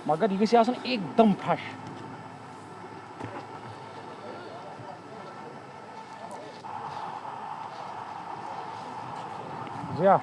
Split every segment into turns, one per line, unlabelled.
मगर यह गई आसन एकदम फ्रेश। जी हाँ,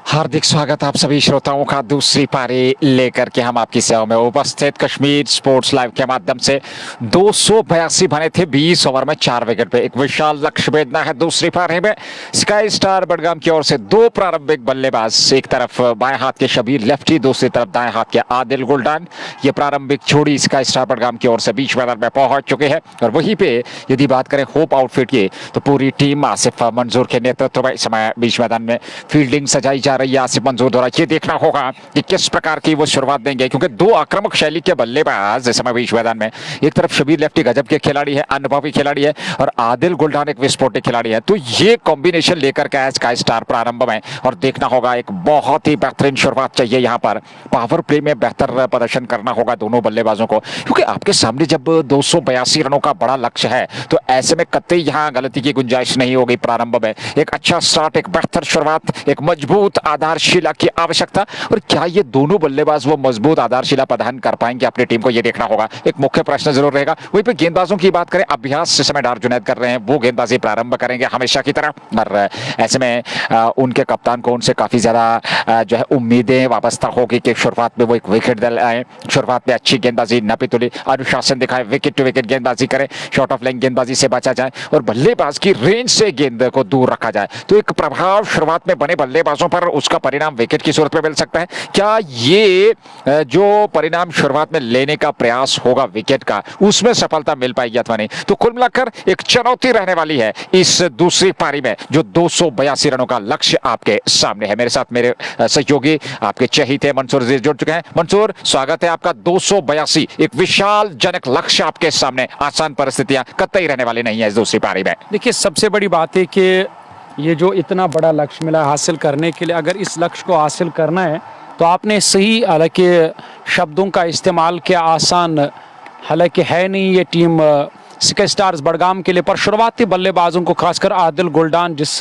हार्दिक स्वागत आप सभी श्रोताओं का दूसरी पारी लेकर के हम आपकी सेवा में उपस्थित कश्मीर स्पोर्ट्स लाइव के माध्यम से 282 बने थे 20 ओवर में 4 विकेट पे। एक विशाल लक्ष्य भेदना है दूसरी पारी में। स्काई स्टार बडगाम की ओर से 2 प्रारंभिक बल्लेबाज, एक तरफ बाएं हाथ के शबीर लेफ्टी, दूसरी तरफ दाएं हाथ के आदिल गुलडान। ये प्रारंभिक जोड़ी स्काई स्टार बडगाम की ओर से बीच मैदान में पहुंच चुके हैं। और वहीं पे यदि बात करें होप आउटफिट की, तो पूरी टीम आसिफ मंजूर के नेतृत्व में इस समय बीच मैदान में फील्डिंग सजाई जा रही है आसिफ मंजूर द्वारा। ये देखना होगा कि किस प्रकार की वो शुरुआत देंगे, क्योंकि 2 आक्रामक शैली के बल्लेबाज इस समय बीच मैदान में। एक तरफ शबीर लेफ्टी गजब के खिलाड़ी है, अनुभवी खिलाड़ी है, और आदिल गुलडान एक विस्फोटक खिलाड़ी है। तो ये कॉम्बिनेशन लेकर के स्काई स्टार प्रारंभ में, और देखना होगा एक बहुत ही बेहतरीन शुरुआत चाहिए यहाँ पर। पावर प्ले में बेहतर प्रदर्शन करना होगा दोनों बल्लेबाजों को, क्योंकि आपके सामने जब 282 रनों का बड़ा लक्ष्य है तो ऐसे में कतई यहाँ गलती की गुंजाइश नहीं होगी। प्रारंभ में एक अच्छा स्टार्ट, एक बेहतर शुरुआत, एक मजबूत आधारशिला की आवश्यकता। और क्या ये दोनों बल्लेबाज वो मजबूत आधारशिला प्रदान कर पाएंगे अपनी टीम को, ये देखना होगा। एक मुख्य प्रश्न जरूर रहेगा। वहीं पे गेंदबाजों की बात करें, अभ्यास इस समय डार जुनैद कर रहे हैं, वो गेंदबाजी प्रारंभ करेंगे हमेशा की तरह। और ऐसे में उनके कप्तान को उनसे काफी ज्यादा जो है उम्मीदें वाबस्ता होगी कि शुरुआत में वो एक विकेट दल आए, शुरुआत में अच्छी गेंदबाजी न पितुली, अनुशासन दिखाए, विकेट टू विकेट गेंदबाजी करें, शॉर्ट ऑफ लाइन गेंदबाजी से बचा जाए और बल्लेबाज की रेंज से गेंद को दूर रखा जाए। तो एक प्रभाव शुरुआत में बने बल्लेबाजों पर, उसका परिणाम विकेट की सूरत में मिल सकता है। क्या ये जो परिणाम शुरुआत में लेने का प्रयास होगा विकेट का, उसमें सफलता मिल पाएगी अथवा नहीं? तो कुल मिलाकर एक चुनौती रहने वाली है इस दूसरी पारी में, जो 282 रनों का लक्ष्य आपके सामने है। मेरे साथ मेरे सहयोगी आपके चहेते मंसूर अजीज जुड़ चुके हैं। मंसूर, स्वागत है आपका। 282 एक विशाल जनक लक्ष्य आपके सामने, आसान परिस्थितियां कतई रहने वाली नहीं है इस दूसरी पारी में।
देखिए सबसे बड़ी बात है कि ये जो इतना बड़ा लक्ष्य मिला हासिल करने के लिए, अगर इस लक्ष्य को हासिल करना है तो आपने सही हालांकि शब्दों का इस्तेमाल किया। आसान हालांकि है नहीं ये टीम स्काई स्टार्स बडगाम के लिए, पर शुरुआती बल्लेबाजों को खासकर आदिल गुलडान जिस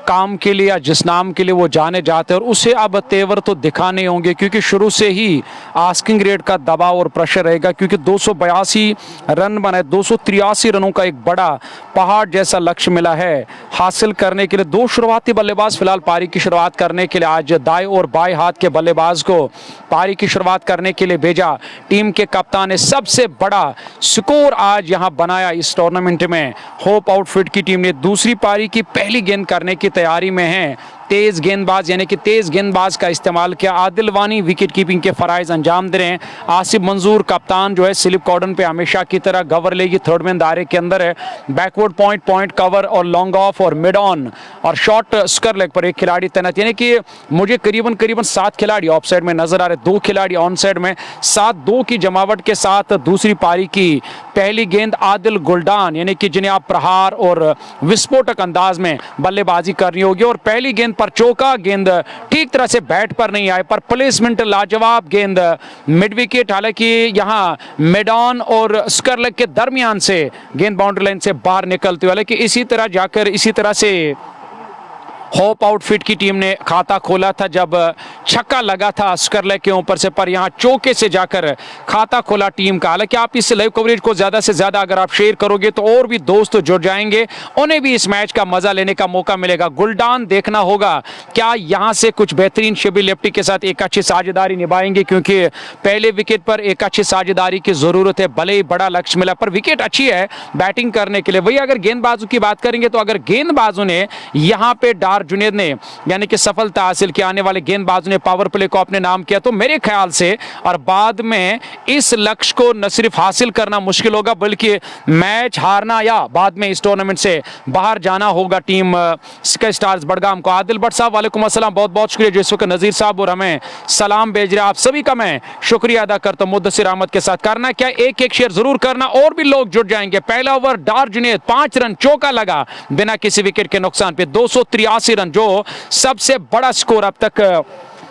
काम के लिए या जिस नाम के लिए वो जाने जाते हैं, और उसे अब तेवर तो दिखाने होंगे, क्योंकि शुरू से ही आस्किंग रेट का दबाव और प्रेशर रहेगा। क्योंकि 282 रन बने, 283 रनों का एक बड़ा पहाड़ जैसा लक्ष्य मिला है हासिल करने के लिए। 2 शुरुआती बल्लेबाज फिलहाल पारी की शुरुआत करने के लिए आज दाएं और बाएं हाथ के बल्लेबाज को पारी की शुरुआत करने के लिए भेजा। टीम के कप्तान ने सबसे बड़ा स्कोर आज यहां बनाया इस टूर्नामेंट में। होप आउटफिट की टीम ने दूसरी पारी की पहली गेंद करने की तैयारी में है। तेज गेंदबाज यानी कि तेज गेंदबाज का इस्तेमाल किया। आदिल वानी विकेट कीपिंग के फराइज अंजाम दे रहे हैं। आसिफ मंजूर कप्तान जो है स्लिप कॉर्डन पे हमेशा की तरह कवर लेगी, थर्ड मैन दायरे के अंदर है। बैकवर्ड पॉइंट, पॉइंट कवर और लॉन्ग ऑफ और मिड ऑन और शॉर्ट स्क्वायर लेग पर एक खिलाड़ी तैनात, यानी कि मुझे करीबन 7 खिलाड़ी ऑफ साइड में नजर आ रहे, 2 खिलाड़ी ऑन साइड में। 7-2 की जमावट के साथ दूसरी पारी की पहली गेंद आदिल गुलडान, यानी कि जिन्हें आप प्रहार और विस्फोटक अंदाज में बल्लेबाजी करनी होगी। और पहली गेंद पर चौका, गेंद ठीक तरह से बैट पर नहीं आए, पर प्लेसमेंट लाजवाब गेंद मिड विकेट। हालांकि यहां मिड ऑन और स्क्वायर लेग के दरमियान से गेंद बाउंड्री लाइन से बाहर निकलती हुई, हालांकि इसी तरह जाकर इसी तरह से होप आउटफिट की टीम ने खाता खोला था जब छक्का लगा था स्क्वायर लेग के ऊपर से, पर यहां चौके से जाकर खाता खोला टीम का। हालांकि आप इस लाइव कवरेज को ज्यादा से ज्यादा अगर आप शेयर करोगे तो और भी दोस्त जुड़ जाएंगे, उन्हें भी इस मैच का मजा लेने का मौका मिलेगा। गुलडान देखना होगा क्या यहां से कुछ बेहतरीन शबीर लेफ्टी के साथ एक अच्छी साझेदारी निभाएंगे, क्योंकि पहले विकेट पर एक अच्छी साझेदारी की जरूरत है। भले ही बड़ा लक्ष्य मिला पर विकेट अच्छी है बैटिंग करने के लिए। वही अगर गेंदबाजों की बात करेंगे तो अगर गेंदबाजों ने यहां पे डार जुनैद ने यानी कि सफलता हासिल की, आने वाले गेंदबाजों ने पावर प्ले को अपने नाम किया, तो मेरे ख्याल से और बाद में इस लक्ष्य को न सिर्फ हासिल करना मुश्किल होगा बल्कि मैच हारना या बाद में इस टूर्नामेंट से बाहर जाना होगा टीम स्काई स्टार्स बडगाम को। आदिल भट्ट साहब वालेकुम अस्सलाम, बहुत बहुत शुक्रिया जो इस वक्त नजीर साहब और हमें सलाम भेज रहे हैं। आप सभी का मैं शुक्रिया अदा करता हूं। मुद्दसिर अहमद के साथ करना क्या, एक एक शेयर जरूर करना और भी लोग जुड़ जाएंगे। पहला ओवर डार जुनैद 5 रन चौका लगा बिना किसी विकेट के नुकसान पे, 283 रन जो सबसे बड़ा स्कोर अब तक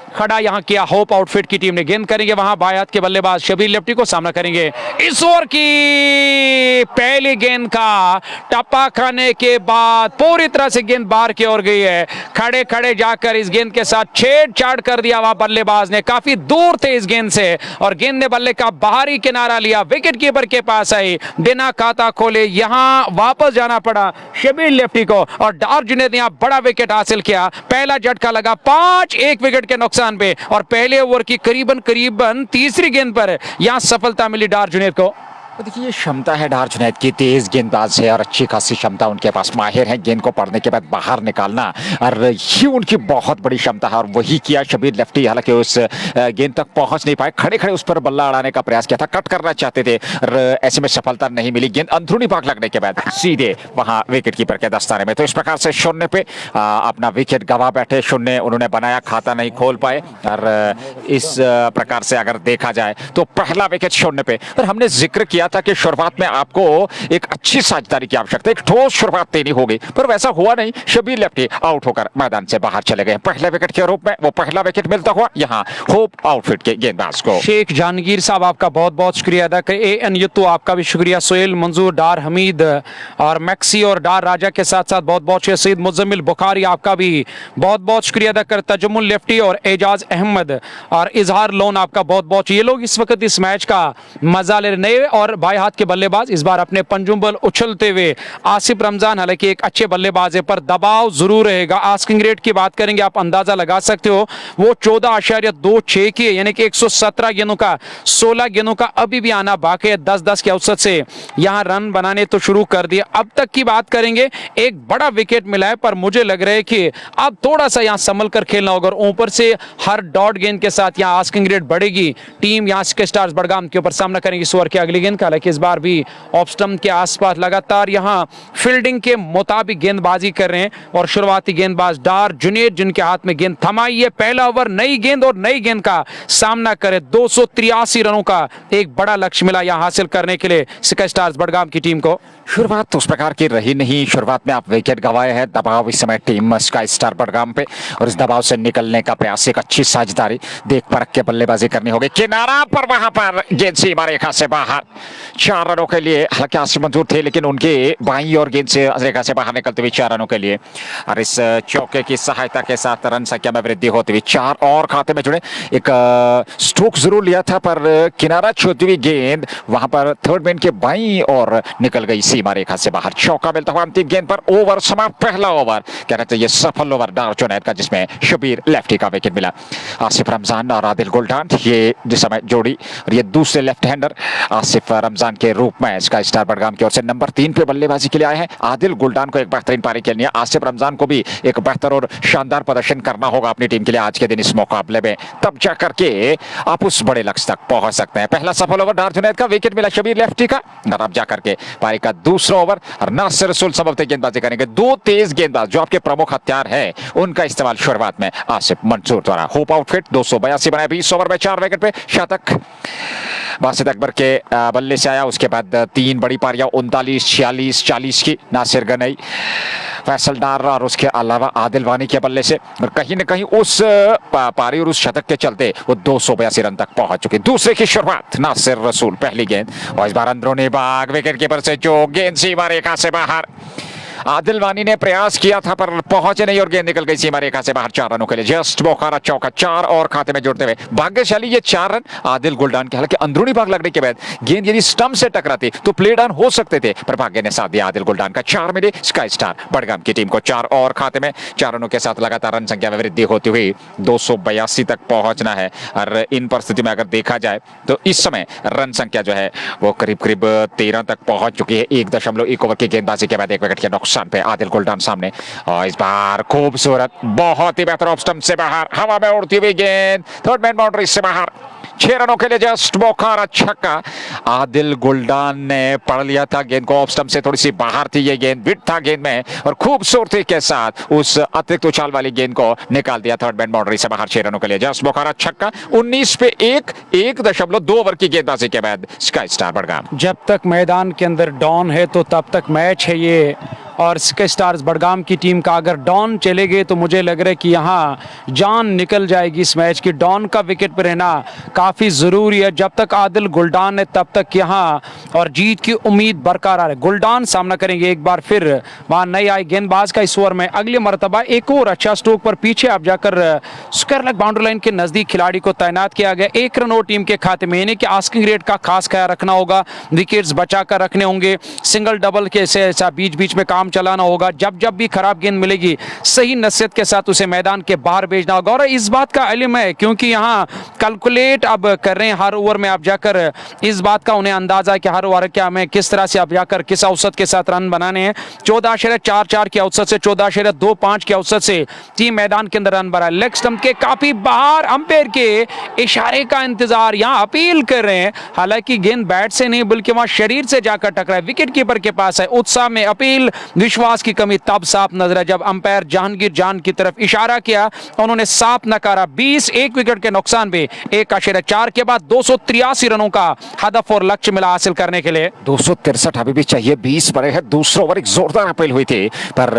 खड़ा यहाँ किया होप आउटफिट की टीम ने। गेंद करेंगे वहां बाएं हाथ के बल्लेबाज शबीर लेफ्टी को सामना करेंगे। इस ओवर की पहली गेंद का टप्पा खाने के बाद पूरी तरह से गेंद बाहर की ओर गई है। खड़े खड़े जाकर इस गेंद के साथ छेड़छाड़ कर दिया वहां बल्लेबाज ने, काफी दूर थे इस गेंद से और गेंद ने बल्ले का बाहरी किनारा लिया, विकेट कीपर के पास आई, बिना खाता खोले यहां वापस जाना पड़ा शबीर लेफ्टी को और डार जुनैद ने यहां बड़ा विकेट हासिल किया। पहला झटका लगा 5 विकेट के नुकसान पे और पहले ओवर की करीबन तीसरी गेंद पर यहां सफलता मिली डार जुनैद को।
तो देखिए ये क्षमता है डार जुनैद की, तेज गेंदबाज है और अच्छी खासी क्षमता उनके पास, माहिर है गेंद को पढ़ने के बाद बाहर निकालना और ये उनकी बहुत बड़ी क्षमता है और वही किया शबीर लेफ्टी। हालांकि उस गेंद तक पहुंच नहीं पाए, खड़े खड़े उस पर बल्ला अड़ाने का प्रयास किया था, कट करना चाहते थे और ऐसे में सफलता नहीं मिली। गेंद अंदरूनी भाग लगने के बाद सीधे वहां विकेट कीपर के दस्ताने में। तो इस प्रकार से शून्य पे अपना विकेट गवा बैठे, शून्य उन्होंने बनाया, खाता नहीं खोल पाए और इस प्रकार से अगर देखा जाए तो पहला विकेट शून्य पे। और हमने जिक्र किया था कि शुरुआत में आपको एक अच्छी साझेदारी की आवश्यकता है, एक ठोस शुरुआत देनी होगी, पर वैसा हुआ नहीं। शबीर लेफ्टी आउट होकर मैदान से बाहर चले गए पहले विकेट के रूप में। वो पहला विकेट मिलता हुआ यहां होप आउटफिट के गेंदबाज को।
शेख जहांगीर साहब आपका बहुत बहुत शुक्रिया अदा करें। एएन युतु आपका भी शुक्रिया, सोहेल मंजूर, डार हमीद और मैक्सी और डार राजा के साथ साथ बहुत बहुत शुक्रिया। सईद मुजम्मिल बुखारी आपका भी बहुत बहुत शुक्रिया अदा कर। तजमुल लेफ्टी और एजाज अहमद और इजहार लोन आपका बहुत बहुत। ये लोग इस वक्त इस मैच का मजा ले रहे और बाएं हाथ के बल्लेबाज इस बार अपने पंजुम उछलते हुए आसिफ रमजान, हालांकि एक अच्छे बल्लेबाज है पर दबाव जरूर रहेगा। आस्किंग रेट की बात करेंगे, आप अंदाजा लगा सकते हो वो 14.26 की है, यानी कि 117 गेंदों का 16 गेंदों का अभी भी आना बाकी है। 10-10 के औसत से यहां रन बनाने तो शुरू कर दिए। अब तक की बात करेंगे, एक बड़ा विकेट मिला है पर मुझे लग रहा है कि अब थोड़ा सा यहां संभल कर खेलना होगा। ऊपर से हर डॉट गेंद के साथ यहां आस्किंग रेट बढ़ेगी। टीम यहां के स्टार्स बड़गाम के ऊपर सामना करेंगी इस ओवर की अगली गेंद का। हालांकि इस बार भी ऑफ स्टंप के आसपास लगातार यहां फील्डिंग के मुताबिक गेंदबाजी कर रहे हैं और शुरुआती गेंदबाज डार जुनैद जिनके हाथ में गेंद थमाई है। पहला ओवर नई गेंद और नई गेंद का सामना करे। 283 रनों का एक बड़ा लक्ष्य मिला यहां हासिल करने के लिए स्काई स्टार्स बड़गाम की टीम को।
शुरुआत तो उस प्रकार की रही नहीं, शुरुआत में आप विकेट गंवाए हैं, दबाव इस समय टीम स्काई स्टार बड़गाम पे और इस दबाव से निकलने का प्रयास, एक अच्छी साझेदारी देख परख के बल्लेबाजी करनी होगी। किनारा पर वहां पर गेंद सीमा रेखा से बाहर 4 रनों के लिए, हालांकि आसिफ मंजूर थे लेकिन उनके बाईं और गेंद से रेखा से बाहर निकलते हुए 4 रनों के लिए और इस चौके की सहायता के साथ रन संख्या में वृद्धि होती हुई 4 और खाते में जुड़े। एक स्ट्रोक जरूर लिया था पर किनारा छूती हुई गेंद वहां पर थर्ड मैन के बाईं और निकल गई सीमा रेखा से बाहर। चौका मिलता हुआ अंतिम गेंद पर। ओवर समाप्त, पहला ओवर कहना चाहिए सफल ओवर डार जुनैद का जिसमें शबीर लेफ्टी का विकेट मिला। आसिफ रमजान और आदिल गुलडान ये जिस समय जोड़ी और ये दूसरे लेफ्ट हैंडर आसिफ रमजान के रूप में स्काई स्टार बड़गाम की ओर से नंबर 3 पे बल्लेबाजी के लिए आए हैं। आदिल गुलडान को एक बेहतरीन पारी खेलनी है, आसिफ रमजान को भी एक बेहतर और शानदार प्रदर्शन करना होगा अपनी टीम के लिए आज के दिन इस मुकाबले में, तब जाकर के आप उस बड़े लक्ष्य तक पहुंच सकते हैं। पहला सफल ओवर डार जुनैद का, विकेट मिला शबीर लेफ्टी का और अब जाकर के पारी का दूसरा ओवर और नासिर रसूल संभवतः गेंदबाजी करेंगे। 2 तेज गेंदबाज जो आपके प्रमुख हथियार है उनका इस्तेमाल शुरुआत में आसिफ मंसूर द्वारा। होप आउटफिट 282 बनाए 20 ओवर में 4 विकेट पे शतक बासित अकबर के बल्ले से आया। उसके बाद 3 बड़ी पारियां 39, 46, 40 की नासिर गनई, फैसल डार और उसके अलावा आदिल वानी के बल्ले से और कहीं न कहीं उस पारी और उस शतक के चलते वो 282 रन तक पहुंच चुके। दूसरे की शुरुआत नासिर रसूल, पहली गेंद और इस बार अंदरूनी भाग विकेट कीपर से जो गेंद सीमा रेखा से बाहर। आदिल वानी ने प्रयास किया था पर पहुंचे नहीं और गेंद निकल गई सीमा रेखा से बाहर 4 रनों के लिए। जस्ट बोखारा चौका, 4 और खाते में जोड़ते हुए भाग्यशाली ये 4 रन आदिल गुलडान के। हालांकि अंदरूनी भाग लगने के बाद गेंद यदि स्टंप से टकराती तो प्ले डाउन हो सकते थे पर भाग्य ने साथ दिया आदिल गुलडान का। 4 मिले स्काई स्टार बड़गाम की टीम को। 4 और खाते में 4 रनों के साथ लगातार रन संख्या में वृद्धि होती हुई 282 तक पहुंचना है और इन परिस्थिति में अगर देखा जाए तो इस समय रन संख्या जो है वो करीब करीब 13 तक पहुंच चुकी है। 1.1 ओवर की गेंदबाजी के बाद 1 विकेट के नुकसान पे आदिल गुलडान सामने और इस बार खूबसूरत, बहुत ही बेहतर ऑफ स्टंप से बाहर, हवा में उड़ती हुई गेंद थर्ड मैन बाउंड्री से बाहर। 6 रनों के लिए जस्ट बोखारा छक्का। आदिल गुलडान ने पढ़ लिया था गेंद को, ऑफ स्टंप से थोड़ी सी बाहर थी ये गेंद, विड था गेंद में और खूबसूरती के साथ उस अतिरिक्त उछाल वाली गेंद को निकाल दिया थर्ड मैन बाउंड्री से बाहर। 6 रनों के लिए जस्ट बोखारा छक्का। 19 पे 1.2 ओवर की गेंदबाजी के बाद स्काई स्टार बड़गाम।
जब तक मैदान के अंदर डॉन है तो तब तक मैच है ये और सिक्के स्टार्स बडगाम की टीम का। अगर डॉन चले गए तो मुझे लग रहा है कि यहाँ जान निकल जाएगी इस मैच की। डॉन का विकेट पर रहना काफ़ी ज़रूरी है। जब तक आदिल गुलडान है तब तक यहाँ और जीत की उम्मीद बरकरार है। गुलडान सामना करेंगे एक बार फिर, वहाँ नई आई गेंदबाज का इस ओवर में अगली मरतबा एक और अच्छा स्ट्रोक पर पीछे अब जाकर स्क्वायर लेग बाउंड्री लाइन के नज़दीक खिलाड़ी को तैनात किया गया। 1 रन और टीम के खाते में, यानी कि आस्किंग रेट का खास ख्याल रखना होगा, विकेट्स बचा कर रखने होंगे, सिंगल डबल के ऐसा बीच बीच में काम चलाना होगा। जब जब भी खराब गेंद मिलेगी सही नसीहत के साथ उसे मैदान के बाहर भेजना होगा। और इस बात का इल्म है क्योंकि यहाँ कैलकुलेट अब कर रहे हैं हर ओवर में अब जाकर, इस बात का उन्हें अंदाजा है कि हर ओवर क्या हमें किस तरह से अब जाकर किस औसत के साथ रन बनाने हैं। 14.44 के औसत से 14.25 के औसत से टीम मैदान के अंदर रन बना। लेग स्टंप के काफी बाहर अंपायर के इशारे का इंतजार, यहाँ अपील कर रहे हैं। हालांकि गेंद बैट से नहीं बल्कि वहां शरीर से जाकर टकराए, विकेट कीपर के पास है। उत्साह में अपील, विश्वास की कमी तब साफ नजर है जब अंपायर जहांगीर जान की तरफ इशारा किया, उन्होंने साफ नकारा। 20 एक विकेट के नुकसान पे 1.4 के बाद 283 रनों का हदफ और लक्ष्य मिला हासिल करने के लिए।
263 अभी भी चाहिए, 20 पड़े हैं। दूसरा ओवर एक जोरदार अपील हुई थी पर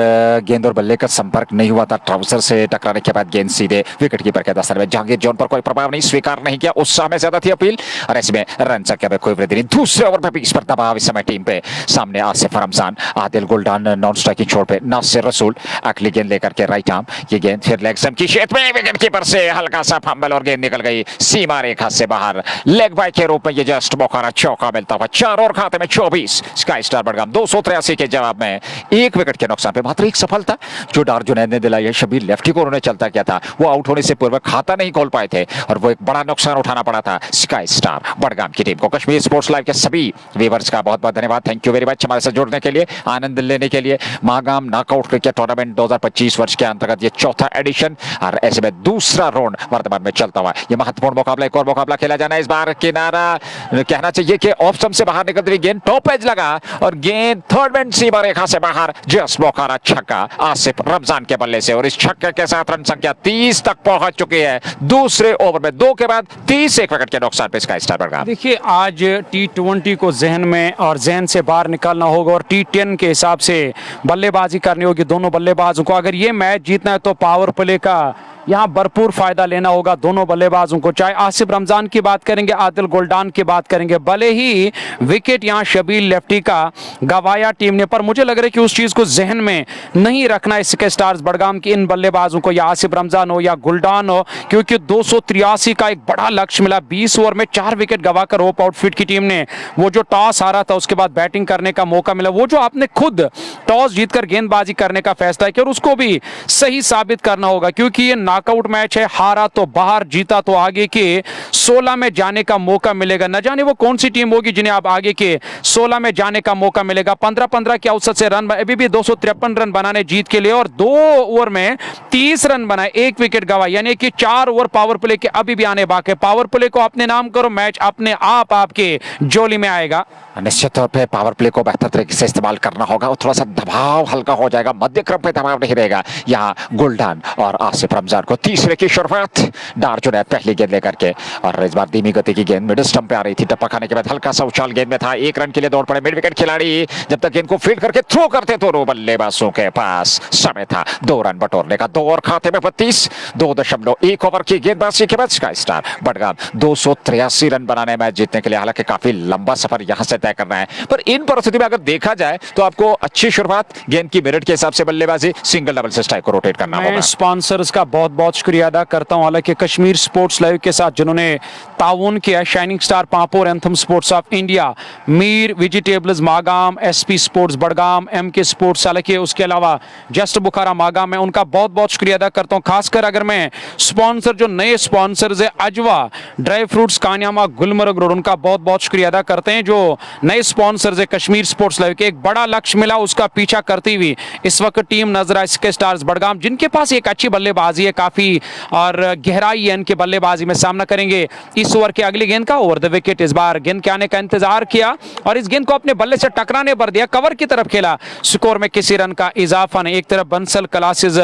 गेंद और बल्ले का संपर्क नहीं हुआ था। ट्राउजर से टकराने के बाद गेंद सीधे विकेट कीपर के दस्तक में। जहांगीर जॉन पर कोई प्रभाव नहीं, स्वीकार नहीं किया। उत्साह में ज्यादा थी अपील और ऐसे में रन संख्या में कोई वृद्धि नहीं। दूसरे ओवर में 20 पर दबाव इस समय टीम पे। सामने आसिफ रमजान, आदिल गुलडान नॉन स्ट्राइकिंग छोड़ पे, नासिर रसूल अगली गेंद लेकर के राइट आर्म, ये गेंद फिर लेग स्टंप की शेप में, विकेट कीपर से हल्का सा फंबल और गेंद निकल गई सीमा रेखा से बाहर। लेग बाय के रूप में ये जस्ट मौका चौका मिलता हुआ 4 और खाते में 24। स्काई स्टार बडगाम 283 के जवाब में 1 विकेट के नुकसान पे मात्र 1 सफलता जो डार जुनैद ने दिलाई है। शबीर लेफ्टी को उन्होंने चलता किया था, वो आउट होने से पूर्व खाता नहीं खोल पाए थे और वो एक बड़ा नुकसान उठाना पड़ा था स्काई स्टार बडगाम की टीम को। कश्मीर स्पोर्ट्स लाइव के सभी व्यूअर्स का बहुत बहुत धन्यवाद। थैंक यू वेरी मच हमारे साथ जुड़ने के लिए, आनंद लेने के लिए। मागाम नॉकआउट क्रिकेट टूर्नामेंट 2025 वर्ष के अंतर्गत ये चौथा एडिशन और ऐसे में दूसरा राउंड वर्तमान में चलता हुआ। ये महत्वपूर्ण मुकाबला, एक और मुकाबला खेला जाना है इस बार। किनारा कहना चाहिए कि ऑफ स्टंप से बाहर निकलती हुई गेंद टॉप एज लगा और गेंद थर्ड मैन सीमा रेखा से बाहर। जस्ट मौका छक्का आसिफ रमजान के बल्ले से और इस छक्के के साथ रन संख्या 30 तक पहुंच चुकी है। दूसरे ओवर में 2 के बाद 30 एक विकेट के नुकसान पे स्काई स्टार बडगाम।
देखिए आज T20 को जहन में और जहन से बाहर निकालना होगा और T10 के हिसाब से बल्लेबाजी करनी होगी दोनों बल्लेबाजों को। अगर ये मैच जीतना है तो पावर प्ले का यहाँ भरपूर फायदा लेना होगा दोनों बल्लेबाजों को। चाहे आसिफ रमजान की बात करेंगे, आदिल गुलडान की बात करेंगे, भले ही विकेट यहाँ शबीर लेफ्टी का गवाया टीम ने, पर मुझे लग रहा है कि उस चीज को जहन में नहीं रखना है सिक्के स्टार्स बडगाम के इन बल्लेबाजों को, या आसिफ रमजान हो या गुलडान हो, क्योंकि 283 का एक बड़ा लक्ष्य मिला। 20 ओवर में 4 विकेट गवाकर होप आउटफिट की टीम ने वो जो टॉस हारा था उसके बाद बैटिंग करने का मौका मिला, वो जो आपने खुद टॉस जीतकर गेंदबाजी करने का फैसला किया और उसको भी सही साबित करना होगा क्योंकि ये नॉकआउट मैच है। हारा तो बाहर, जीता तो आगे के 16 में जाने का मौका मिलेगा। न जाने वो कौन सी टीम होगी जिन्हें आप आगे के 16 में जाने का मौका मिलेगा। 15-15 के औसत से रन, अभी भी 253 रन बनाने जीत के लिए और 2 ओवर में 30 रन बनाए, 1 विकेट गवाए, यानी कि 4 ओवर पावर प्ले के अभी भी आने बाकी। पावर प्ले को अपने नाम करो, मैच अपने आप आपके जोली में आएगा।
निश्चित तौर पे पावर प्ले को बेहतर तरीके से इस्तेमाल करना होगा और थोड़ा सा दबाव हल्का हो जाएगा, मध्य क्रम पे दबाव नहीं रहेगा। यहाँ गुलडान और आसिफ रमजान को तीसरे की शुरुआत। डार जुनैद पहली गेंद लेकर के और इस बार धीमी गति की गेंद मिडिल स्टंप पे आ रही थी, टप्पा खाने के बाद हल्का सा उछाल गेंद में था। 1 रन के लिए दौड़ पड़े मिड विकेट खिलाड़ी। जब तक गेंद को फील्ड करके थ्रो करते तो बल्लेबाजों के पास समय था 2 रन बटोरने का। 2 और खाते में 32, 2.1 ओवर की गेंदबाजी के बाद स्काई स्टार बडगाम 283 रन बनाने मैच जीतने के लिए। हालांकि काफी लंबा सफर यहां से तय करना है, पर इन परिस्थिति में अगर देखा जाए तो आपको अच्छी शुरुआत, गेंद की मेरिट के हिसाब से बल्लेबाजी, सिंगल डबल से स्ट्राइक को रोटेट करना होगा।
मैं स्पॉन्सर्स का बहुत बहुत शुक्रिया अदा करता हूं, हालांकि कश्मीर स्पोर्ट्स लाइव के साथ जिन्होंने ताउन किया, shining star Pampore, anthem sports of India, Mir vegetables Magam, SP sports Budgam, MK sports, हालांकि उसके अलावा जस्ट बुखारा मागाम, मैं उनका बहुत बहुत शुक्रिया अदा करता हूं। खासकर अगर मैं स्पॉन्सर जो नए स्पॉन्सर्स है, Ajwa dry fruits Kanyama Gulmarg road, उनका बहुत बहुत शुक्रिया अदा करते हैं। जो नए स्पॉन्सर्स है कश्मीर स्पोर्ट्स लाइव के, एक बड़ा लक्ष्य मिला उसका पीछा करती हुई इस वक्त टीम नजर आए सिक्के स्टार्स बडगाम, जिनके पास एक अच्छी बल्लेबाजी है, काफी और गहराई है इनके बल्लेबाजी में। सामना करेंगे इस ओवर के अगली गेंद का, ओवर द विकेट। इस बार गेंद के आने का इंतजार किया और इस गेंद को अपने बल्ले से टकराने पर दिया, कवर की तरफ खेला। स्कोर में किसी रन का इजाफा नहीं। एक तरफ बंसल क्लासेस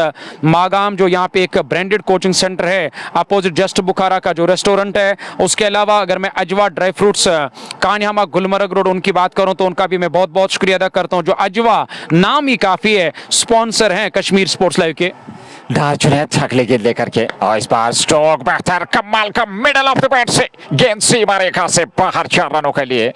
मागाम जो यहाँ पे एक ब्रांडेड कोचिंग सेंटर है, अपोजिट जस्ट बुखारा का जो रेस्टोरेंट है, उसके अलावा अगर मैं अजवा dry fruits Kanyama Gulmarg road उनकी बात करूं तो उनका भी मैं बहुत बहुत शुक्रिया अदा करता हूं, जो अजवा नाम ही काफी है, स्पॉन्सर हैं कश्मीर स्पोर्ट्स लाइव के।
डार जुनैद अगली गेंद लेकर के और इस बार स्ट्रोक बेहतर, कमाल का मिडल ऑफ द बैट से गेंद सीमा रेखा से बाहर 4 रनों के लिए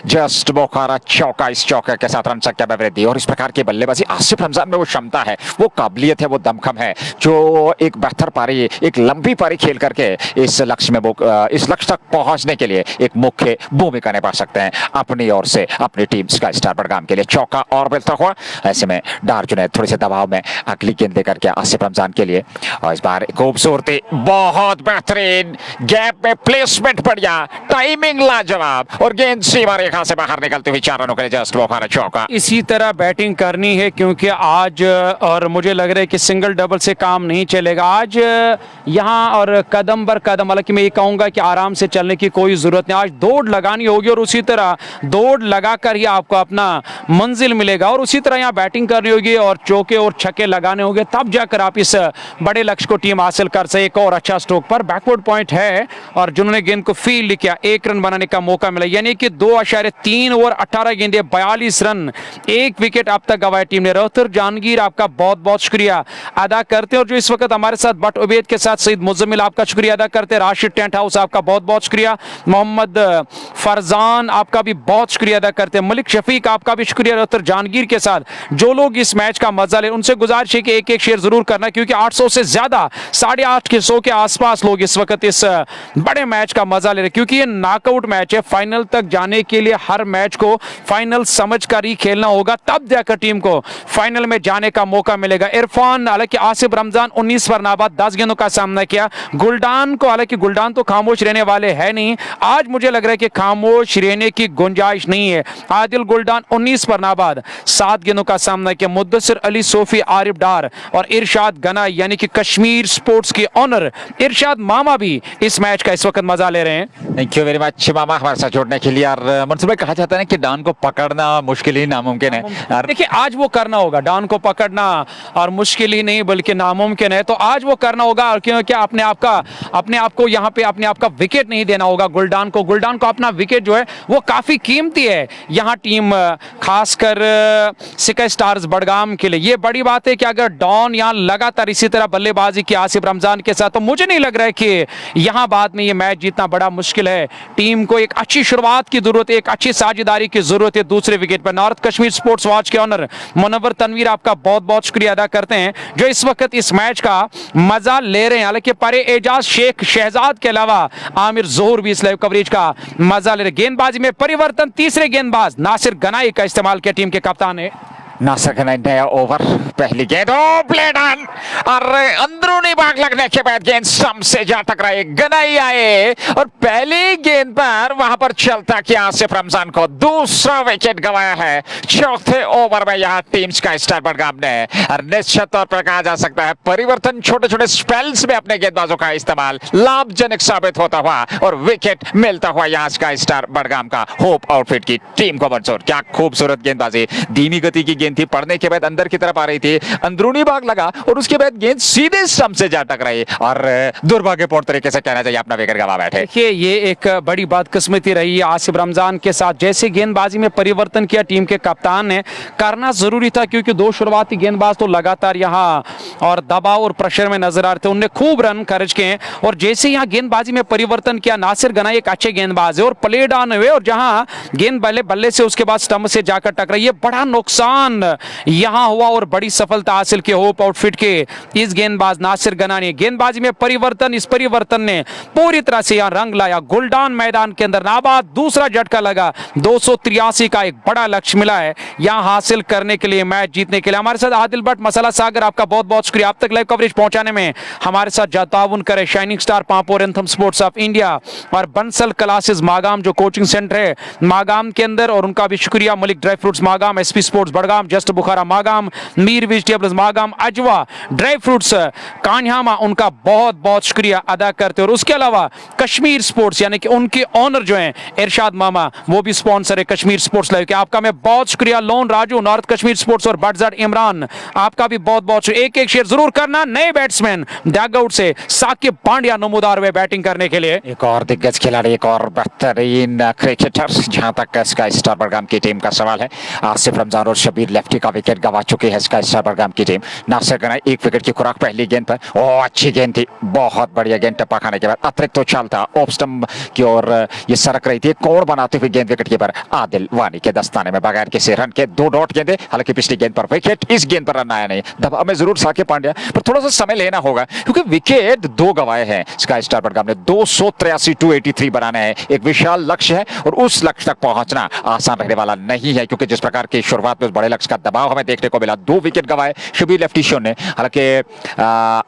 जस्ट बुखारा चौका। इस चौके के साथ रन संख्या में वृद्धि। और इस प्रकार की बल्लेबाजी आसिफ रमजान में वो क्षमता है, वो काबिलियत है, वो दमखम है जो एक बेहतर पारी, एक लंबी पारी खेल करके इस लक्ष्य तक पहुंचने के लिए एक मुख्य भूमिका निभा सकते हैं अपनी ओर से, अपनी टीम स्काई स्टार बडगाम के लिए। चौका और मिलता हुआ, ऐसे में डार जुनैद थोड़े से दबाव में अगली गेंद लेकर के आसिफ रमजान के लिए। और इस बार खूबसूरती, बहुत बेहतरीन गैप में प्लेसमेंट बढ़िया, टाइमिंग लाजवाब और गेंद सीमा रेखा से बाहर निकलते हुए 4 रनों के लिए जस्ट बुखारा चौका।
इसी तरह बैटिंग करनी है क्योंकि आज और मुझे लग रहा है कि सिंगल डबल से काम नहीं चलेगा आज यहाँ, और कदम बर कदम, हालांकि मैं ये कहूंगा कि आराम से चलने की कोई जरूरत नहीं, आज दौड़ लगानी होगी और उसी तरह दौड़ लगाकर ही आपको अपना मंजिल मिलेगा। और उसी तरह यहाँ बैटिंग करनी होगी और चौके और छक्के लगाने होंगे, तब जाकर आप इस बड़े लक्ष्य को टीम हासिल कर सके। एक और अच्छा स्ट्रोक पर बैकवर्ड पॉइंट है और जिन्होंने गेंद को फील्ड किया, 1 रन बनाने का मौका मिला, यानी कि 2.3 ओवर 18 गेंदे 42 रन, 1 विकेट अब तक गंवाया टीम ने। रोहतर जहांगीर आपका बहुत बहुत शुक्रिया अदा करते हैं, और जो इस वक्त हमारे साथ बट उबैद के साथ सईद मुजम्मिल आपका शुक्रिया अदा करते हैं। राशिद टेंट हाउस आपका बहुत बहुत शुक्रिया, मोहम्मद फरजान आपका भी बहुत शुक्रिया अदा करते हैं, मलिक शफीक आपका भी शुक्रिया। रोहतर जहांगीर के साथ जो लोग इस मैच का मजा ले, उनसे गुजारिश है कि एक शेयर जरूर करना, क्योंकि 800 से ज्यादा 850 के आसपास लोग इस वक्त इस बड़े मैच का मजा ले रहे, क्योंकि ये नॉकआउट मैच है। फाइनल तक जाने के लिए हर मैच को फाइनल समझकर ही खेलना होगा, तब जाकर टीम को फाइनल में जाने का मौका मिलेगा। इरफान, हालांकि आसिफ रमजान 19 पर नाबाद 10 गेंदों का सामना किया। गुलडान को, हालांकि गुलडान तो खामोश रहने वाले है नहीं, आज मुझे लग रहा है कि खामोश रहने की गुंजाइश नहीं है। आदिल गुलडान 19 पर नाबाद 7 गेंदों का सामना किया। मुद्दसिर अली सोफी, आरिफ डार और इरशाद गना, यानी कि कश्मीर स्पोर्ट्स के ऑनर इरशाद मामा भी इस मैच का इस वक्त मजा ले रहे हैं।
थैंक यू वेरी मच मामा हमारे साथ जोड़ने के लिए। और मंसूर भाई, कहा जाता है कि डॉन को पकड़ना मुश्किल ही नामुमकिन है।
देखिए आज वो करना होगा, डॉन को पकड़ना और मुश्किल ही नहीं बल्कि नामुमकिन है, तो आज वो करना होगा। और क्योंकि अपने आप को यहाँ पे अपने आप का विकेट नहीं देना होगा गुलडान को अपना विकेट जो है वो काफी कीमती है यहाँ टीम, खासकर स्काई स्टार्स बडगाम के लिए। ये बड़ी बात है कि अगर डॉन यहाँ लगातार इसी तरह बल्लेबाजी की आसिफ रमजान के साथ, तो मुझे नहीं लग रहा है कि यहाँ बाद में ये मैच जीतना बड़ा मुश्किल है। टीम को एक अच्छी शुरुआत की जरूरत है, एक अच्छी साझेदारी की जरूरत है दूसरे विकेट पर। नॉर्थ कश्मीर स्पोर्ट्स वॉच के ऑनर मुनव्वर तनवीर आपका बहुत बहुत शुक्रिया अदा करते हैं, जो इस वक्त इस मैच का मजा ले रहे हैं। हालांकि परे एजाज शेख शहजाद के अलावा आमिर जोहर भी इस लाइव कवरेज का मजा ले रहे। गेंदबाजी में परिवर्तन, तीसरे गेंदबाज नासिर गनाई का इस्तेमाल किया टीम के कप्तान ने।
नासिर गनाई नया ओवर, पहली गेंद प्लेड ऑन और अंदरूनी भाग लगने के बाद गेंद स्टंप से जा टकराई। गनाई आए और पहली गेंद पर वहां पर चलता किया आसिफ रमजान को, दूसरा विकेट गंवाया है चौथे ओवर में यहाँ टीम स्काई स्टार बडगाम ने। और निश्चित तौर पर कहा जा सकता है परिवर्तन, छोटे छोटे स्पेल्स में अपने गेंदबाजों का इस्तेमाल लाभजनक साबित होता हुआ और विकेट मिलता हुआ यहाँ स्काई स्टार बडगाम का होप आउटफिट की टीम को मंजूर। क्या खूबसूरत गेंदबाजी, धीमी गति की गेंद थी, पड़ने के बाद अंदर की तरफ आ रही थी, अंदरूनी भाग लगा और उसके बाद गेंद सीधे स्टंप से जा टकराई और दुर्भाग्यपूर्ण तरीके से कहना चाहिए अपना विकेट गंवा बैठे।
देखिए ये एक बड़ी बदकिस्मती रही है आसिफ रमजान के साथ। जैसे गेंदबाजी में परिवर्तन किया टीम के कप्तान ने, करना जरूरी था, क्योंकि 2 शुरुआती गेंदबाज तो लगातार यहाँ और दबाव और प्रेशर में नजर आ रहे थे, उन्हें खूब रन खर्च किए। और जैसे यहाँ गेंदबाजी में परिवर्तन किया, नासिर गनाई एक अच्छे गेंदबाज है और प्लेड ऑन हुए और जहां गेंद बल्ले से उसके बाद स्टंप से जाकर टकराई, ये बड़ा नुकसान यहां हुआ और बड़ी सफलता हासिल की होप आउटफिट के इस गेंदबाज नासिर गना ने। गेंदबाजी में परिवर्तन, इस परिवर्तन ने पूरी तरह से यहां रंग लाया। गुलडान मैदान के अंदर नाबाद दूसरा झटका लगा, 283 का एक बड़ा लक्ष्य मिला है यहां हासिल करने के लिए, मैच जीतने के लिए। हमारे साथ आदिल भट्ट मसाला सागर, आपका बहुत बहुत शुक्रिया। आप तक लाइव कवरेज पहुंचाने में हमारे साथ ताउन करे shining star Pampore anthem sports of India और बंसल क्लासेस मागाम जो कोचिंग सेंटर है मागाम के अंदर, और उनका भी शुक्रिया। Malik dry fruits Magam, SP sports Budgam, Magam, just Bukhara Magam, Mir vegetables Magam, Ajwa dry fruits Kanyama, उनका बहुत बहुत शुक्रिया अदा करते हैं। और उसके अलावा कश्मीर स्पोर्ट्स यानी कि उनके ऑनर जो हैं इरशाद मामा, वो भी स्पॉन्सर है कश्मीर स्पोर्ट्स लाइव के, आपका मैं बहुत शुक्रिया। Loan Raju, north Kashmir sports और बटजट इमरान, आपका भी बहुत बहुत शुक्रिया। एक एक शेयर जरूर करना। नए बैट्समैन डगआउट से साकिब पांड्या नमूदार हुए बैटिंग करने के लिए।
एक और दिग्गज खिलाड़ी, एक और बेहतरीन क्रिकेटर, जहां तक स्काई स्टार बडगाम की टीम का सवाल है। आसिफ रमजान और शबीर लेफ्टी का विकेट गंवा चुकी है स्काई स्टार बडगाम की टीम। नासिर गनाई एक विकेट की खुराक पहली गेंद पर, ओह अच्छी गेंद थी, बहुत बढ़िया गेंद, टप्पा खाने के बाद अतिरिक्त उछाल था, ऑफ स्टंप की ओर ये सरक रही थी, कोण बनाते हुए गेंद विकेट कीपर आदिल वानी के दस्ताने में बगैर किसी रन के 2 डॉट गेंदे। हालांकि पिछली गेंद पर विकेट, इस गेंद पर रन आया नहीं। दबाव में जरूर साकिब पांड्या, पर थोड़ा सा समय लेना होगा क्योंकि विकेट 2 गंवाए हैं स्काई स्टार बडगाम ने। 283 283 बनाने हैं, एक विशाल लक्ष्य है और उस लक्ष्य तक पहुंचना आसान रहने वाला नहीं है क्योंकि जिस प्रकार की शुरुआत में उस बड़े लक्ष्य का दबाव हमें देखने को मिला। 2 विकेट गंवाए शबीर लेफ्टी शो ने। हालांकि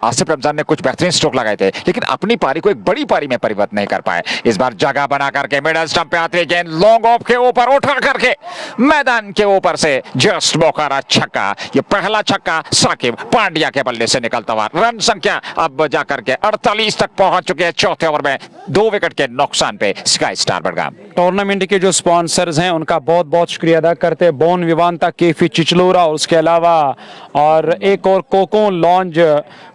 आसिफ रमजान ने कुछ बेहतरीन स्ट्रोक लगाए थे लेकिन अपनी पारी को एक बड़ी पारी में परिवर्तित नहीं कर पाए। इस बार जगह बना करके मिडल स्टंप पे आती है गेंद, लॉन्ग ऑफ के ऊपर उठा करके मैदान के ऊपर से जस्ट बोखारा छक्का। ये पहला छक्का साकिब पांड्या के बल्ले से निकलता हुआ। रन संख्या अब जाकर के 48 तक पहुंच चुके हैं चौथे ओवर में 2 विकेट के नुकसान पे स्काई स्टार बडगाम।
टूर्नामेंट के जो स्पॉन्सर्स हैं उनका बहुत बहुत शुक्रिया अदा करते हैं। बोन विवांता, केफी चिचलोरा और उसके अलावा और एक और Coco Lounge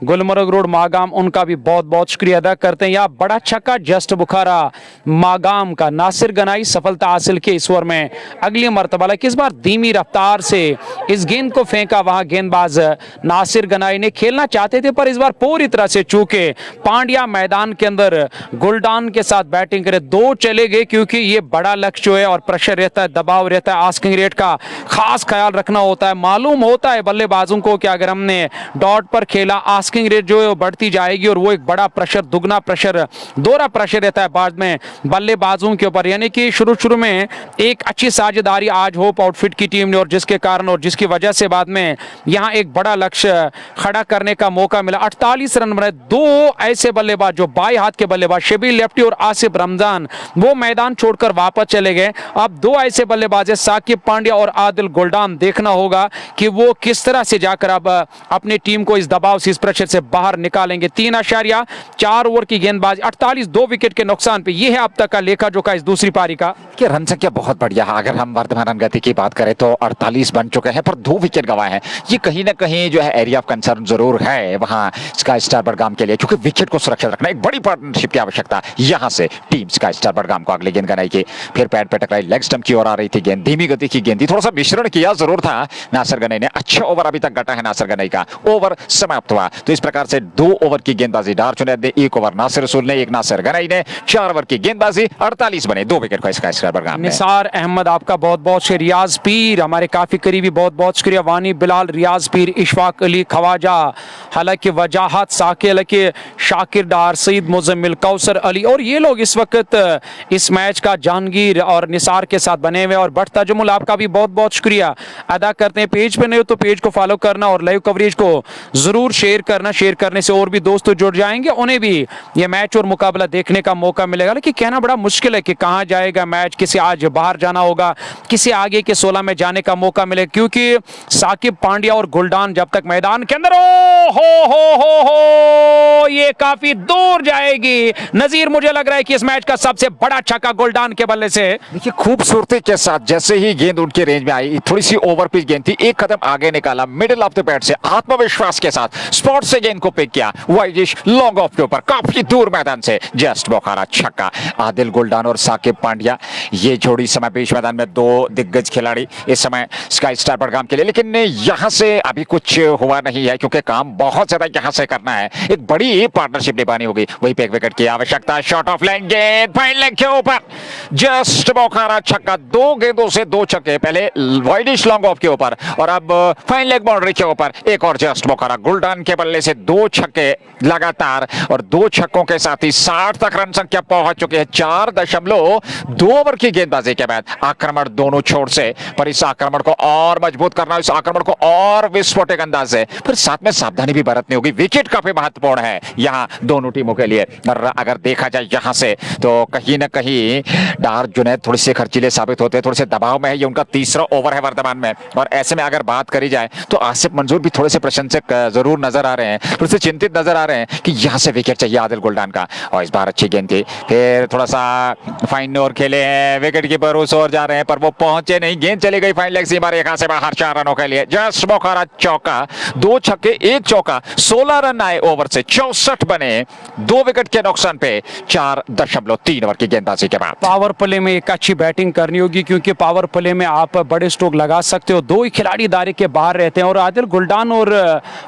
Gulmarg road Magam, उनका भी बहुत बहुत शुक्रिया अदा करते हैं। यहाँ बड़ा छक्का जस्ट बुखारा मागाम का, नासिर गनाई सफलता हासिल की इस ओवर में अगली मरतबा कि इस बार धीमी रफ्तार से इस गेंद को फेंका। वहां गेंदबाज नासिर गनाई ने खेलना चाहते थे पर इस बार पूरी तरह से चूके पांड्या मैदान के अंदर गुलडान के साथ बैटिंग करे, 2 चले गए क्योंकि ये बड़ा लक्ष्य है और प्रेशर रहता है, दबाव रहता है। आस्किंग रेट का खास ख्याल रखना होता है। मालूम होता है बल्लेबाजों को कि अगर हमने डॉट पर खेला आस्किंग रेट जो है वो बढ़ती जाएगी और वो एक बड़ा प्रेशर, दुगना प्रेशर, दोहरा प्रेशर रहता है बाद में बल्लेबाजों के ऊपर। यानी कि शुरू में एक अच्छी साझेदारी आज होप आउटफिट की टीम ने और जिसके कारण और जिसकी वजह से बाद में यहां एक बड़ा लक्ष्य खड़ा करने का मौका मिला। 48 रन बने। 2 ऐसे बल्लेबाज जो बाई हाथ के बल्लेबाज शबीर लेफ्टी और आसिफ रमजान वो मैदान छोड़कर वापस चले गए। अब 2 ऐसे बल्लेबाज है साकिब पांड्या और आदिल गुलडान, देखना होगा कि वो किस तरह से जाकर अब अपनी टीम को इस दबाव से, इस प्रेशर से बाहर निकालेंगे। 3.4 ओवर की गेंदबाजी, 48, 2 विकेट के नुकसान पे। ये है अब तक का लेखा जोखा इस दूसरी पारी का।
कि रन संख्या बहुत बढ़िया है। अगर हम वर्तमान रन गति की बात करें तो 48 बन चुके हैं पर 2 विकेट गंवाए हैं। ये कहीं ना कहीं जो है एरिया ऑफ कंसर्न जरूर है वहां स्काई स्टार बडगाम के लिए क्योंकि विकेट को सुरक्षित रखना एक बड़ी पार्टनरशिप की आवश्यकता। यहां से टीम स्काई स्टार बडगाम को अगली गेंद गनाई की, फिर पैड पे टकराई, लेग स्टंप की ओर आ रही थी गेंद, धीमी गति की गेंद थी, थोड़ा सा मिश्रण किया जरूर था नासिर गनाई ने। अच्छा ओवर अभी तक घटा है नासिर गनाई का, ओवर समाप्त हुआ। तो इस प्रकार से 2 ओवर की गेंदबाजी डार चुने, 1 ओवर नासिर रसूल ने, 1 नासिर गनाई ने, 4 ओवर की गेंदबाजी, 48 बने, 2 विकेट को स्काई स्टार बडगाम ने।
निसार अहमद आपका बहुत बहुत शुक्रिया। रियाज पीर हमारे काफी करीबी, बहुत बहुत शुक्रिया। वानी बिलाल, रियाज पीर, इशफाक अली खवाजा, हालांकि वजाहत साकिल के, शाकिर डार, सईद मुजम्मिल, कौसर अली और ये लोग इस वक्त इस मैच का जहांगीर और निसार के साथ बने हुए। और बट तजमुल आपका भी बहुत बहुत शुक्रिया अदा करते हैं। पेज पे नहीं हो तो पेज को फॉलो करना और लाइव कवरेज को जरूर शेयर करना। शेयर करने से और भी दोस्त जुड़ जाएंगे, उन्हें भी ये मैच और मुकाबला देखने का मौका मिलेगा। लेकिन कहना बड़ा मुश्किल है कि कहाँ जाएगा मैच, किसी आज बाहर जाना होगा, किसी आगे के 16 में जाने का मौका मिले क्योंकि साकिब पांड्या और गुलडान जब तक मैदान के अंदर हो ये काफी दूर जाएगी। नजीर मुझे लग रहा है कि इस मैच का सबसे बड़ा छक्का गुलडान के बल्ले से।
देखिए खूबसूरती के साथ जैसे ही गेंद उनके रेंज में आई, थोड़ी सी ओवर पिच गेंद थी, एक कदम आगे निकाला, मिडिल ऑफ द पैड से आत्मविश्वास के साथ स्पॉट से गेंद को पिक किया, वाइडिश लॉन्ग ऑफ के ऊपर काफी दूर मैदान से जस्ट बोखारा छक्का। आदिल गुलडान और साकिब पांड्या ये जोड़ी समय बीच मैदान में 2 दिग्गज खिलाड़ी इस समय स्काई स्टार बडगाम के लिए। लेकिन यहां से अभी कुछ हुआ नहीं है क्योंकि काम बहुत ज्यादा यहां से करना है, एक बड़ी पार्टनरशिप निभानी होगी। वही पे एक विकेट की आवश्यकता। शॉट ऑफ लाइन गेंद फाइन लेग के ऊपर जस्ट बोखारा छक्का। 2 गेंदों से 2 छक्के, पहले वाइडिश लॉन्ग ऑफ के ऊपर और अब फाइन लेग बाउंड्री के ऊपर एक और जस्ट बोखारा। गुलडान के बल्ले से 2 छक्के लगातार और 2 छक्कों के साथ ही 60 तक रन संख्या पहुंच चुके हैं। 4.2 ओवर की गेंदबाजी के बाद आक्रमण दोनों छोर से, पर इस आक्रमण को और मजबूत करना, इस आक्रमण को और विस्फोटक अंदाज से, फिर साथ में सावधानी भी बरतनी होगी। विकेट काफी महत्वपूर्ण है यहां दोनों टीमों के लिए। और अगर देखा जाए यहां से तो कहीं ना कहीं डार जुनैद थोड़े से खर्चीले साबित होते हैं, थोड़े से दबाव में है। ये उनका तीसरा ओवर है वर्तमान में है। और ऐसे में अगर बात करी जाए तो आसिफ मंजूर भी थोड़े से प्रशंसक जरूर नजर आ रहे हैं, थोड़े से चिंतित नजर आ रहे हैं कि यहाँ से विकेट चाहिए आदिल गुलडान का। और इस बार अच्छी गेंद थी, फिर थोड़ा सा फाइन ओवर खेले हैं, विकेट कीपर उस ओर जा रहे हैं पर वो पहुंचे नहीं, गेंद चली गई फाइन लेग सीमा रेखा से बाहर 4 रनों के लिए। जस्ट मौका चौका, 2 छक्के 1 चौका, 16 रन आए ओवर से, 64 बने 2 विकेट के नुकसान पे 4.3 ओवर की गेंदबाजी के बाद।
पावर प्ले में एक अच्छी बैटिंग करनी होगी क्योंकि पावर प्ले में आप बड़े स्ट्रोक लगा सकते हो, 2 ही खिलाड़ी दायरे के बाहर रहते हैं और आदिल गुलडान और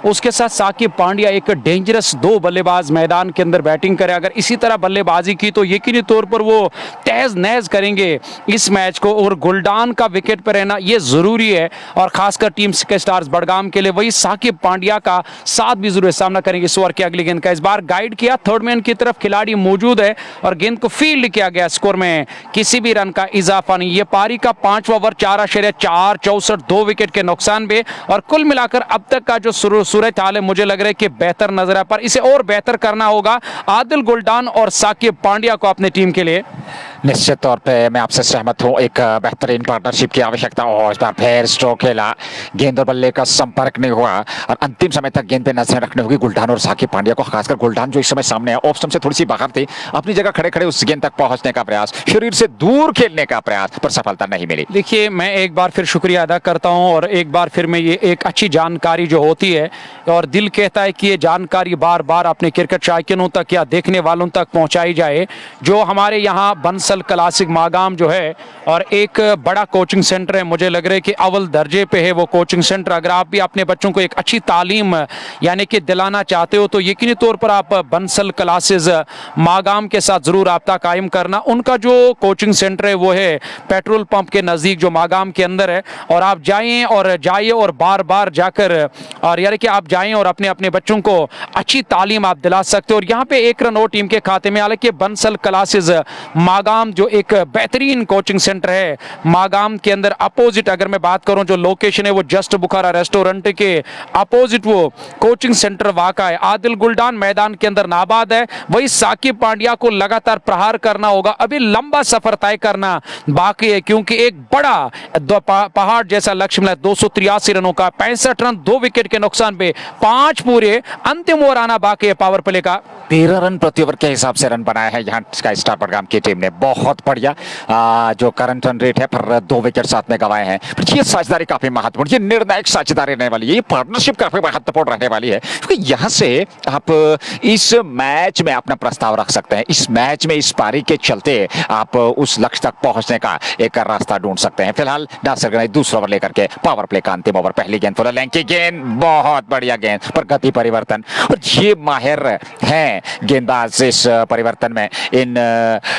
उसके साथ साकिब पांड्या एक डेंजरस 2 बल्लेबाज मैदान के अंदर बैटिंग करें। अगर इसी तरह बल्लेबाजी की तो यकीनी तौर पर वो तहज नहज करेंगे इस मैच को और गुलडान का विकेट पर रहना ये जरूरी है और खासकर टीम के स्टार्स बड़गाम के लिए। वही साकिब पांड्या का साथ भी जरूर सामना करेंगे इस ओवर की अगली गेंद का। इस बार गाइड किया, थर्ड मैन की तरफ खिलाड़ी मौजूद है और गेंद को फील्ड किया गया, स्कोर में किसी भी रन का इजाफा नहीं। ये पारी का 5वां ओवर, 4.4 64 2 विकेट के नुकसान पे और कुल मिलाकर अब तक का जो सूरत हाल है मुझे लग रहा है कि बेहतर नजर है, पर इसे और बेहतर करना होगा आदिल गुलडान और साकिब पांड्या को अपने टीम के लिए।
निश्चित तौर पे मैं आपसे सहमत हूं, एक बेहतरीन पार्टनरशिप की आवश्यकता हो। इस बार फिर स्ट्रोक खेला, गेंद और बल्ले का संपर्क नहीं हुआ और अंतिम समय तक गेंद पे नजर रखनी होगी गुलडान और साकिब पांड्या को। खासकर गुलडान जो इस समय सामने है, ऑफ स्टंप से थोड़ी सी बाहर थे, अपनी जगह खड़े खड़े उस गेंद तक पहुंचने का प्रयास, शरीर से दूर खेलने का प्रयास, पर सफलता नहीं मिली।
देखिए, मैं एक बार फिर शुक्रिया अदा करता हूं और एक बार फिर मैं ये एक अच्छी जानकारी जो होती है और दिल कहता है कि ये जानकारी बार बार अपने क्रिकेट शायकीनों तक या देखने वालों तक पहुंचाई जाए। जो हमारे यहाँ बंसल क्लासिक मागाम जो है और एक बड़ा कोचिंग सेंटर है, मुझे लग रहा है कि अव्वल दर्जे पे है वो कोचिंग सेंटर। अगर आप भी अपने बच्चों को एक अच्छी तालीम यानी कि दिलाना चाहते हो तो यकीनी तौर पर आप बंसल क्लासेस मागाम के साथ ज़रूर रब्ता कायम करना। उनका जो कोचिंग सेंटर है वो है पेट्रोल पंप के नज़दीक जो मागाम के अंदर है और आप जाइए और बार बार जाकर और यानी कि आप जाएं और अपने अपने बच्चों को अच्छी तालीम आप दिला सकते हो। और यहाँ पे 1 रन और टीम के खाते में, हालांकि बंसल क्लासेस मागाम जो एक बेहतरीन कोचिंग सेंटर है मागाम के अंदर अपोजिट, अगर मैं बात करूं जो लोकेशन है वो जस्ट बुखारा रेस्टोरेंट के अपोजिट वो कोचिंग सेंटर वाक़ा है। आदिल गुलडान मैदान के अंदर नाबाद है, वही साकिब पांड्या को लगातार प्रहार करना होगा। अभी लंबा सफर तय करना बाकी है क्योंकि एक बड़ा पहाड़ जैसा लक्ष्य मिला, 283 रनों का, 65 रन 2 विकेट के नुकसान पे 5 पूरे, अंतिम ओवर आना बाकी है पावर प्ले का।
13 रन प्रति ओवर के हिसाब से रन बनाया है यहाँ स्काई स्टार बड़गाम की टीम ने, बहुत बढ़िया जो करंट रन रेट है, पर 2 विकेट साथ में गंवाए हैं। ये साझेदारी काफी महत्वपूर्ण, ये निर्णायक साझेदारी रहने वाली है, ये पार्टनरशिप काफी महत्वपूर्ण रहने वाली है क्योंकि यहाँ से आप इस मैच में अपना प्रस्ताव रख सकते हैं। इस मैच में इस पारी के चलते आप उस लक्ष्य तक पहुंचने का एक रास्ता ढूंढ सकते हैं। फिलहाल नासिर गनाई दूसरा ओवर लेकर के पावर प्ले का अंतिम ओवर, पहली गेंद फुल लेंथ की गेंद, बहुत बढ़िया गेंद पर गति परिवर्तन, और ये माहिर हैं गेंदबाज इस परिवर्तन में, इन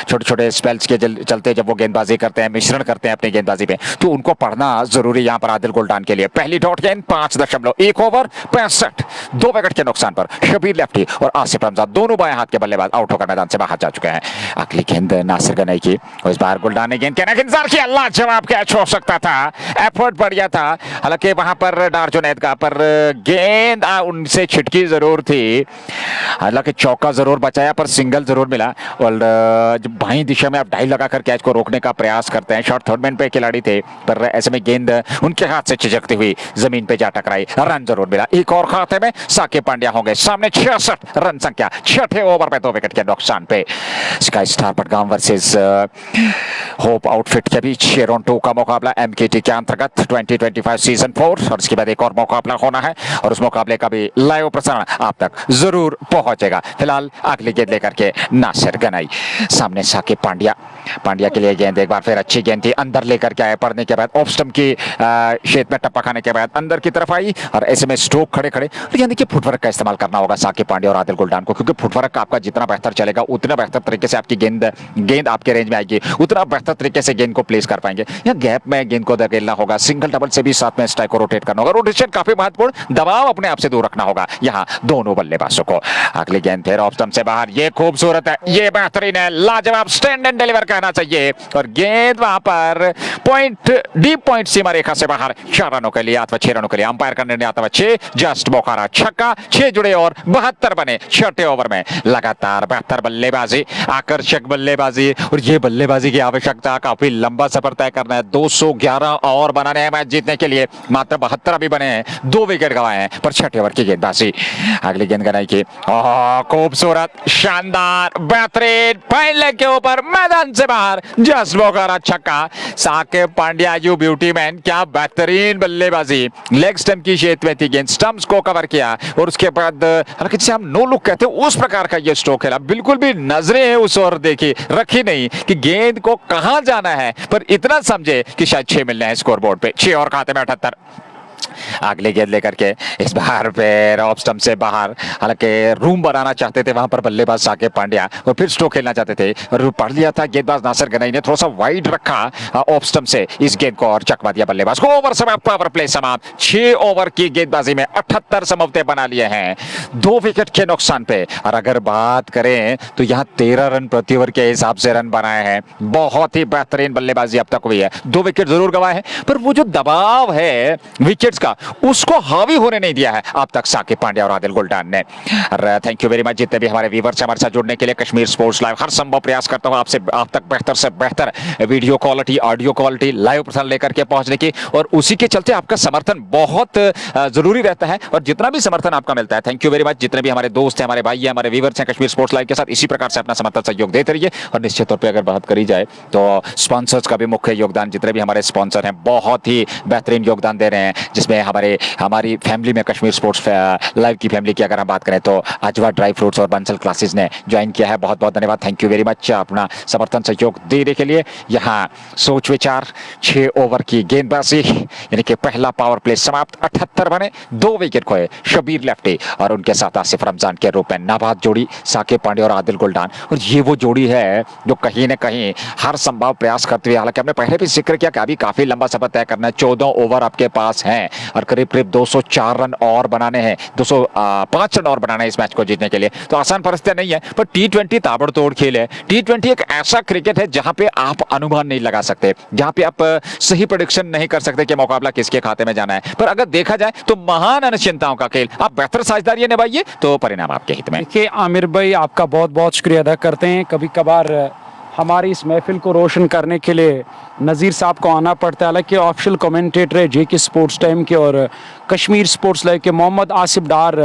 छोटे छोटे स्पेल्स के चलते जब वो गेंदबाजी करते हैं, मिश्रण करते हैं अपनी गेंदबाजी पे, तो उनको पढ़ना जरूरी यहाँ पर आदिल गुलडान के लिए। पहली डॉट गेंद 5.1 ओवर 65 2 विकेट के नुकसान पर शबीर लेफ्टी और आसिफ रमजान दोनों बाएं हाथ के बल्लेबाज आउट होकर मैदान से बाहर जा चुके हैं। अगली गेंद नासिर गनाई की, और इस बार गुलडान ने गेंद कहने का इंतजार किया, अल्लाह जवाब कैच हो सकता था, एफर्ट बढ़िया था, हालांकि वहां पर डार जुनैद का, पर गेंद उनसे छिटकी जरूर थी, हालांकि चौका जरूर बचाया पर सिंगल जरूर मिला। और जब बाईं दिशा में आप ढाई लगाकर कैच को रोकने का प्रयास करते हैं, शॉर्ट थर्ड मैन पे खिलाड़ी थे, पर ऐसे में गेंद उनके हाथ से छिजकती हुई जमीन पे जा टकराई, रन जरूर मिला। एक और खाते में साकिब पांड्या होंगे सामने, 66 रन संख्या, 6ठे ओवर पे 2 विकेट के नुकसान पे। Sky star Budgam versus hope outfit के बीच शेरोन 2 का मुकाबला एमकेटी के अंतर्गत 2025 सीजन 4, और इसके बाद एक और मुकाबला होना है और उस मुकाबले का भी लाइव प्रसारण आप तक जरूर पहुंचेगा। फिलहाल अगली गेंद लेकर के नासिर गनाई, सामने साकिब पांड्या के लिए गेंद एक बार फिर अच्छी गेंद थी, अंदर लेकर के आए, पड़ने के बाद ऑफ स्टंप की शेद में टप्पा खाने के बाद अंदर की तरफ आई और ऐसे में स्ट्रोक खड़े यानी कि फुटवर्क का इस्तेमाल करना होगा साकिब पांड्या और आदिल गुलडान को, क्योंकि फुटवर्क आपका जितना बेहतर चलेगा उतना बेहतर तरीके से आपकी गेंद आपके रेंज में आएगी, उतना बेहतर तरीके से गेंद को प्लेस कर पाएंगे। या गैप में गेंद को धकेलना होगा, सिंगल डबल से भी साथ में स्ट्राइक को रोटेट करना होगा, रोटेशन काफी महत्वपूर्ण, दबाव अपने आप से दूर रखना होगा यहाँ दोनों बल्लेबाजों को। अगली गेंद फिर ऑफ स्टंप से बाहर, ये खूबसूरत है, ये बेहतरीन है, लाजवाब स्टैंड एंड डिलीवर कहना चाहिए। और गेंद वहां पर पॉइंट, डीप पॉइंट सीमा रेखा से बाहर 4 रनों के लिए अथवा 6 रनों के लिए अंपायर का निर्णय आता हुआ 6, जस्ट बोखारा छक्का, 6 जुड़े और 72 बने छठे ओवर में। लगातार बेहतर बल्लेबाजी, आकर्षक बल्लेबाजी, और ये बल्लेबाजी की आवश्यकता, काफी लंबा सफर तय करना है। 211 ओवर बनाने हैं मैच जीतने के लिए, मात्र 72 अभी बने हैं, 2 विकेट गंवाए हैं, पर छठे ओवर की गेंदबाजी। अगली गेंद गनाई की, खूबसूरत, शानदार, बेहतरीन, फाइन लेग के ऊपर मैदान से बाहर, जस्ट बोखारा छक्का। Saqib Pandya you beauty man, क्या बेहतरीन बल्लेबाजी, लेग स्टंप की शेप में थी गेंद, स्टंप्स को कवर किया और उसके बाद हालांकि जिसे हम नो लुक कहते हैं उस प्रकार का ये स्ट्रोक खेला, बिल्कुल भी नजरें उस ओर देखी रखी नहीं कि गेंद को कहां जाना है, पर इतना समझे कि शायद 6 मिलने हैं स्कोरबोर्ड पे, 6 और खाते में 78। अगली गेंद लेकर के इस बार पे ऑफ स्टंप से बाहर, हालांकि रूम बनाना चाहते थे वहां पर बल्लेबाज साकेब पांड्या और फिर स्ट्रोक खेलना चाहते थे और पढ़ लिया था गेंदबाज नासिर गनई ने, थोड़ा सा वाइड रखा ऑफ स्टंप से इस गेंद को और चकवा दिया बल्लेबाज को। ओवर समाप्त, पावर प्ले समाप्त। 6 ओवर की गेंदबाजी में 78 समझौते बना लिए हैं 2 विकेट के नुकसान पे। और अगर बात करें तो यहाँ 13 रन प्रति ओवर के हिसाब से रन बनाए हैं, बहुत ही बेहतरीन बल्लेबाजी अब तक हुई है। 2 विकेट जरूर गंवाए हैं, पर वो जो दबाव है विकेट्स का, उसको हावी होने नहीं दिया है अब तक साकिब पांड्या और आदिल गुलटान ने। थैंक यू वेरी मच जितने भी हमारे व्यूअर्स हमारे साथ जुड़ने के लिए। कश्मीर स्पोर्ट्स लाइव हर संभव प्रयास करता हूं आपसे आप तक बेहतर से बेहतर video quality, audio quality, live प्रसारण लेकर के पहुंचने की, और उसी के चलते आपका समर्थन बहुत जरूरी रहता है और जितना भी समर्थन आपका मिलता है, थैंक यू वेरी मच। जितने भी हमारे दोस्त हैं, हमारे भाई हैं, हमारे व्यूअर्स हैं कश्मीर स्पोर्ट्स लाइव के साथ, इसी प्रकार से अपना समर्थन सहयोग देते रहिए। और निश्चित तौर पर अगर बात करी जाए तो स्पॉन्सर्स का भी मुख्य योगदान, जितने भी हमारे स्पॉन्सर हैं बहुत ही बेहतरीन योगदान दे रहे हैं, जिसमें हमारी फैमिली में कश्मीर स्पोर्ट्स लाइव की फैमिली की अगर हम बात करें तो अजवा ड्राई फ्रूट्स और बंसल क्लासेस ने ज्वाइन किया है। बहुत बहुत धन्यवाद, थैंक यू वेरी मच अपना समर्थन सहयोग देने के लिए। यहाँ सोच विचार, 6 ओवर की गेंदबाजी यानी कि पहला पावर प्ले समाप्त, 78 बने, 2 विकेट खोए शबीर लेफ्टी और उनके साथ आसिफ रमजान के रूप में नाबाद जोड़ी साकिब पांड्या और आदिल गुलटान। और ये वो जोड़ी है जो कहीं ना कहीं हर संभव प्रयास करते हुए, हालांकि हमने पहले भी जिक्र किया कि अभी काफी लंबा सफर तय करना है, 14 ओवर आपके पास हैं और करीब करीब 204 रन और बनाने हैं, 205 रन और बनाने हैं इस मैच को जीतने के लिए। तो आसान परिस्थितियां नहीं है, पर टी20 ताबड़तोड़ खेल है। टी20 एक ऐसा क्रिकेट है जहां पे आप अनुमान नहीं लगा सकते, जहां पे आप सही प्रेडिक्शन नहीं कर सकते कि मुकाबला किसके खाते में जाना है। पर अगर देखा जाए तो महान अनिश्चितताओं का खेल, आप बेहतर साझेदारी निभाइए तो परिणाम आपके हित में।
देखिए आमिर भाई, आपका बहुत बहुत शुक्रिया अदा करते हैं। कभी कभार हमारी इस महफिल को रोशन करने के लिए नज़ीर साहब को आना पड़ता है, हालांकि ऑफिशियल कमेंटेटर है जेके स्पोर्ट्स टाइम के और कश्मीर स्पोर्ट्स लाइव के मोहम्मद आसिफ डार,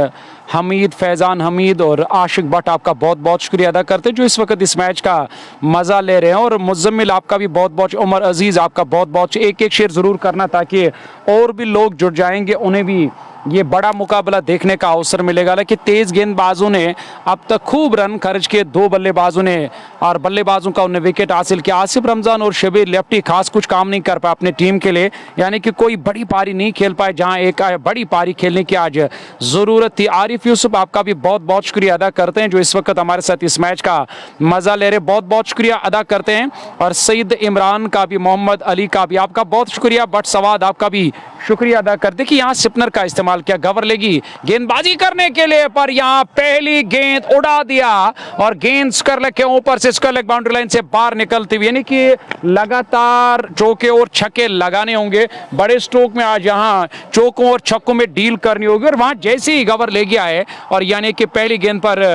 हमीद, फैज़ान हमीद और आशिक भट्ट, आपका बहुत बहुत शुक्रिया अदा करते हैं जो इस वक्त इस मैच का मज़ा ले रहे हैं। और मुज़म्मिल आपका भी बहुत बहुत, उमर अजीज़ आपका बहुत बहुत, एक एक शेयर ज़रूर करना ताकि और भी लोग जुड़ जाएंगे, उन्हें भी ये बड़ा मुकाबला देखने का अवसर मिलेगा। हालांकि तेज गेंदबाजों ने अब तक खूब रन खर्च किए, 2 बल्लेबाजों ने और बल्लेबाजों का उन्हें विकेट हासिल किया। आसिफ रमजान और शबीर लेफ्टी खास कुछ काम नहीं कर पाए अपने टीम के लिए, यानी कि कोई बड़ी पारी नहीं खेल पाए जहां एक बड़ी पारी खेलने की आज जरूरत थी। आरिफ यूसुफ आपका भी बहुत बहुत शुक्रिया अदा करते हैं जो इस वक्त हमारे साथ इस मैच का मजा ले रहे, बहुत बहुत शुक्रिया अदा करते हैं। और सईद इमरान का भी, मोहम्मद अली का भी आपका बहुत शुक्रिया, बट सवाद आपका भी शुक्रिया अदा करते कि यहाँ स्पिनर का इस्तेमाल किया गवर लेगी गेंदबाजी करने के लिए, पर यहाँ पहली गेंद उड़ा दिया और गेंद स्क्वायर लेग के ऊपर से स्क्वायर लेग बाउंड्री लाइन से बाहर निकलती हुई, यानी कि लगातार चौके और छक्के लगाने होंगे। बड़े स्ट्रोक में आज यहाँ चौकों और छक्कों में डील करनी होगी और वहां जैसे ही गवर ले गया है और यानी कि पहली गेंद पर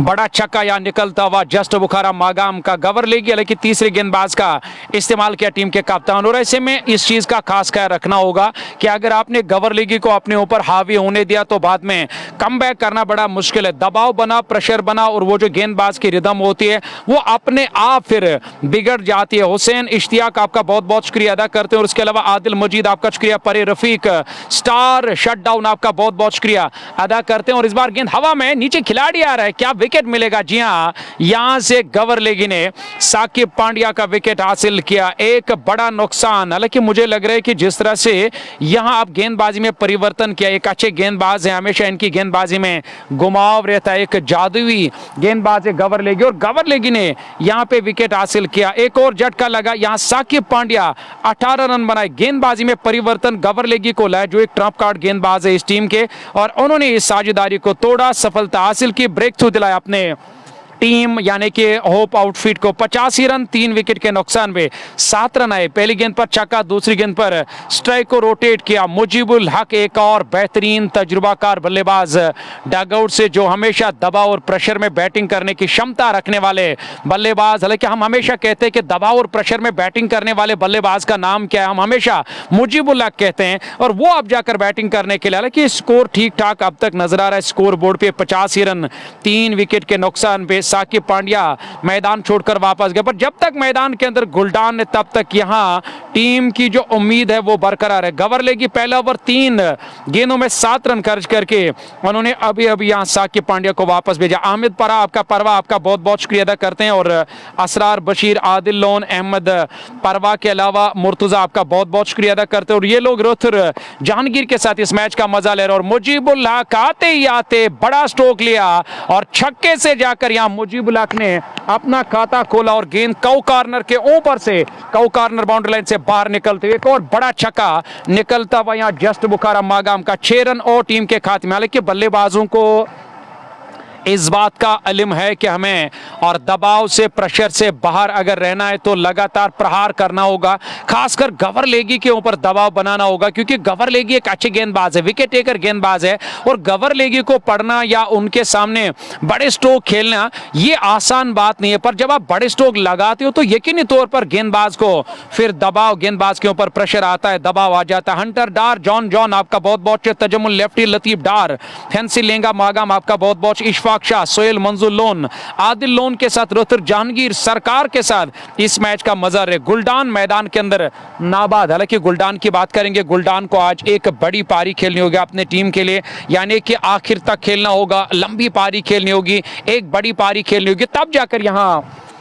बड़ा छक्का यहाँ निकलता हुआ जस्ट बुखारा मागाम का गवर ले गया, लेकिन तीसरे गेंदबाज का इस्तेमाल किया टीम के कप्तान। और ऐसे में इस चीज का खास ख्याल रखना होगा कि अगर आपने गवर लीगी को अपने ऊपर हावी होने दिया तो बाद में कमबैक करना बड़ा मुश्किल है। दबाव बना, प्रेशर बना और वो जो गेंदबाज की रिदम होती है वो अपने आप फिर बिगड़ जाती है। हुसैन इश्तियाक आपका बहुत बहुत शुक्रिया अदा करते हैं और उसके अलावा आदिल मजीद आपका शुक्रिया, परे रफीक स्टार शटडाउन आपका बहुत बहुत शुक्रिया अदा करते हैं। और इस बार गेंद हवा में, नीचे खिलाड़ी आ रहा है, क्या विकेट मिलेगा? जी हां, यहां से गवर लेगी ने साकिब पांड्या का विकेट हासिल किया, एक बड़ा नुकसान। हालांकि मुझे लग रहा है कि जिस तरह से यहां आप गेंदबाजी में परिवर्तन किया, एक अच्छे गेंदबाज हैं, हमेशा इनकी गेंदबाजी में घुमाव रहता है, एक जादुई गेंदबाज है गवर लेगी और गवर लेगी ने यहां पे विकेट हासिल किया। एक और झटका लगा, यहां साकिब पांड्या 18 रन बनाए, गेंदबाजी में परिवर्तन गवर लेगी को लाया जो एक ट्रम्प कार्ड गेंदबाज है इस टीम के, और उन्होंने इस साझेदारी को तोड़ा, सफलता हासिल की, ब्रेक थ्रू दिलाया अपने टीम यानी कि होप आउटफिट को 85 रन 3 विकेट के नुकसान पे 7 रन आए। पहली गेंद पर छक्का, दूसरी गेंद पर स्ट्राइक को रोटेट किया मुजीबुल हक, एक और बेहतरीन तजुर्बाकार बल्लेबाज डगआउट से, जो हमेशा दबाव और प्रेशर में बैटिंग करने की क्षमता रखने वाले बल्लेबाज। हालांकि हम हमेशा कहते हैं कि दबाव और प्रेशर में बैटिंग करने वाले बल्लेबाज का नाम क्या है, हम हमेशा मुजीबुल हक कहते हैं, और वो अब जाकर बैटिंग करने के लिए, हालांकि स्कोर ठीक ठाक अब तक नजर आ रहा है स्कोर बोर्ड पे, 85 रन 3 विकेट के नुकसान पे। साकिब पांड्या मैदान छोड़कर वापस गए, पर जब तक मैदान के अंदर गुलडान ने, तब तक यहां टीम की जो उम्मीद है वो बरकरार है। गवर लेगी पहला ओवर 3 गेंदों में 7 रन खर्च करके उन्होंने अभी अभी यहां साकिब पांड्या को वापस भेजा। आमिद परवा आपका बहुत बहुत शुक्रिया अदा करते हैं, और असरार बशीर, आदिल लोन, अहमद परवा के अलावा मुर्तजा आपका बहुत बहुत शुक्रिया अदा करते हैं। और ये लोग रोथर जहांगीर के साथ इस मैच का मजा ले रहे हैं। और मुजीबुल हक आते ही आते बड़ा स्ट्रोक लिया और छक्के से जाकर यहां मुजीबुल हक ने अपना खाता खोला, और गेंद कौ कॉर्नर के ऊपर से, कौ कॉर्नर बाउंड्री लाइन से बाहर निकलते हुए एक और बड़ा छक्का निकलता हुआ यहां जस्ट बुखारा मागाम का 6 रन और टीम के खाते में। हालांकि बल्लेबाजों को इस बात का इल्म है कि हमें और दबाव से, प्रेशर से बाहर अगर रहना है तो लगातार प्रहार करना होगा, खासकर गवर लेगी के ऊपर दबाव बनाना होगा, क्योंकि गवर लेगी एक अच्छे गेंदबाज है, विकेट टेकर गेंदबाज है, और गवर लेगी को पढ़ना या उनके सामने बड़े स्ट्रोक खेलना ये आसान बात नहीं है। पर जब आप बड़े स्ट्रोक लगाते हो तो यकीनी तौर पर गेंदबाज को फिर दबाव, गेंदबाज के ऊपर प्रेशर आता है, दबाव आ जाता है। हंटर डार, जॉन आपका बहुत बहुत तजमुल, लेफ्टी लतीफ डार, फैंसी लेंगा मागाम आपका बहुत बहुत, इशफाक शाह, सोहेल मंजूर लोन, आदिल लोन के साथ रोहतर जहांगीर सरकार के साथ इस मैच का मजा रहे। गुलडान मैदान के अंदर नाबाद। हालांकि गुलडान की बात करेंगे, गुलडान को आज एक बड़ी पारी खेलनी होगी अपने टीम के लिए, यानी कि आखिर तक खेलना होगा, लंबी पारी खेलनी होगी, एक बड़ी पारी खेलनी होगी, तब जाकर यहां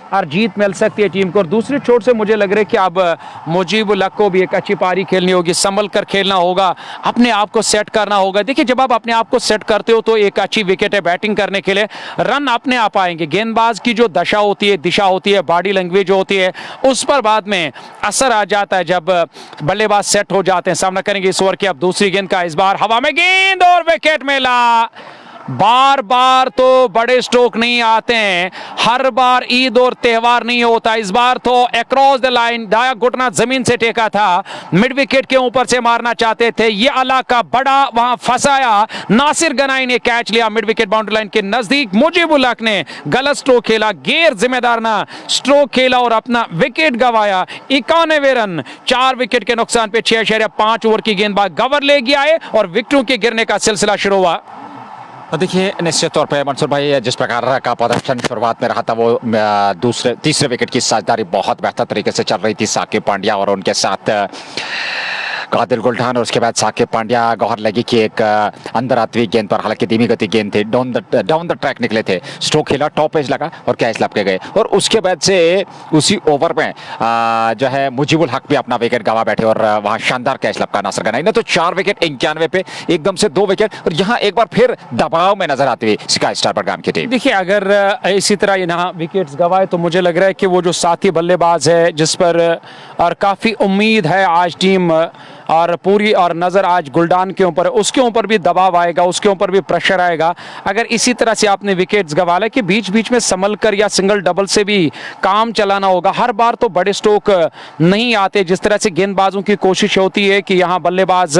और जीत मिल सकती है टीम को। और दूसरी छोर से मुझे लग रहा है कि अब मुजीबुल हक को भी एक अच्छी पारी खेलनी होगी, संभल कर खेलना होगा, अपने आप को सेट करना होगा। देखिए, जब आप अपने आप को सेट करते हो तो एक अच्छी विकेट है बैटिंग करने के लिए, रन अपने आप आएंगे। गेंदबाज की जो दशा होती है, दिशा होती है, बॉडी लैंग्वेज जो होती है, उस पर बाद में असर आ जाता है जब बल्लेबाज सेट हो जाते हैं। सामना करेंगे इस ओवर की अब दूसरी गेंद का, इस बार हवा में गेंद और विकेट मिला। बार बार तो बड़े स्ट्रोक नहीं आते हैं, हर बार ईद और त्योहार नहीं होता। इस बार तो अक्रॉस द लाइन, दाया घुटना जमीन से टेका था, मिड विकेट के ऊपर से मारना चाहते थे, ये इलाका बड़ा वहां फंसाया, नासिर गनाई ने कैच लिया मिड विकेट बाउंड्री लाइन के नजदीक। मुजीबुल हक ने गलत स्ट्रोक खेला, गैर जिम्मेदार ना स्ट्रोक खेला और अपना विकेट गवाया। 91 रन 4 विकेट के नुकसान पे 6.5 ओवर की गेंदबाज गवर ले गया है और विकेटों के गिरने का सिलसिला शुरू हुआ।
देखिए, निश्चित तौर पे मंसूर भाई, जिस प्रकार का प्रदर्शन शुरुआत में रहा था, वो तीसरे विकेट की साझेदारी बहुत बेहतर तरीके से चल रही थी साकिब पांड्या और उनके साथ कादिर गुलडान, और उसके बाद साकिब पांड्या गौहर लगी कि एक अंदर आती हुई गेंद पर, हालांकि धीमी गति गेंद थी, डाउन द ट्रैक निकले थे, स्ट्रोक खेला, टॉप एज लगा और कैच लपके गए। और उसके बाद से उसी ओवर में जो है मुजीबुल हक भी अपना विकेट गवा बैठे और वहां शानदार कैच लपका नासिर गनाई ने। तो 4 विकेट 91 पे एकदम से 2 विकेट, और यहाँ एक बार फिर दबाव में नजर आती हुई स्काई स्टार प्रोग्राम की टीम।
देखिए, अगर इसी तरह यहाँ विकेट्स गवाए तो मुझे लग रहा है कि वो जो साथी बल्लेबाज है जिस पर और काफ़ी उम्मीद है आज टीम और पूरी, और नज़र आज गुलडान के ऊपर, उसके ऊपर भी दबाव आएगा, उसके ऊपर भी प्रेशर आएगा। अगर इसी तरह से आपने विकेट्स गवा ले कि बीच बीच में संभल कर या सिंगल डबल से भी काम चलाना होगा। हर बार तो बड़े स्ट्रोक नहीं आते, जिस तरह से गेंदबाजों की कोशिश होती है कि यहाँ बल्लेबाज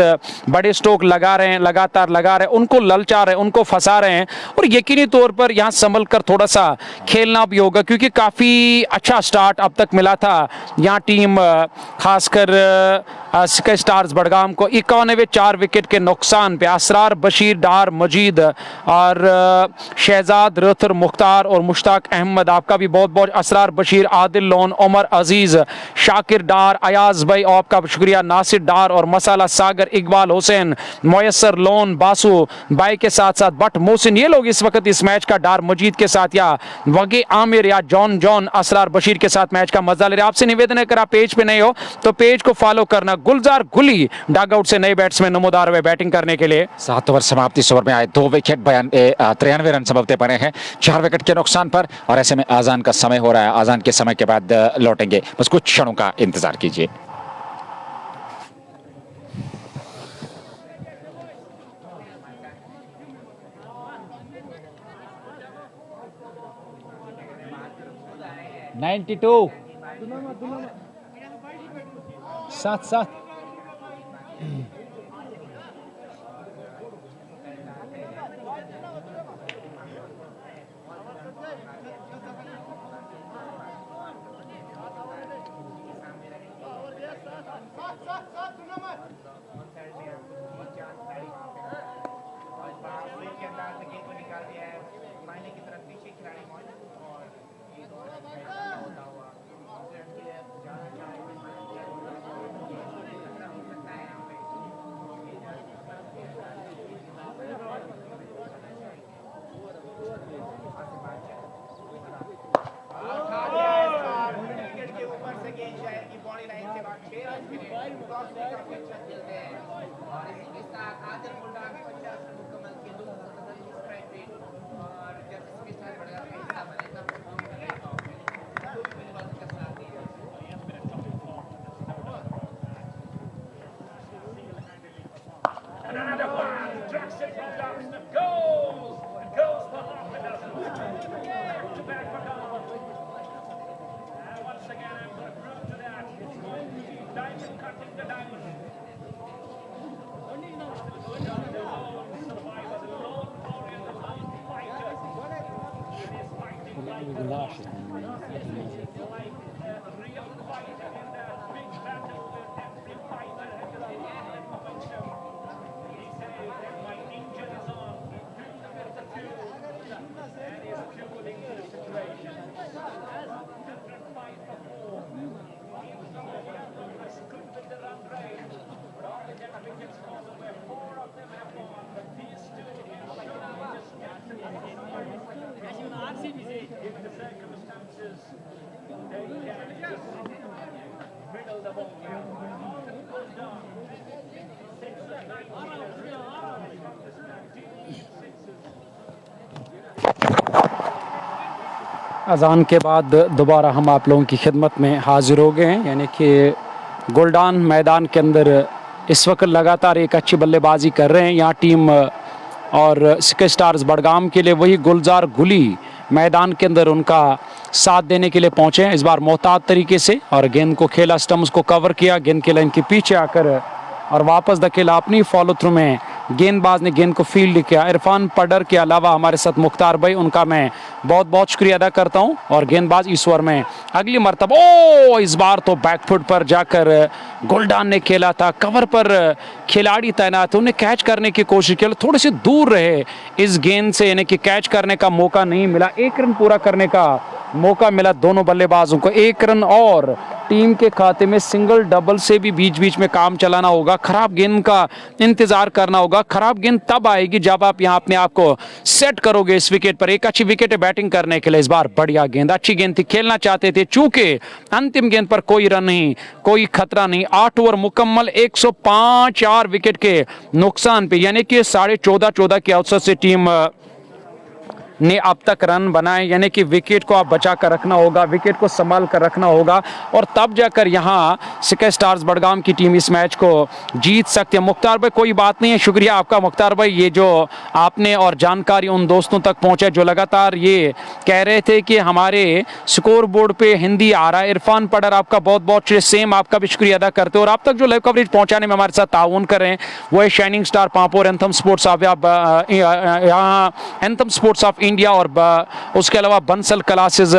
बड़े स्ट्रोक लगा रहे हैं, लगातार लगा रहे हैं, उनको ललचा रहे हैं, उनको फंसा रहे हैं, और यकीनी तौर पर यहाँ संभल कर थोड़ा सा खेलना भी होगा, क्योंकि काफ़ी अच्छा स्टार्ट अब तक मिला था यहाँ टीम, खासकर स्काई स्टार्स बड़गाम को 91 4 विकेट के नुकसान पे। असरार बशीर डार मजीद और शहजाद रोथर मुख्तार और मुश्ताक अहमद आपका भी बहुत बहुत, असरार बशीर, आदिल लोन, उमर अजीज, शाकिर डार, अयाज भाई आपका शुक्रिया, नासिर डार और मसाला सागर, इकबाल हुसैन, मुयसर लोन, बासु भाई के साथ साथ बट मोहसिन, ये लोग इस वक्त इस मैच का डार मजीद के साथ या वगे आमिर या जॉन असरार बशीर के साथ मैच का मजा ले रहे। आपसे निवेदन है, अगर आप पेज पे नए हो तो पेज को फॉलो करना। गुलजार गुली डगआउट से नए बैट्समैन नमोदार हुए बैटिंग करने के लिए।
7 ओवर समाप्ति, इस ओवर में आए 2 विकेट, 93 रन संभवते बने हैं 4 विकेट के नुकसान पर, और ऐसे में आजान का समय हो रहा है, आजान के समय के बाद लौटेंगे, बस कुछ क्षणों का इंतजार कीजिए।
92 7-7 अजान के बाद दोबारा हम आप लोगों की खिदमत में हाजिर हो गए हैं। यानी कि गुलडान मैदान के अंदर इस वक्त लगातार एक अच्छी बल्लेबाजी कर रहे हैं यहाँ टीम, और सिक्के स्टार्स बडगाम के लिए वही गुलजार गुली मैदान के अंदर उनका साथ देने के लिए पहुंचे हैं। इस बार मोहतात तरीके से और गेंद को खेला, स्टम्प्स को कवर किया, गेंद के लाइन के पीछे आकर और वापस धकेला अपनी फॉलो थ्रू में गेंदबाज ने गेंद को फील्ड किया। इरफान पडर के अलावा हमारे साथ मुख्तार भाई, उनका मैं बहुत बहुत शुक्रिया अदा करता हूं। और गेंदबाज इस ओवर में अगली मरतबा इस बार तो बैकफुट पर जाकर गुलडान ने खेला था, कवर पर खिलाड़ी तैनात, उन्हें कैच करने की कोशिश की, थोड़े से दूर रहे इस गेंद से, यानी कि कैच करने का मौका नहीं मिला। एक रन पूरा करने का मौका मिला दोनों बल्लेबाजों को, एक रन और टीम के खाते में सिंगल डबल से भी बीच बीच में काम चलाना होगा। खराब गेंद का इंतजार करना होगा। खराब गेंद तब आएगी जब आप यहां अपने आप को सेट करोगे इस विकेट पर। एक अच्छी विकेट है बैटिंग करने के लिए, इस बार बढ़िया गेंद, अच्छी गेंद थी, खेलना चाहते थे, चूंकि अंतिम गेंद पर कोई रन नहीं, कोई खतरा नहीं। 8 ओवर मुकम्मल, 105 4 विकेट के नुकसान पे, यानी कि 14.5 के औसत से टीम ने अब तक रन बनाए। यानी कि विकेट को आप बचा कर रखना होगा, विकेट को संभाल कर रखना होगा, और तब जाकर यहाँ सिक्के स्टार्स बडगाम की टीम इस मैच को जीत सकती है। मुख्तार भाई कोई बात नहीं है, शुक्रिया आपका मुख्तार भाई, ये जो आपने और जानकारी उन दोस्तों तक पहुँचा जो लगातार ये कह रहे थे कि हमारे स्कोर बोर्ड पे हिंदी आ रहा है। इरफान पडर आपका बहुत बहुत सेम, आपका भी शुक्रिया अदा करते हैं। और आप तक जो लाइव कवरेज पहुँचाने में हमारे साथ ताउन कर रहे हैं वो है shining star Pampore, anthem sports of यहाँ एंथम स्पोर्ट्स ऑफ इंडिया, और उसके अलावा बंसल क्लासेस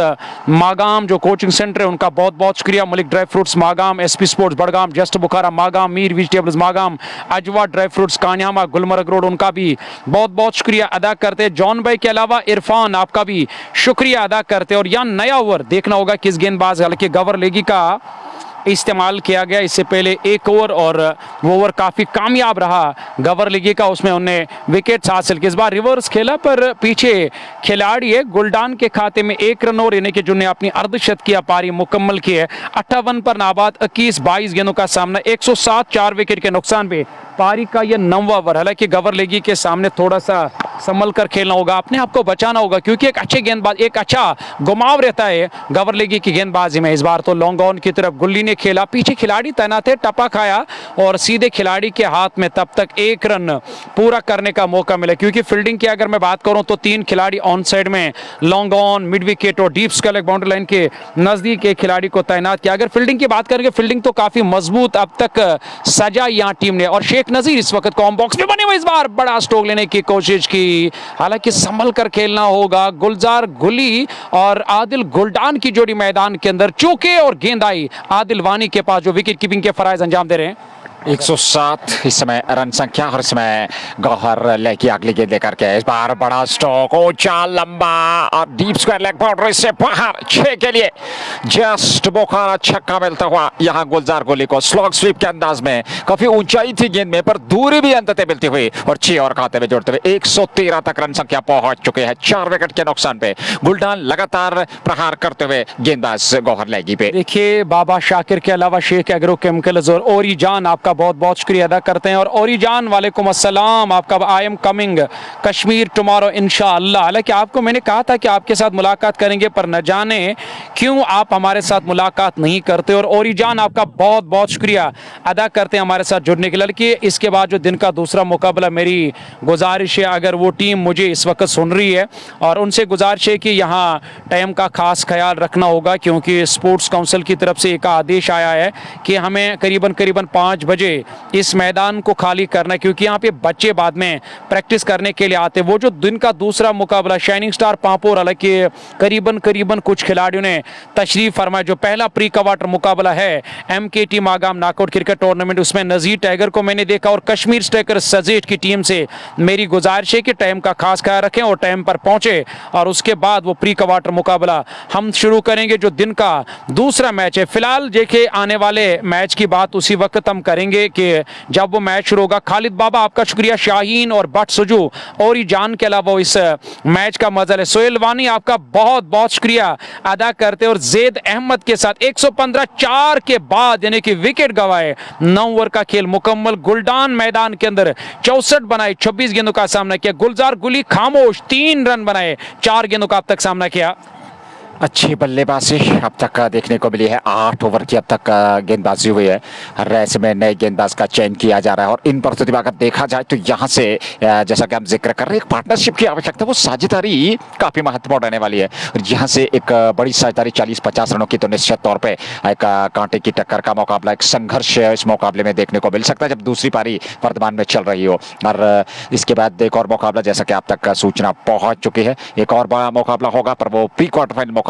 मागाम जो कोचिंग सेंटर है उनका बहुत बहुत शुक्रिया। Malik dry fruits Magam, SP sports Budgam, just Bukhara Magam, Mir vegetables Magam, Ajwa dry fruits Kanyama Gulmarg road, उनका भी बहुत बहुत शुक्रिया अदा करते हैं। जॉन भाई के अलावा इरफान आपका भी शुक्रिया अदा करते हैं। और यहाँ नया ओवर देखना होगा किस गेंदबाज, हालांकि गवर लेगी का इस्तेमाल किया गया इससे पहले एक ओवर, और वो ओवर काफ़ी कामयाब रहा गवर लीगी का, उसमें उन्हें विकेट्स हासिल किए। इस बार रिवर्स खेला पर पीछे खिलाड़ी है, गुलडान के खाते में 1 रन और, यानी कि जिन्हें अपनी अर्धशतकीय पारी मुकम्मल की है। 58 पर नाबाद 21-22 गेंदों का सामना, 107 4 विकेट के नुकसान पे पारी का यह 9वां ओवर। हालांकि गवर लेगी के सामने थोड़ा सा संभल कर खेलना होगा, अपने आप को बचाना होगा, क्योंकि एक अच्छे गेंदबाज, एक अच्छा घुमाव रहता है गवर लेगी की गेंदबाजी में। इस बार तो लॉन्ग ऑन की तरफ गुल्ली ने खेला, पीछे खिलाड़ी तैनात थे, टप्पा खाया और सीधे खिलाड़ी के हाथ में तब तक एक रन पूरा करने का मौका मिला। क्योंकि फील्डिंग की अगर मैं बात करूं तो 3 खिलाड़ी ऑन साइड में, लॉन्ग ऑन, मिड विकेट और डीप स्क्वायर बाउंड्री लाइन के नजदीक एक खिलाड़ी को तैनात किया। अगर फील्डिंग की बात करेंगे, फील्डिंग तो काफी मजबूत अब तक सजा यहाँ टीम ने। और शेख नजीर इस वक्त कॉम बॉक्स में बने हुए, इस बार बड़ा स्ट्रोक लेने की कोशिश की, हालांकि संभल कर खेलना होगा। गुलजार गुली और आदिल गुलडान की जोड़ी मैदान के अंदर, चौके और गेंद आई आदिल वानी के पास जो विकेट कीपिंग के फराइज अंजाम दे रहे हैं।
107 इस समय रन संख्या और इसमें गौहर लेगी अगली गेंद लेकर के। इस बार बड़ा स्ट्रोक, ऊंचा लंबा और डीप स्क्वायर लेग बाउंड्री से बाहर 6 के लिए जस्ट बोखारा छक्का मिलता हुआ यहाँ गुलजार गुली को स्लॉग स्वीप के अंदाज में। काफी ऊंचाई थी गेंद में पर दूरी भी अंततः मिलती हुई और 6 और खाते में जोड़ते हुए 113 तक रन संख्या पहुंच चुके हैं 4 विकेट के नुकसान पे। गुलडान लगातार प्रहार करते हुए गेंदबाज गौहर लेगी पे।
देखिए बाबा शाकिर के अलावा शेख एग्रो केमिकल्स और ओरी जान आपका बहुत बहुत शुक्रिया अदा करते हैं। और ओरी जान वालेकुम अस्सलाम, आपका I am coming Kashmir tomorrow इंशाअल्लाह। हालांकि आपको मैंने कहा था कि आपके साथ मुलाकात करेंगे पर न जाने क्यों आप हमारे साथ मुलाकात नहीं करते। और ओरी जान आपका बहुत बहुत शुक्रिया अदा करते हैं हमारे साथ जुड़ने के लिए। इसके बाद जो दिन का दूसरा मुकाबला, मेरी गुजारिश है अगर वो टीम मुझे इस वक्त सुन रही है और उनसे गुजारिश है कि यहाँ टाइम का खास ख्याल रखना होगा, क्योंकि स्पोर्ट्स काउंसिल की तरफ से एक आदेश आया है कि हमें करीबन 5 बजे इस मैदान को खाली करना है, क्योंकि यहाँ पे बच्चे बाद में प्रैक्टिस करने के लिए आते हैं। वो जो दिन का दूसरा मुकाबला शाइनिंग स्टार पांपोर, हालांकि करीबन कुछ खिलाड़ियों ने तशरीफ फरमाया। जो पहला प्री क्वार्टर मुकाबला है MKT Magam knockout cricket tournament, उसमें नजीर टाइगर को मैंने देखा और कश्मीर स्ट्राइकर सजेट की टीम से मेरी गुजारिश है कि टाइम का खास ख्याल रखें और टाइम पर पहुंचे और उसके बाद वो प्री क्वार्टर मुकाबला हम शुरू करेंगे जो दिन का दूसरा मैच है। फिलहाल देखिए आने वाले मैच की बात उसी वक्त हम करेंगे कि जब वो मैच शुरू होगा। खालिद बाबा आपका शुक्रिया, शाहीन और बट सुजू और ही जान के अलावा इस मैच का मजा है। सोहेल वानी आपका बहुत बहुत शुक्रिया अदा करते और जैद अहमद के साथ 115 4 के बाद यानी कि विकेट गवाए 9 ओवर का खेल मुकम्मल। गुलडान मैदान के अंदर 64 बनाए, 26 गेंदों का सामना किया। गुलजार गुली खामोश 3 रन बनाए, 4 गेंदों का अब तक सामना किया।
अच्छी बल्लेबाजी अब तक देखने को मिली है। 8 ओवर की अब तक गेंदबाजी हुई है। रेस में नए गेंदबाज का चयन किया जा रहा है और इन परिस्थिति में अगर देखा जाए तो यहाँ से जैसा कि हम जिक्र कर रहे हैं एक पार्टनरशिप की आवश्यकता, वो साझेदारी काफी महत्वपूर्ण रहने वाली है। और यहाँ से एक बड़ी साझेदारी 40-50 रनों की तो निश्चित तौर पर एक कांटे की टक्कर का मुकाबला, एक संघर्ष इस मुकाबले में देखने को मिल सकता है जब दूसरी पारी वर्तमान में चल रही हो। और इसके बाद एक और मुकाबला जैसा कि आप तक सूचना पहुंच चुकी है, एक और बड़ा मुकाबला होगा पर वो प्री क्वार्टर फाइनल मुकाबला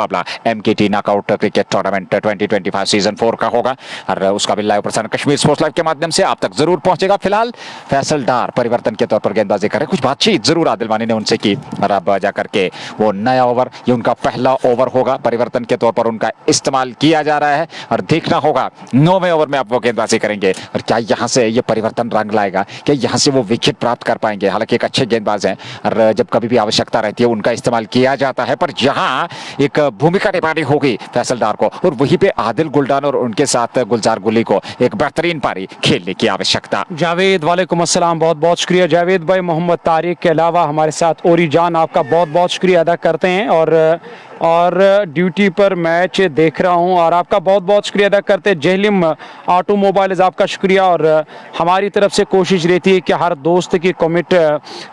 MKT knockout cricket tournament 2025 season 4 का होगा और उसका भी लाइव प्रसारण कश्मीर स्पोर्ट्स लाइव के माध्यम से आप तक जरूर पहुंचेगा। फिलहाल फैसल डार परिवर्तन के तौर पर गेंदबाजी कर रहे, कुछ बातचीत जरूर आदिल वानी ने उनसे की और अब जाकर के वो नया ओवर, ये उनका पहला ओवर होगा, परिवर्तन के तौर पर उनका इस्तेमाल किया जा रहा है और देखना होगा 9वें ओवर में अब वो गेंदबाजी करेंगे और क्या यहाँ से ये परिवर्तन रंग लाएगा, क्या यहाँ से वो विकेट प्राप्त कर पाएंगे। हालांकि एक अच्छे गेंदबाज हैं और जब कभी भी आवश्यकता रहती है उनका इस्तेमाल किया जाता है, पर यहाँ एक भूमिका निभानी होगी फैसलदार को और वहीं पे आदिल गुलडान और उनके साथ गुलजार गुली को एक बेहतरीन पारी खेलने की आवश्यकता।
जावेद वालेकुम अस्सलाम, बहुत बहुत शुक्रिया जावेद भाई। मोहम्मद तारिक के अलावा हमारे साथ ओरी जान आपका बहुत बहुत शुक्रिया अदा करते हैं और ड्यूटी पर मैच देख रहा हूं और आपका बहुत बहुत शुक्रिया अदा करते हैं। जहलिम ऑटोमोबाइल्स आपका शुक्रिया और हमारी तरफ से कोशिश रहती है कि हर दोस्त की कमेंट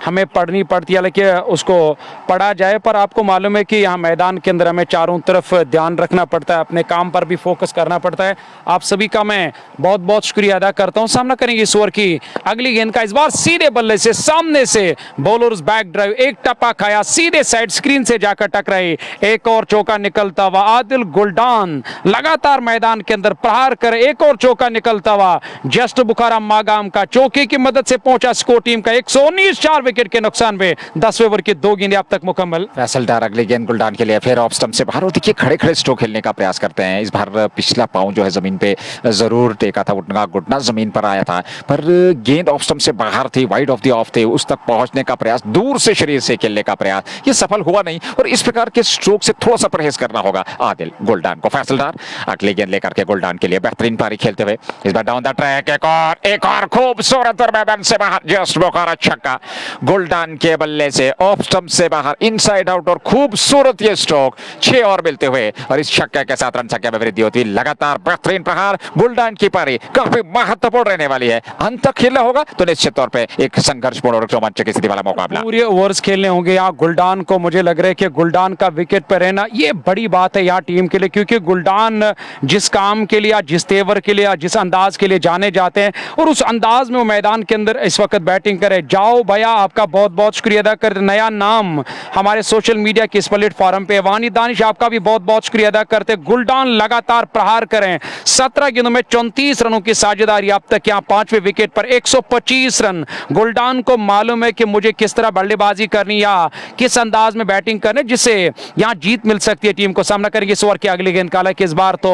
हमें पढ़नी पड़ती है, हालांकि उसको पढ़ा जाए, पर आपको मालूम है कि यहाँ मैदान के अंदर हमें चारों तरफ ध्यान रखना पड़ता है, अपने काम पर भी फोकस करना पड़ता है। आप सभी का मैं बहुत बहुत शुक्रिया अदा करता हूँ। सामना करेंगे इस ओवर की अगली गेंद का, इस बार सीधे बल्ले से सामने से बॉलर्स बैक ड्राइव, एक टप्पा खाया, सीधे साइड स्क्रीन से जाकर टकराई, एक और चौका निकलता हुआ आदिल गुलडान लगातार मैदान के अंदर प्रहार करे, एक और चौका निकलता हुआ जस्ट बुखारा मागाम का चौके की मदद से पहुंचा स्कोर टीम का 119, 4 विकेट के नुकसान में 10वें ओवर की 2 गेंदें अब तक मुकम्मल।
फैसलदार अगली गेंद गुलडान के लिए फिर ऑफ स्टंप से बाहर, देखिए खड़े खड़े स्ट्रोक खेलने का प्रयास करते हैं। इस बार पिछला पांव जो है जमीन पे जरूर टेका था, उनका घुटना जमीन पर आया था, पर गेंद ऑफ स्टंप से बाहर थी, वाइड ऑफ द ऑफ थे, उस तक पहुंचने का प्रयास, दूर से शरीर से खेलने का प्रयास, ये सफल हुआ नहीं और इस प्रकार के स्ट्रोक से थोड़ा सा परहेज करना होगा आदिल गुलडान को। फैसल डार अगली गेंद लेकर के गुलडान के लिए बेहतरीन पारी खेलते हुए इस बार डाउन द ट्रैक एक और खूबसूरत और मैदान से बाहर जस्ट बोकारा छक्का गुलडान के बल्ले से ऑफ स्टंप से बाहर इनसाइड आउट और खूबसूरत ये स्ट्रोक 6 और मिलते हुए और इस छक्के के साथ रन संख्या में वृद्धि होती है। लगातार बेहतरीन प्रहार गुलडान की पारी काफी महत्वपूर्ण रहने वाली है। अंत तक खेलना होगा तो निश्चित तौर पे एक संघर्षपूर्ण और रोमांचक स्थिति वाला मुकाबला।
पूरे ओवर्स खेलने होंगे यहाँ गुलडान को। मुझे लग रहा है कि गुलडान का विकेट पर रहना ये बड़ी बात है यहाँ टीम के लिए, क्योंकि गुलडान जिस काम के लिए, जिस तेवर के लिए, जिस अंदाज के लिए जाने जाते हैं और उस अंदाज में वो मैदान के अंदर इस वक्त बैटिंग करे। जाओ भैया, आपका बहुत बहुत शुक्रिया अदा कर। नया नाम हमारे सोशल मीडिया के इस प्लेटफॉर्म पे वानी दानिश, आपका भी बहुत बहुत शुक्रिया अदा करते। गुलडान लगातार प्रहार करें, 17 गेंदों में 34 रनों की साझेदारी अब तक यहाँ 5वें विकेट पर 125 रन। गुलडान को मालूम है कि मुझे किस तरह बल्लेबाजी करनी या किस अंदाज में बैटिंग करनी जिससे यहाँ जीत मिल सकती है। टीम को सामना करेंगे इस ओवर की अगली गेंद काला कि इस बार तो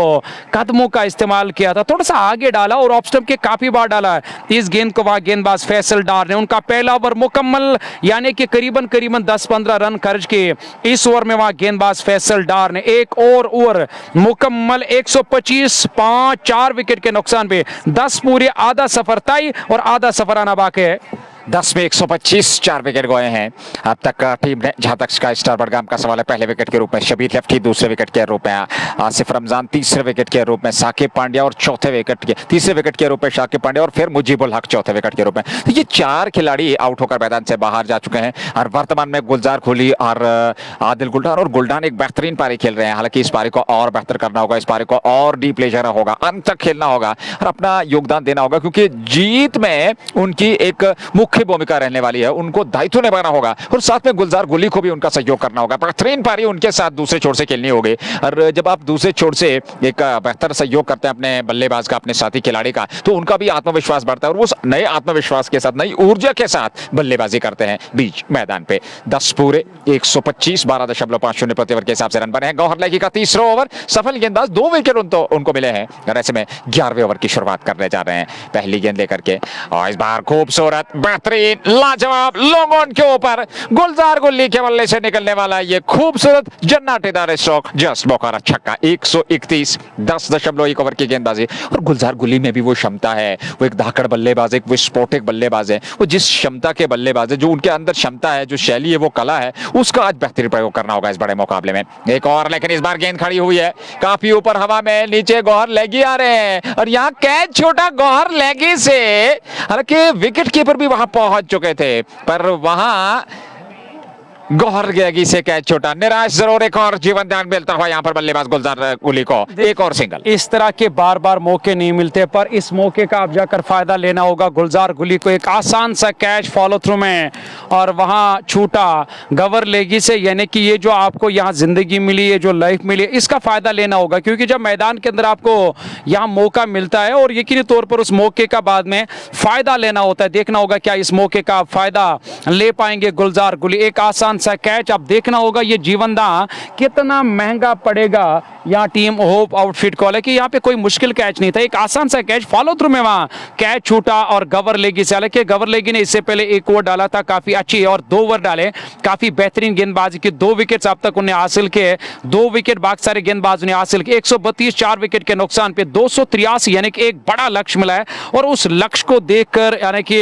कदमों का इस्तेमाल किया था, थोड़ा सा आगे डाला और ऑफ स्टंप के काफी बार डाला। इस गेंद को वहां गेंदबाज फैसल डार ने उनका पहला ओवर मुकम्मल यानी कि करीबन 10-15 रन खर्च किए। इस ओवर में वहां गेंदबाज फैसल डार ने एक और ओवर मुकम्मल 125 4 विकेट के नुकसान पे 10 पूरे, आधा सफर तय और आधा सफर आना बाकी है।
10 में 125 4 विकेट गए हैं अब तक टीम ने। जहां तक स्काई स्टार बडगाम का सवाल है, पहले विकेट के रूप में शबीर लेफ्टी, दूसरे विकेट के रूप में आसिफ रमजान, तीसरे विकेट के रूप में साकिब पांड्या और तीसरे विकेट के रूप में शाकिब पांड्या और फिर मुजीबुल हक चौथे विकेट के रूप में। तो ये 4 खिलाड़ी आउट होकर मैदान से बाहर जा चुके हैं और वर्तमान में गुलजार कोहली और आदिल गुलडान और गुलडान एक बेहतरीन पारी खेल रहे हैं। हालांकि इस पारी को और बेहतर करना होगा, इस पारी को और डीप ले जाना होगा, अंत तक खेलना होगा और अपना योगदान देना होगा, क्योंकि जीत में उनकी एक मुख्य भूमिका रहने वाली है। उनको दायित्व निभाना होगा और साथ में गुलजार गुली को भी उनका सहयोग करना होगा। बेहतरीन पारी उनके साथ दूसरे छोर से खेलनी होगी और जब आप दूसरे छोर से एक बेहतर सहयोग करते हैं अपने बल्लेबाज का, अपने साथी खिलाड़ी का, तो उनका भी आत्मविश्वास बढ़ता है और वो नए आत्मविश्वास के साथ, नई ऊर्जा के साथ बल्लेबाजी करते हैं बीच मैदान पे। 10 पूरे 125 12.50 प्रति ओवर के हिसाब से रन बने हैं। गौहर लगी का तीसरा ओवर सफल, गेंदबाज 2 विकेट उनको मिले हैं और ऐसे में 11वें ओवर की शुरुआत करने जा रहे हैं पहली गेंद लेकर के। और इस बार खूबसूरत बेहतरीन लाजवाब लॉन्ग ऑन के ऊपर गुलजार गुल्ली के बल्ले से निकलने वाला ये खूबसूरत जन्नाटेदार स्ट्रोक जस्ट बोकारा छक्का। 131 10.1 ओवर की गेंदबाजी और गुलजार गुल्ली में भी वो क्षमता है, वो एक धाकड़ बल्लेबाज, एक विस्फोटक बल्लेबाज है। वो जिस क्षमता के बल्लेबाज है, जो उनके अंदर क्षमता है, जो शैली है, वो कला है, उसका आज बेहतरीन प्रयोग करना होगा इस बड़े मुकाबले में। एक और, लेकिन इस बार गेंद खड़ी हुई है काफी ऊपर हवा में, नीचे गौहर लेगी आ रहे हैं और यहाँ कैच छोटा गौहर लेगी से। हालांकि विकेट कीपर भी वहां पहुंच चुके थे पर वहां गौहर गैगी से कैच छोटा। निराश जरूर, एक और जीवन दान मिलता हुआ यहाँ पर बल्लेबाज गुलजार गुली को एक और सिंगल।
इस तरह के बार बार मौके नहीं मिलते पर इस मौके का अब जाकर फायदा लेना होगा। गुलजार गुली को एक आसान सा कैच फॉलो थ्रू में और वहां छूटा गवर लेगी से, यानी कि ये जो आपको यहाँ जिंदगी मिली, ये जो लाइफ मिली, इसका फायदा लेना होगा, क्योंकि जब मैदान के अंदर आपको यहाँ मौका मिलता है और यकीनी तौर पर उस मौके का बाद में फायदा लेना होता है। देखना होगा क्या इस मौके का फायदा ले पाएंगे गुलजार गुली। एक आसान सा कैच, अब देखना होगा ये जीवनदा कितना महंगा पड़ेगा यहाँ टीम होप आउटफिट को। हालांकि यहाँ पे कोई मुश्किल कैच नहीं था, एक आसान सा कैच फॉलो थ्रू में वहां कैच छूटा और गवर लेगी से। हालांकि गवर लेगी ने इससे पहले एक ओवर डाला था काफी अच्छी और 2 ओवर डाले, काफी बेहतरीन गेंदबाजी की। 2 विकेट अब तक उन्हें हासिल किए, 2 विकेट बाकी सारे गेंदबाज ने हासिल किए। 132 4 विकेट के नुकसान पे 283 यानी कि एक बड़ा लक्ष्य मिला है और उस लक्ष्य को देखकर यानी कि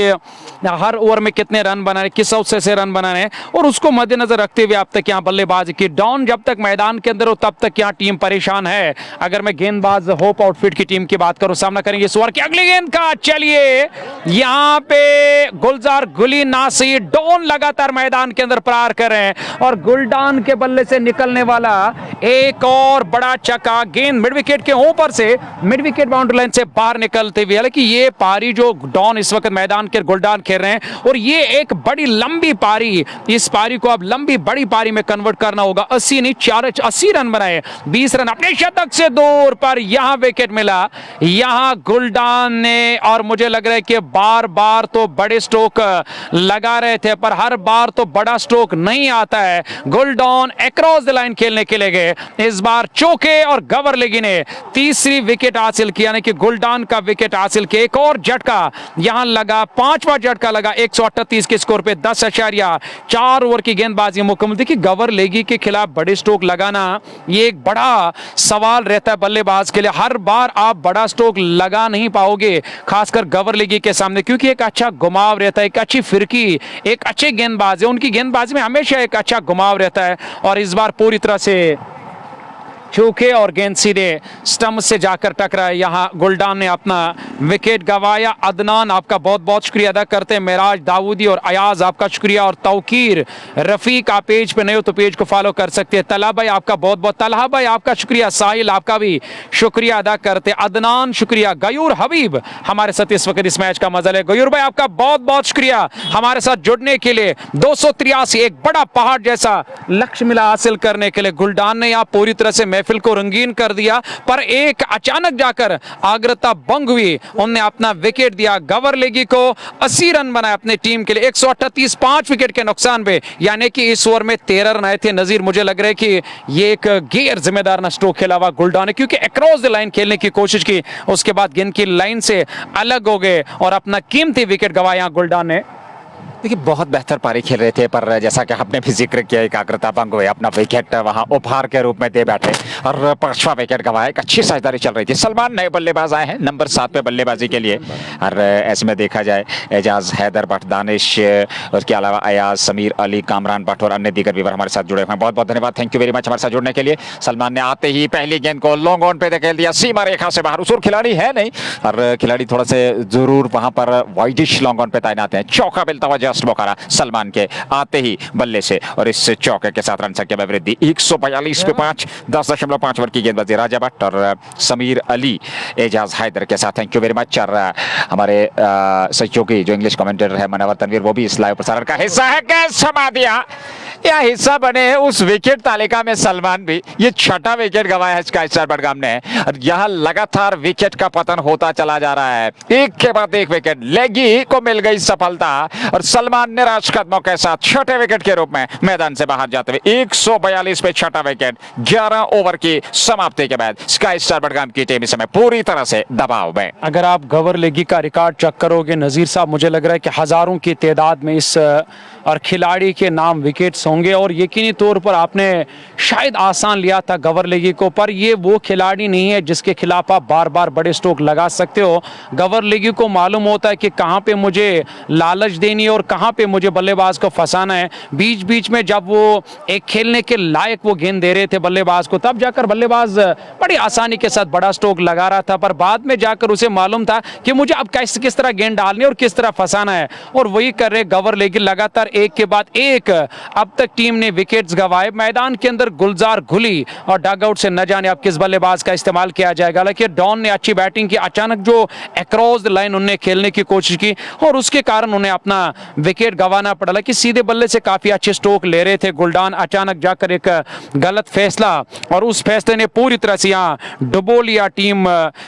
हर ओवर में कितने रन बनाने, किस अवसर से रन बनाने और उसको मद्देनजर रखते हुए अब तक यहाँ बल्लेबाजी की। डाउन जब तक मैदान के अंदर हो तब तक यहाँ टीम परेशान है। अगर मैं गेंदबाज होप आउटफिट की टीम की बात करूं, सामना करेंगे इस ओवर की अगली गेंद का। चलिए यहाँ पे गुलजार गुली नासी डाउन लगातार मैदान के अंदर प्रहार कर रहे हैं और गुलडान के बल्ले से निकलने वाला एक और बड़ा चक्का। गेंद मिड विकेट के ऊपर से मिड विकेट बाउंड्री लाइन से बाहर निकलते हुए। हालांकि ये पारी जो डाउन इस वक्त मैदान के गुलडान खेल रहे हैं और ये एक बड़ी लंबी पारी, इस पारी को अब लंबी बड़ी पारी में कन्वर्ट करना होगा। 80 नहीं 80 रन बनाए, 20 रन अपने शतक से दूर पर यहां विकेट मिला यहां गुलडान ने। और मुझे लग रहा है कि बार बार तो बड़े स्ट्रोक लगा रहे थे पर हर बार तो बड़ा स्ट्रोक नहीं आता है। गुलडान अक्रॉस द लाइन खेलने के लिए गए, इस बार चौके और गवर लेगी ने तीसरी विकेट हासिल किया, यानी कि गुलडान का विकेट हासिल किया। एक और झटका यहां लगा, 5वां झटका लगा 138 के स्कोर पे 10.4 ओवर की गेंदबाजी मुकम्मल। देखिए गवर लेगी के खिलाफ बड़े स्ट्रोक लगाना ये एक बड़ा सवाल रहता है बल्लेबाज के लिए। हर बार आप बड़ा स्ट्रोक लगा नहीं पाओगे, खासकर गवर लेगी के सामने, क्योंकि एक अच्छा घुमाव रहता है, एक अच्छी फिरकी, एक अच्छे गेंदबाज है, उनकी गेंदबाजी में हमेशा एक अच्छा घुमाव रहता है। और इस बार पूरी तरह से चूके और गेंद सीधे स्टंप से जाकर टकराए। यहाँ गुलडान ने अपना विकेट गंवाया। अदनान आपका बहुत बहुत शुक्रिया अदा करते हैं। मेराज दाऊदी और अयाज आपका शुक्रिया, और तौकीर रफीक आप पेज पे नए हो तो पेज को फॉलो कर सकते हैं। तलहा भाई आपका बहुत बहुत, तलहा भाई आपका शुक्रिया, साहिल आपका भी शुक्रिया अदा करते हैं। अदनान शुक्रिया। गयूर हबीब हमारे साथ इस वक्त इस मैच का मजा ले। गयूर भाई आपका बहुत बहुत शुक्रिया हमारे साथ जुड़ने के लिए। 283 एक बड़ा पहाड़ जैसा लक्ष्य मिला हासिल करने के लिए। गुलडान ने यहाँ पूरी तरह से महफिल को रंगीन कर दिया, पर एक अचानक जाकर आग्रता भंग हुई, उन्होंने अपना विकेट दिया। गवर लेगी को 80 रन बनाए अपनी टीम के लिए 138, 5 विकेट के नुकसान पे, यानी कि इस ओवर में 13 रन आए थे। नजीर मुझे लग रहा है कि ये एक गैर जिम्मेदार स्ट्रोक खेला हुआ गुलडान ने, क्योंकि अक्रॉस द लाइन खेलने की कोशिश की, उसके बाद गेंद की लाइन से अलग हो गए और अपना कीमती विकेट गंवाया गुलडान ने।
देखिए बहुत बेहतर पारी खेल रहे थे, पर जैसा कि आपने भी जिक्र किया एकाग्रता भंग हुए, अपना विकेट वहां उपहार के रूप में दे बैठे और 5वां विकेट गंवाया। एक अच्छी साझेदारी चल रही थी। सलमान नए बल्लेबाज आए हैं नंबर 7 पे बल्लेबाजी के लिए, और ऐसे में देखा जाए एजाज हैदर भट्ट, दानिश, उसके अलावा अयाज, समीर अली, कामरान भट्ट और अन्य दीगर व्यूअर हमारे साथ जुड़े हुए हैं। बहुत बहुत धन्यवाद, थैंक यू वेरी मच हमारे साथ जुड़ने के लिए। सलमान ने आते ही पहली गेंद को लॉन्ग ऑन पे धकेल दिया, सीमा रेखा से बाहर। उस ओर खिलाड़ी है नहीं, और खिलाड़ी थोड़ा से जरूर वहां पर वाइडिश लॉन्ग ऑन पे तैनात है। चौका मिलता हुआ जस्ट बोखारा सलमान के आते ही बल्ले से, और इस चौके के साथ रन संख्या में वृद्धि 142 पे 5, 10.5 ओवर की गेंदबाजी। राजा भट्ट और समीर अली एजाज हैदर के साथ थैंक यू वेरी मच। और हमारे सहयोगी जो इंग्लिश कमेंटेटर है मनोवर तनवीर, वो भी इस लाइव प्रसारण का हिस्सा है। कैसे समा दिया या हिस्सा बने उस विकेट तालिका में सलमान भी। ये 6वां विकेट गंवाया है स्काई स्टार बडगाम ने, और यहाँ लगातार विकेट का पतन होता चला जा रहा है। एक के बाद एक विकेट, लेगी को मिल गई सफलता, और सलमान निराश कदमों के साथ 6ठे विकेट के रूप में मैदान से बाहर जाते हुए 142 पे 6ठा विकेट। 11 ओवर की समाप्ति के बाद स्काई स्टार बडगाम की टीम इस समय पूरी तरह से दबाव में।
अगर आप गवर लेगी का रिकॉर्ड चेक करोगे नजीर साहब, मुझे लग रहा है कि हजारों की तादाद में इस और खिलाड़ी के नाम विकेट्स होंगे, और यकीनी तौर पर आपने शायद आसान लिया था गवर लेगी को, पर ये वो खिलाड़ी नहीं है जिसके खिलाफ आप बार बार बड़े स्ट्रोक लगा सकते हो। गवर लेगी को मालूम होता है कि कहाँ पे मुझे लालच देनी है और कहाँ पे मुझे बल्लेबाज को फंसाना है। बीच बीच में जब वो एक खेलने के लायक वो गेंद दे रहे थे बल्लेबाज को, तब जाकर बल्लेबाज बड़ी आसानी के साथ बड़ा स्ट्रोक लगा रहा था, पर बाद में जाकर उसे मालूम था कि मुझे अब किस तरह गेंद डालनी है और किस तरह फंसाना है, और वही कर रहे गवर लेगी। लगातार एक के बाद एक अब तक टीम ने विकेट्स गंवाए। मैदान के अंदर गुलजार घुली और डगआउट से न जाने अब किस बल्लेबाज का इस्तेमाल किया जाएगा। हालांकि डॉन ने अच्छी बैटिंग की, अचानक जो अक्रॉस द लाइन उन्हें खेलने की कोशिश की और उसके कारण उन्हें अपना विकेट गंवाना पड़ा। कि सीधे बल्ले से काफी अच्छे स्ट्रोक ले रहे थे गुलडान, अचानक जाकर एक गलत फैसला, और उस फैसले ने पूरी तरह से यहाँ डुबो लिया टीम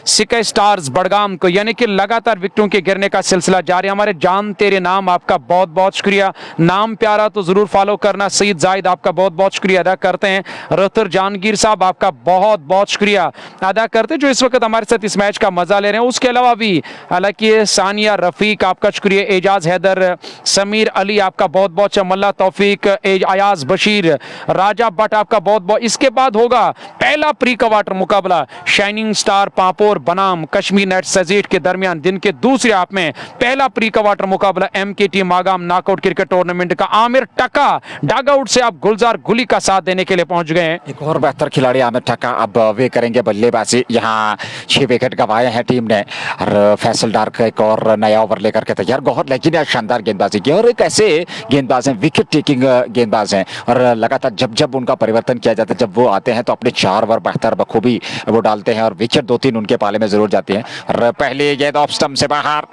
स्काई स्टार्स बडगाम को, यानी कि लगातार विकेटों के गिरने का सिलसिला जारी। हमारे जान तेरे नाम आपका बहुत बहुत शुक्रिया, नाम प्यारा तो जरूर फॉलो करना। सईद जाहिद आपका बहुत बहुत शुक्रिया अदा करते हैं। रतुर जहांगीर साहब आपका बहुत बहुत शुक्रिया अदा करते हैं जो इस वक्त हमारे साथ इस मैच का मजा ले रहे हैं। उसके अलावा भी हालांकि सानिया रफीक आपका शुक्रिया, एजाज हैदर, समीर अली आपका बहुत बहुत, मल्ला तौफीक, अयाज बशीर, राजा भट्ट आपका बहुत बहुत। इसके बाद होगा पहला प्री क्वार्टर मुकाबला शाइनिंग स्टार पापोर बनाम कश्मीर नेट सजीट के दरमियान। दिन के दूसरे हाफ में पहला प्री क्वार्टर मुकाबला MKT Magam knockout cricket tournament का। आमिर टका डगआउट से आप गुलजार गुली का साथ देने के लिए पहुंच गए हैं।
एक और बेहतर खिलाड़ी आमिर टका, अब वे करेंगे बल्लेबाजी। यहाँ 6 विकेट गंवाए हैं टीम ने, और फैसल डार्क एक और नया ओवर लेकर के तैयार। गौहर लेकिन ने शानदार गेंदबाजी की, और एक ऐसे गेंदबाज हैं, विकेट टेकिंग गेंदबाज हैं, और लगातार जब जब उनका परिवर्तन किया जाता है, जब वो आते हैं तो अपने 4 ओवर बेहतर बखूबी वो डालते हैं, और विकेट 2-3 उनके पाले में जरूर जाती हैं। और पहली गेंद ऑफ स्टंप से बाहर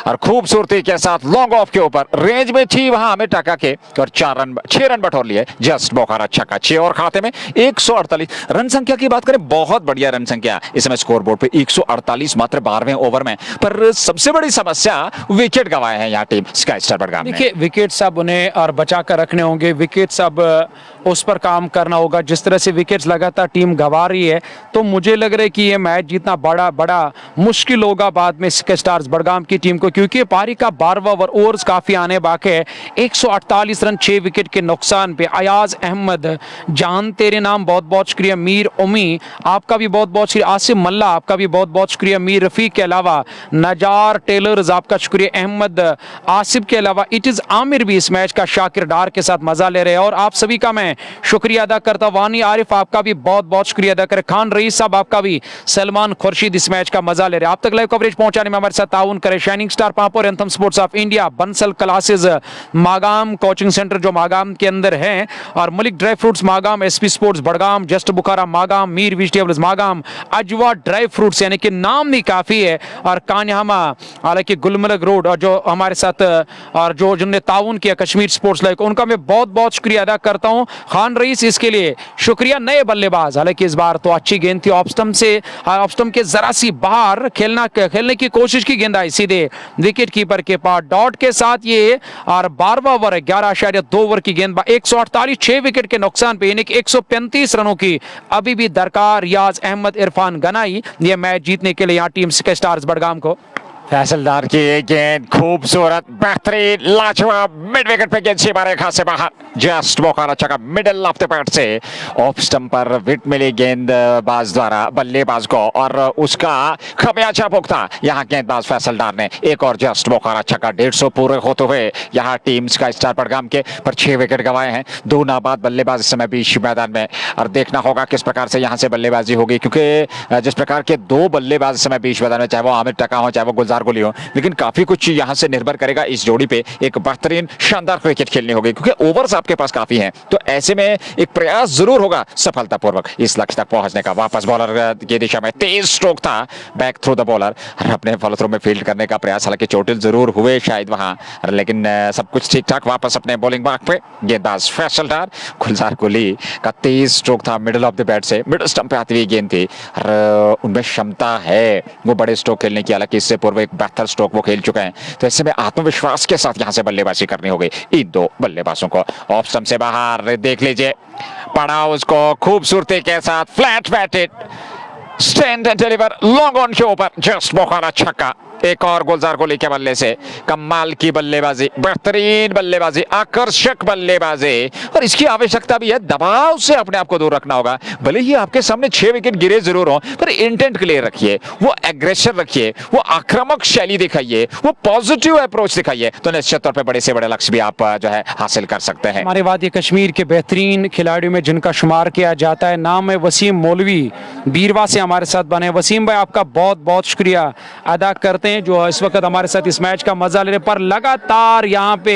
और खूबसूरती के साथ लॉन्ग ऑफ के ऊपर रेंज में थी वहां आमिर टका के, और 6 रन बटोर लिए। जस्ट बोखारा छक्का, 6 और खाते में 148 रन संख्या की बात करें, बहुत बढ़िया रन संख्या इस समय स्कोर बोर्ड पे 148 मात्र 12वें ओवर में। पर सबसे बड़ी समस्या विकेट गंवाए हैं यहाँ team sky star star Budgam ने।
देखिए विकेट्स अब उन्हें और बचा कर रखने होंगे, विकेट्स अब उस पर काम करना होगा। जिस तरह से विकेट्स लगातार टीम गंवा रही है, तो मुझे लग रहा है कि ये मैच जीतना बड़ा बड़ा मुश्किल होगा बाद में स्टार्स बडगाम की टीम को, क्योंकि पारी का 12वां ओवर्स काफी आने बाकी है। 148 रन 6 विकेट के नुकसान पे। अयाज अहमद, जान तेरे नाम बहुत बहुत शुक्रिया। मीर उमी आपका भी बहुत बहुत शुक्रिया। आसिम मल्ला आपका भी बहुत बहुत शुक्रिया। मीर रफीक के अलावा नजार टेलर्स आपका शुक्रिया। अहमद आसिफ के अलावा इट इज आमिर भी इस मैच का शाकिर डार के साथ मजा ले रहे हैं, और आप सभी का मैं शुक्रिया अदा करता हूं। वानी आरिफ आपका भी बहुत बहुत शुक्रिया अदा करें। खान रईस साहब आपका भी, सलमान खुर्शीद इस मैच का मजा ले रहे हैं। आप तक लाइव कवरेज पहुंचाने में हमारे साथ ताउन करें shining star Pampore, anthem sports of India, Bansal classes Magam coaching centre जो मागाम के अंदर है, और Malik dry fruits Magam, SP sports Budgam, just Bukhara Magam, Mir vegetables Magam, Ajwa dry fruits, यानी कि नाम भी काफी है, और कान्यामा हालांकि गुलमर्ग रोड, और जो हमारे साथ और जो जिन्होंने ताउन किया कश्मीर स्पोर्ट्स लाइव, उनका मैं बहुत बहुत शुक्रिया अदा करता हूं। खान रईस इसके लिए शुक्रिया। नए बल्लेबाज, हालांकि इस बार तो अच्छी गेंद थी ऑफ स्टंप के जरा सी बाहर खेलने की कोशिश की, गेंद आई सीधे विकेट कीपर के पास डॉट के साथ। ये और 12वां ओवर है, 11.2 ओवर की गेंद, 148 6 विकेट के नुकसान पे, यानी कि 135 रनों की अभी भी दरकार रियाज अहमद, इरफान गनाई, ये मैच जीतने के लिए यहाँ टीम स्टार्स बडगाम को।
फैसल डार की ये गेंद खूबसूरत, बेहतरीन, लाजवाब, मिड विकेट पे गेंद सीमा रेखा से बाहर, जस्ट बोखारा चका मिडिल ऑफ द पैड से ऑफ स्टंप पर विट मिली गेंदबाज द्वारा बल्लेबाज को, और उसका खमियाजा भुगता यहाँ गेंदबाज फैसल डार ने। एक और जस्ट बोखारा चका, 150 पूरे होते हुए यहाँ टीम स्काई स्टार बडगाम के पर 6 विकेट गंवाए हैं। 2 नाबाद बल्लेबाज इस समय बीच मैदान में, और देखना होगा किस प्रकार से यहाँ से बल्लेबाजी होगी, क्योंकि जिस प्रकार के 2 बल्लेबाज इस समय बीच मैदान में, चाहे वो आमिर टका हो चाहे वो गुलजार गोली हो, लेकिन काफी कुछ यहां से निर्भर करेगा इस जोड़ी पे। एक बेहतरीन शानदार क्रिकेट खेलनी होगी, क्योंकि ओवर्स आपके पास काफी हैं, तो ऐसे में एक प्रयास जरूर होगा सफलतापूर्वक इस लक्ष्य तक पहुंचने का। वापस बॉलर की दिशा में तेज स्ट्रोक था, बैक थ्रू द बॉलर, और अपने फॉलो थ्रू में फील्ड करने का प्रयास, हालांकि चोटिल जरूर हुए शायद वहां, लेकिन सब कुछ ठीक ठाक। वापस अपने बॉलिंग बाग पे गेंदबाज फैसल डार, गुलजार कोहली का तेज स्ट्रोक था मिडिल ऑफ द बैट से, मिडिल स्टंप पे आती हुई गेंद थी, और उनमें क्षमता है वो बड़े स्ट्रोक खेलने की, हालांकि इससे पूर्व एक बेहतर स्ट्रोक वो खेल चुके हैं, तो ऐसे में आत्मविश्वास के साथ यहां से बल्लेबाजी करनी होगी इन 2 बल्लेबाजों को। ऑफ स्टंप से बाहर देख लीजिए, पड़ा उसको खूबसूरती के साथ, flat batted, stand and deliver, long on के ऊपर, जस्ट बोखारा छक्का। एक और गुलजार कोहली के बल्ले से कमाल की बल्लेबाजी, बेहतरीन बल्लेबाजी, आकर्षक बल्लेबाजी, और इसकी आवश्यकता भी है। दबाव से अपने आप को दूर रखना होगा, भले ही आपके सामने 6 विकेट गिरे जरूर हो, पर इंटेंट क्लियर रखिए, वो एग्रेशन रखिए, वो आक्रामक शैली दिखाइए, वो पॉजिटिव अप्रोच दिखाइए, तो निश्चित तौर पर बड़े से बड़े लक्ष्य भी आप जो है हासिल कर सकते हैं।
हमारे वादी कश्मीर के बेहतरीन खिलाड़ियों में जिनका शुमार किया जाता है, नाम है वसीम मौलवी, बीरवा से हमारे साथ बने। वसीम भाई आपका बहुत बहुत शुक्रिया अदा करते हैं, जो इस वक्त हमारे साथ इस मैच का मजा ले रहे, पर लगातार यहाँ पे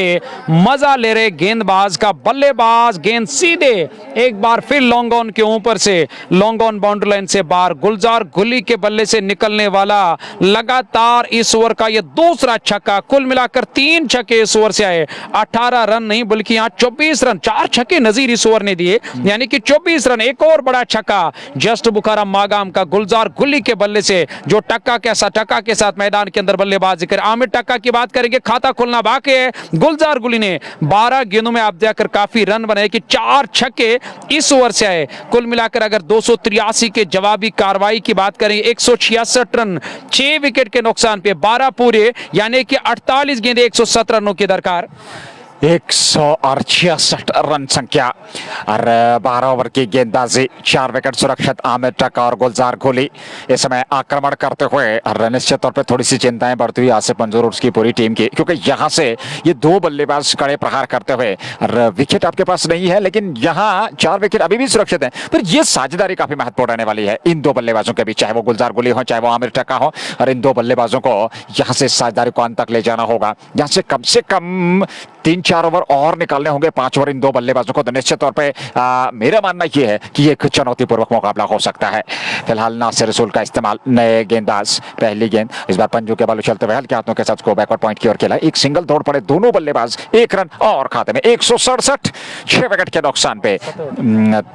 मजा ले रहे गेंदबाज का। बल्लेबाज गेंद सीधे एक बार फिर लॉन्ग ऑन के ऊपर से, लॉन्ग ऑन बाउंड्री लाइन से बाहर, गुलजार गुली के बल्ले से निकलने वाला लगातार इस ओवर का ये दूसरा छक्का। कुल मिलाकर 3 छक्के इस ओवर से आए, 18 रन नहीं बल्कि यहाँ 24 रन, 4 छक्के नजीर इस ओवर ने दिए, यानी कि 24 रन। एक और बड़ा छक्का जस्ट बुखारा मागाम का गुलजार गुली के बल्ले से, जो टक्का के साथ मैदान के अंदर बल्लेबाजी कर। आमिर टक्का की बात करेंगे, खाता खोलना बाकी है। गुलजार गुली ने 12 गेंदों में आप जाकर काफी रन बनाए कि 4 छक्के इस ओवर से आए। कुल मिलाकर अगर 283 के जवाबी कार्रवाई की बात करें, 166 रन 6 विकेट के नुकसान पे, 12 पूरे, यानी कि 48 गेंदें 117 रनों की दरकार।
166 रन संख्या और 12 ओवर की गेंदबाजी, 4 विकेट सुरक्षित। आमिर टक्का और गुलजार कोहली इस समय आक्रमण करते हुए, और निश्चित तौर पे थोड़ी सी चिंताएं बढ़ती हुई आसिफ मंजूर और उसकी पूरी टीम की, क्योंकि यहां से ये 2 बल्लेबाज कड़े प्रहार करते हुए, और विकेट आपके पास नहीं है, लेकिन यहाँ 4 विकेट अभी भी सुरक्षित है, पर यह साझेदारी काफी महत्वपूर्ण रहने वाली है इन 2 बल्लेबाजों के बीच, चाहे वो गुलजार कोहली हो चाहे वो आमिर टक्का हो, और इन 2 बल्लेबाजों को यहाँ से साझेदारी को अंत तक ले जाना होगा। यहाँ से कम 3 3-4 ओवर और निकालने होंगे 5 ओवर इन दो बल्लेबाजों को। तो निश्चित तौर पे मेरा मानना यह है कि एक चुनौतीपूर्वक मुकाबला हो सकता है। फिलहाल नासिर रसूल का इस्तेमाल, नए गेंदबाज, पहली गेंद इस बार पंजों के बालू चलते हुए हल्के हाथों के साथ को बैकवर्ड पॉइंट की ओर खेला। एक सिंगल दौड़ पड़े दोनों बल्लेबाज, 1 रन और खाते में 167, 6 विकेट के नुकसान पे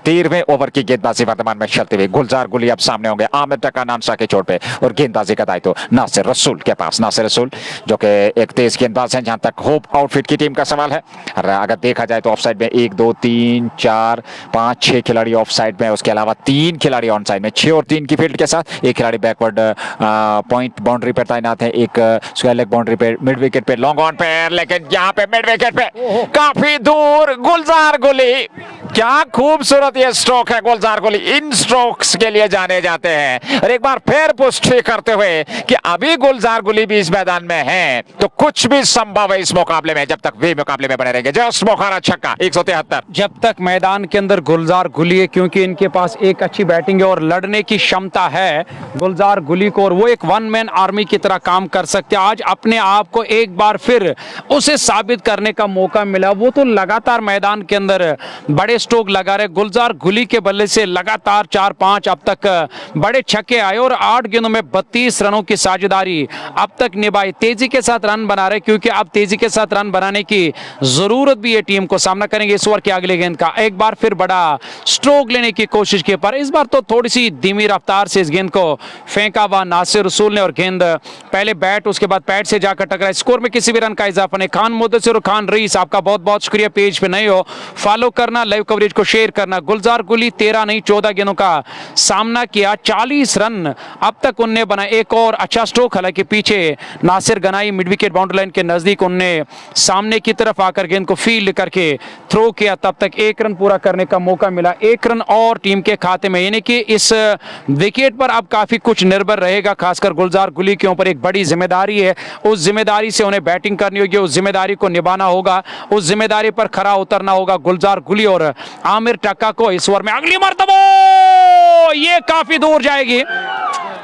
13वें ओवर की गेंदबाजी वर्तमान में चलते हुए गुलजार गुली अब सामने होंगे आमिर टक्का नानसा के चोट पे, और गेंदबाजी का दायित्व नासिर रसूल के पास। नासिर रसूल जो कि एक तेज गेंदबाज है, जहां तक होप आउटफिट की टीम का सवाल है। अगर देखा जाए तो ऑफ साइड में 1 2 3 4 5 6 खिलाड़ी ऑफ साइड में, उसके अलावा 3 खिलाड़ी ऑन साइड में, 6 और 3 की फील्ड के साथ। एक खिलाड़ी बैकवर्ड पॉइंट बाउंड्री पर तैनात है, एक स्क्वायर लेग बाउंड्री पे, मिड विकेट पे, लॉन्ग ऑन पे, लेकिन यहाँ पे मिड विकेट पे काफी दूर गुलजार गुली। क्या खूबसूरत ये स्ट्रोक है गुलजार गुली, इन स्ट्रोक्स के लिए जाने जाते हैं। और एक बार फिर पुष्टि करते हुए कि अभी गुलजार गुली भी इस मैदान में है तो कुछ भी संभव है इस मुकाबले में, जब तक वे मुकाबले में बने रहेंगे। जस्ट मोखारा छक्का 173।
जब तक मैदान के अंदर गुलजार गुली है, क्योंकि इनके पास एक अच्छी बैटिंग है और लड़ने की क्षमता है गुलजार गुली को, और वो एक वन मैन आर्मी की तरह काम कर सकते हैं। आज अपने आप को एक बार फिर उसे साबित करने का मौका मिला। वो तो लगातार मैदान के अंदर बड़े स्ट्रोक लगा रहे। गुलजार गुली के बल्ले से लगातार 4-5 अब तक बड़े छक्के आए और 8 गेंदों में 32 रनों की साझेदारी अब तक निभाई। तेजी के साथ रन बना रहे, क्योंकि अब तेजी के साथ रन बनाने की जरूरत भी है टीम को। सामना करेंगे इस ओवर की अगली गेंद का। एक बार फिर बड़ा स्ट्रोक लेने की कोशिश की, पर इस बार तो थोड़ी सी धीमी रफ्तार से इस गेंद को फेंका हुआ नासिर रसूल ने, और गेंद पहले बैट उसके बाद पैड से जाकर टकराई। स्कोर में किसी भी रन का इजाफा नहीं। खान मुद्दसिर और खान रईस, आपका बहुत बहुत शुक्रिया। पेज पे नए हो फॉलो करना, लाइव कवरेज को शेयर करना। गुलजार गुली 13 नहीं 14 गेंदों का सामना किया, 40 रन अब तक उनने बनाए। एक और अच्छा स्ट्रोक, हालांकि पीछे Nasir Ganai mid wicket boundary line के नजदीक, उनने सामने की तरफ आकर गेंद को फील्ड करके थ्रो किया। तब तक 1 रन पूरा करने का मौका मिला, 1 रन और टीम के खाते में। यानी कि इस विकेट पर अब काफी कुछ निर्भर रहेगा, खासकर गुलजार गुली के ऊपर एक बड़ी जिम्मेदारी है। उस जिम्मेदारी से उन्हें बैटिंग करनी होगी, उस जिम्मेदारी को निभाना होगा, उस जिम्मेदारी पर खरा उतरना होगा गुलजार गुली और आमिर टक्का को। इस ओवर में अगली मर्तबा ये काफी दूर जाएगी,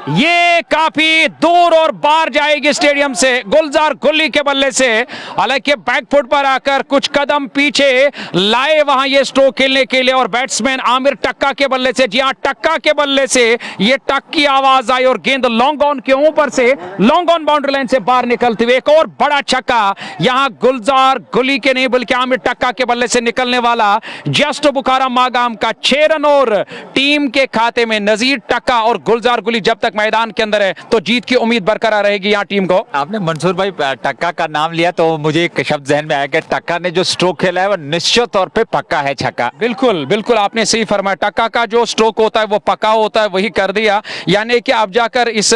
ये काफी दूर और बाहर जाएगी स्टेडियम से गुलजार गुली के बल्ले से। हालांकि बैकफुट पर आकर कुछ कदम पीछे लाए वहां ये स्ट्रोक खेलने के लिए, और बैट्समैन आमिर टक्का के बल्ले से, जी हां टक्का के बल्ले से ये टक की आवाज आई और गेंद लॉन्ग ऑन के ऊपर से, लॉन्ग ऑन बाउंड्री लाइन से बाहर निकलते हुए एक और बड़ा छक्का यहां गुलजार गुली के नहीं बल्कि आमिर टक्का के बल्ले से निकलने वाला। जस्ट बुखारा मागाम का 6 रन और टीम के खाते में। नजीर टक्का और गुलजार गुली जब तक मैदान के अंदर है तो जीत की उम्मीद बरकरार रहेगी यहाँ टीम को।
आपने मंसूर भाई टक्का का नाम लिया तो मुझे एक शब्द जहन में आया कि टक्का ने जो स्ट्रोक खेला है वो निश्चित तौर पे पक्का है छक्का।
बिल्कुल बिल्कुल आपने सही फरमाया, टक्का का जो स्ट्रोक होता है वो पक्का होता है, वही कर दिया। यानी कि अब जाकर इस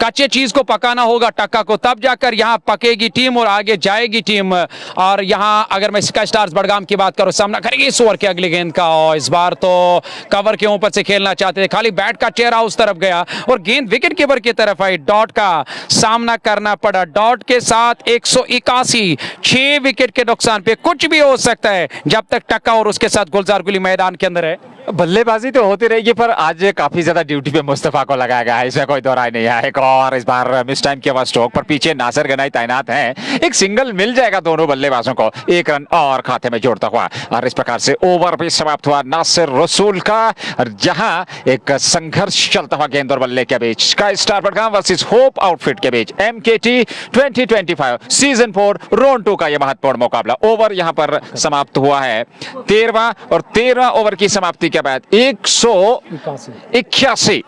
कच्चे चीज को पकाना होगा टक्का को, तब जाकर यहाँ पकेगी टीम और आगे जाएगी टीम। और यहाँ अगर मैं स्काई स्टार्स बड़गाम की बात करूं, सामना करेगी इस ओवर के अगली गेंद का, और इस बार तो कवर के ऊपर से खेलना चाहते थे, खाली बैट का चेहरा उस तरफ गया और गेंद विकेट कीपर की तरफ आई। डॉट का सामना करना पड़ा, डॉट के साथ 181, 6 विकेट के नुकसान पे। कुछ भी हो सकता है जब तक टक्का और उसके साथ गुलजार गुली मैदान के अंदर है।
बल्लेबाजी तो होती रहेगी, पर आज काफी ज्यादा ड्यूटी पे मुस्तफा को लगाया गया है, इसमें कोई दो राय नहीं है। एक और इस बार मिस टाइम किया हुआ स्ट्रोक पर पीछे नासिर गनाई तैनात हैं, एक सिंगल मिल जाएगा दोनों बल्लेबाजों को, 1 रन और खाते में जोड़ता हुआ। और इस प्रकार से ओवर भी समाप्त हुआ नासिर रसूल का, जहां एक संघर्ष चलता हुआ गेंद और बल्ले के बीच, sky star Budgam versus hope outfit के बीच MKT 2025 सीजन 4 राउंड 2 का यह महत्वपूर्ण मुकाबला। ओवर यहां पर समाप्त हुआ है 13वां, और 13वां ओवर की समाप्ति के बाद 181,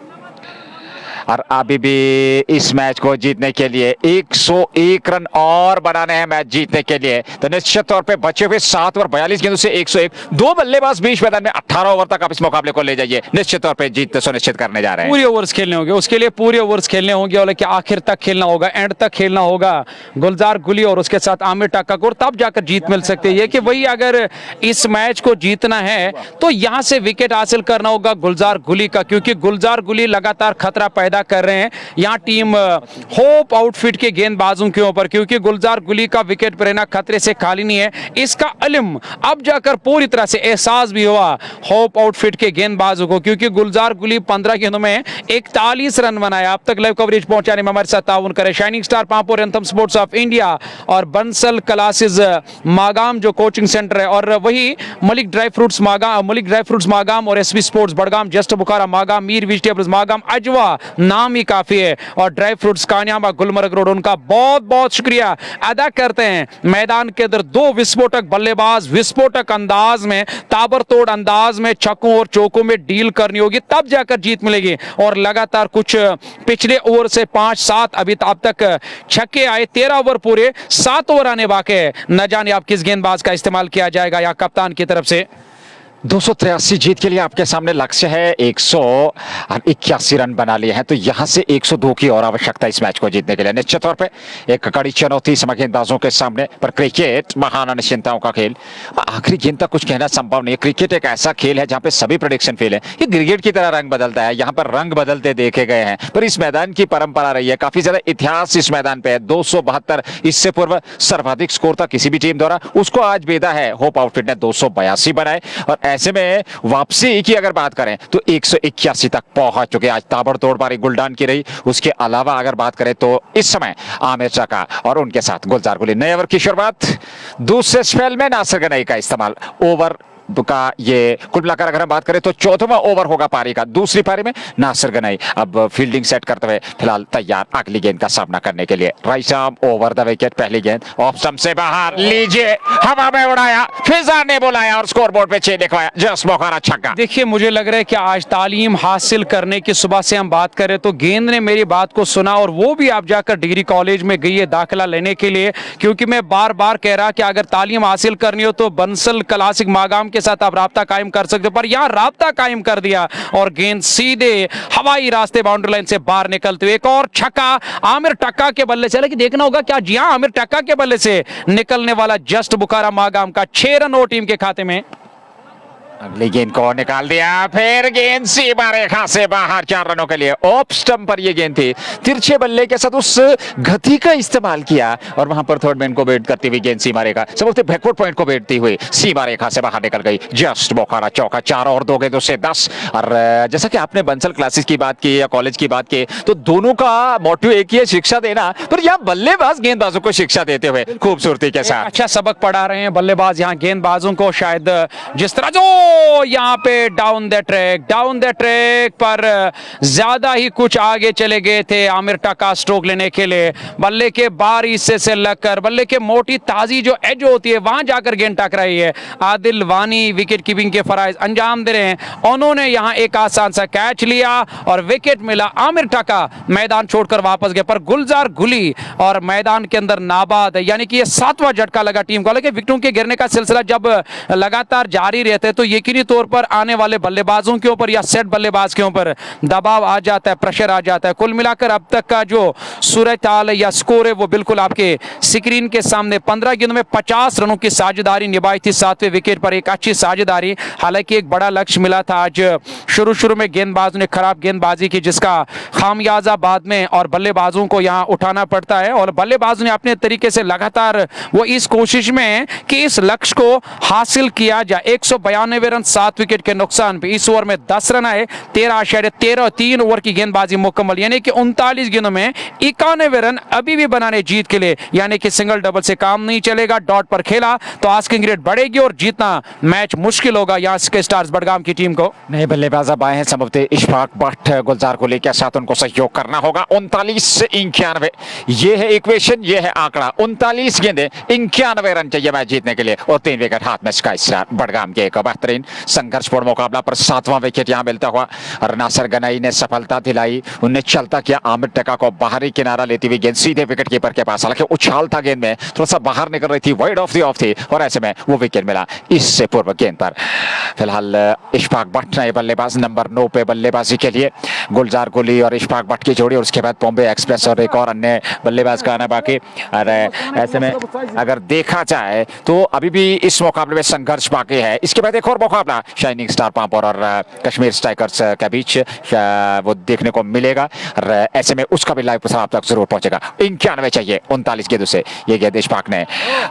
और अभी भी इस मैच को जीतने के लिए 101 रन और बनाने हैं मैच जीतने के लिए। तो निश्चित तौर पे बचे हुए 7 और 42 गेंदों से 101, 2 बल्लेबाज बीच मैदान में 18 ओवर तक आप इस मुकाबले को ले जाइए, निश्चित तौर पे जीत सुनिश्चित करने जा रहे हैं।
पूरे ओवर्स खेलने होंगे, उसके लिए पूरे ओवर्स खेलने होंगे, और आखिर तक खेलना होगा, एंड तक खेलना होगा गुलजार गुली और उसके साथ आमिर टक्का को, तब जाकर जीत मिल सकती है। कि वही अगर इस मैच को जीतना है तो यहां से विकेट हासिल करना होगा गुलजार गुली का, क्योंकि गुलजार गुली लगातार खतरा पैदा पैदा कर रहे हैं यहाँ टीम होप आउटफिट के गेंदबाजों के ऊपर, क्योंकि गुलजार गुली का विकेट पर रहना खतरे से खाली नहीं है। इसका इल्म अब जाकर पूरी तरह से एहसास भी हुआ होप आउटफिट के गेंदबाजों को, क्योंकि गुलजार गुली 15 गेंदों में 41 रन बनाया। अब तक लाइव कवरेज पहुंचाने में हमारे साथ ताउन करे shining star Pampore anthem sports of India और बंसल क्लासेस मागाम जो कोचिंग सेंटर है, और वही मलिक ड्राई फ्रूट्स मागाम और SB sports Budgam, just Bukhara Magam, Mir vegetables Magam, Ajwa नाम ही काफी है, और ड्राई फ्रूट्स कानियामा गुलमर्ग रोड। उनका बहुत बहुत शुक्रिया अदा करते हैं। मैदान के अंदर दो विस्फोटक बल्लेबाज विस्फोटक अंदाज में, ताबड़तोड़ अंदाज में छक्कों और चौकों में डील करनी होगी, तब जाकर जीत मिलेगी। और लगातार कुछ पिछले ओवर से 5-7 अभी अब तक छक्के आए, 13 ओवर पूरे, 7 ओवर आने बाकी है। न जाने आप किस गेंदबाज का इस्तेमाल किया जाएगा या कप्तान की तरफ से।
283 जीत के लिए आपके सामने लक्ष्य है। 181 रन बना लिए हैं, तो यहां से 102 की और आवश्यकता इस मैच को जीतने के लिए। निश्चित तौर पे एक कड़ी चुनौती समय गेंदबाजों के सामने, पर क्रिकेट महान अनिश्चितताओं का खेल। आखिरी गेंद तक कुछ कहना संभव नहीं है। क्रिकेट एक ऐसा खेल है जहां पे सभी प्रेडिक्शन फेल है। ये क्रिकेट की तरह रंग बदलता है, यहाँ पर रंग बदलते देखे गए हैं, पर इस मैदान की परंपरा रही है, काफी ज्यादा इतिहास इस मैदान पे है। 272 इससे पूर्व सर्वाधिक स्कोर था किसी भी टीम द्वारा, उसको आज बेदा है होप आउटफिट ने 282 बनाए, और ऐसे में वापसी की अगर बात करें तो 181 तक पहुंच चुके। आज ताबड़तोड़ पारी गुलडान की रही। उसके अलावा अगर बात करें तो इस समय आमिर चका और उनके साथ गुलजार गुली। नए ओवर की शुरुआत, दूसरे स्पेल में नासिर गनई का इस्तेमाल। ओवर का ये कुल मिलाकर अगर हम बात करें तो 14वां ओवर होगा पारी का। दूसरी पारी में नासिर गनई अब फील्डिंग सेट करते हुए फिलहाल तैयार अगली गेंद का सामना करने के लिए। Right arm over the wicket, पहली गेंद ऑफ स्टंप से बाहर, लीजिए हवा में उड़ाया, फिजा ने बुलाया और स्कोरबोर्ड पे 6 लिखवाया। जस्ट बोखारा छक्का।
देखिए मुझे लग रहा है कि आज तालीम हासिल करने की सुबह से हम बात करें तो गेंद ने मेरी बात को सुना, और वो भी आप जाकर डिग्री कॉलेज में गई है दाखिला लेने के लिए, क्योंकि मैं बार बार कह रहा कि अगर तालीम हासिल करनी हो तो बंसल क्लासिक मागाम के साथ आप राब्ता कायम कर सकते हो, पर यहां राब्ता कायम कर दिया और गेंद सीधे हवाई रास्ते बाउंड्री लाइन से बाहर निकलते हुए एक और छक्का आमिर टक्का के बल्ले से। लेकिन देखना होगा क्या, जी हां, आमिर टक्का के बल्ले से निकलने वाला जस्ट बुखारा मागाम का 6 रन और टीम के खाते में।
अगली गेंद को निकाल दिया, फिर गेंद सीमा रेखा से बाहर 4 रनों के लिए। ऑफ स्टंप पर यह गेंद थी, तिरछे बल्ले के साथ उस गति का इस्तेमाल किया और वहां पर थर्ड मैन को बेट करती हुई गेंद सीमा रेखा समझते बैकवर्ड पॉइंट को बेटती हुई सीमा रेखा से बाहर निकल गई। जस्ट बोखारा चौका, 4 और 2 गेंदों से 10। और जैसा कि आपने बंसल क्लासेस की बात की या कॉलेज की बात की, तो दोनों का मोटिव एक ही है, शिक्षा देना, पर यहाँ बल्लेबाज गेंदबाजों को शिक्षा देते हुए खूबसूरती के साथ
अच्छा सबक पढ़ा रहे हैं बल्लेबाज यहाँ गेंदबाजों को। शायद जिस तरह जो यहाँ पे डाउन द ट्रैक पर ज्यादा ही कुछ आगे चले गए थे आमिर टक्का स्ट्रोक लेने के लिए। बल्ले के बाहरी हिस्से से लगकर बल्ले के मोटी ताजी जो एज होती है वहां जाकर गेंद टकराई है। आदिल वानी विकेट कीपिंग के फराइज अंजाम दे रहे हैं। उन्होंने यहाँ एक आसान सा कैच लिया और विकेट मिला। आमिर टक्का मैदान छोड़कर वापस गए, पर गुलजार गुली और मैदान के अंदर नाबाद, यानी कि ये 7वां झटका लगा टीम को। हालांकि विकेटों के गिरने का सिलसिला जब लगातार जारी रहता है तो यकीनी तौर पर आने वाले बल्लेबाजों के ऊपर या सेट बल्लेबाज के ऊपर दबाव आ जाता है, प्रेशर आ जाता है। कुल मिलाकर अब तक का जो सूरत हाल या स्कोर है वो बिल्कुल आपके स्क्रीन के सामने। 15 गेंदों में 50 रनों की साझेदारी निभाई थी 7वें विकेट पर, एक अच्छी साझेदारी। हालांकि एक बड़ा लक्ष्य मिला था आज शुरू में गेंदबाज ने खराब गेंदबाजी की, जिसका खामियाजा बाद में और बल्लेबाजों को यहां उठाना पड़ता है। और बल्लेबाजों ने अपने तरीके से लगातार वो इस कोशिश में कि इस लक्ष्य को हासिल किया जाए। 192 रन 7 विकेट के नुकसान पे इस ओवर में 10 रन आए। 13 ओवर की गेंदबाजी मुकम्मल, यानी कि 39 गेंदों में 91 रन अभी भी बनाने जीत के लिए, यानी कि सिंगल डबल से काम नहीं चलेगा। डॉट पर खेला तो आस्किंग रेट बढ़ेगी और जीतना मैच मुश्किल होगा यहाँ के स्टार्स बड़गाम की टीम को।
नए बल्लेबाज अब आए हैं संभवतः इशफाक भट्ट, गुलजार गुली के साथ उनको सहयोग करना होगा। 39 से 91, ये है इक्वेशन, ये है आंकड़ा। 39 गेंदें 91 रन चाहिए मैच जीतने के लिए और 3 विकेट हाथ में स्काई स्टार बड़गाम के। एक बेहतरीन संघर्षपूर्ण मुकाबला पर 7वां विकेट यहां मिलता हुआ और नासिर गनई ने सफलता दिलाई। उन्हें चलता किया आमिर टक्का को, बाहरी किनारा लेती हुई गेंद सीधे विकेट कीपर के पास। हालांकि उछाल था गेंद में, थोड़ा सा बाहर निकल रही थी, वाइड ऑफ दी ऑफ थी और ऐसे में वो विकेट मिला। इससे पूर्व गेंद पर फिलहाल इशफाक भट्ट नए बल्लेबाज नंबर 9 पे बल्लेबाजी के लिए। गुलजार गुली और इशफाक भट्ट की जोड़ी और उसके बाद बॉम्बे एक्सप्रेस और एक और अन्य बल्लेबाज का आना बाकी। और ऐसे में अगर देखा जाए तो अभी भी इस मुकाबले में संघर्ष बाकी है। इसके बाद एक और मुकाबला शाइनिंग स्टार पामपोर और कश्मीर स्ट्राइकर्स के बीच वो देखने को मिलेगा। और ऐसे में उसका भी लाइव प्रसार आप तक जरूर पहुंचेगा। 91 चाहिए 39 गेंदों से ये गेंद इशफाक ने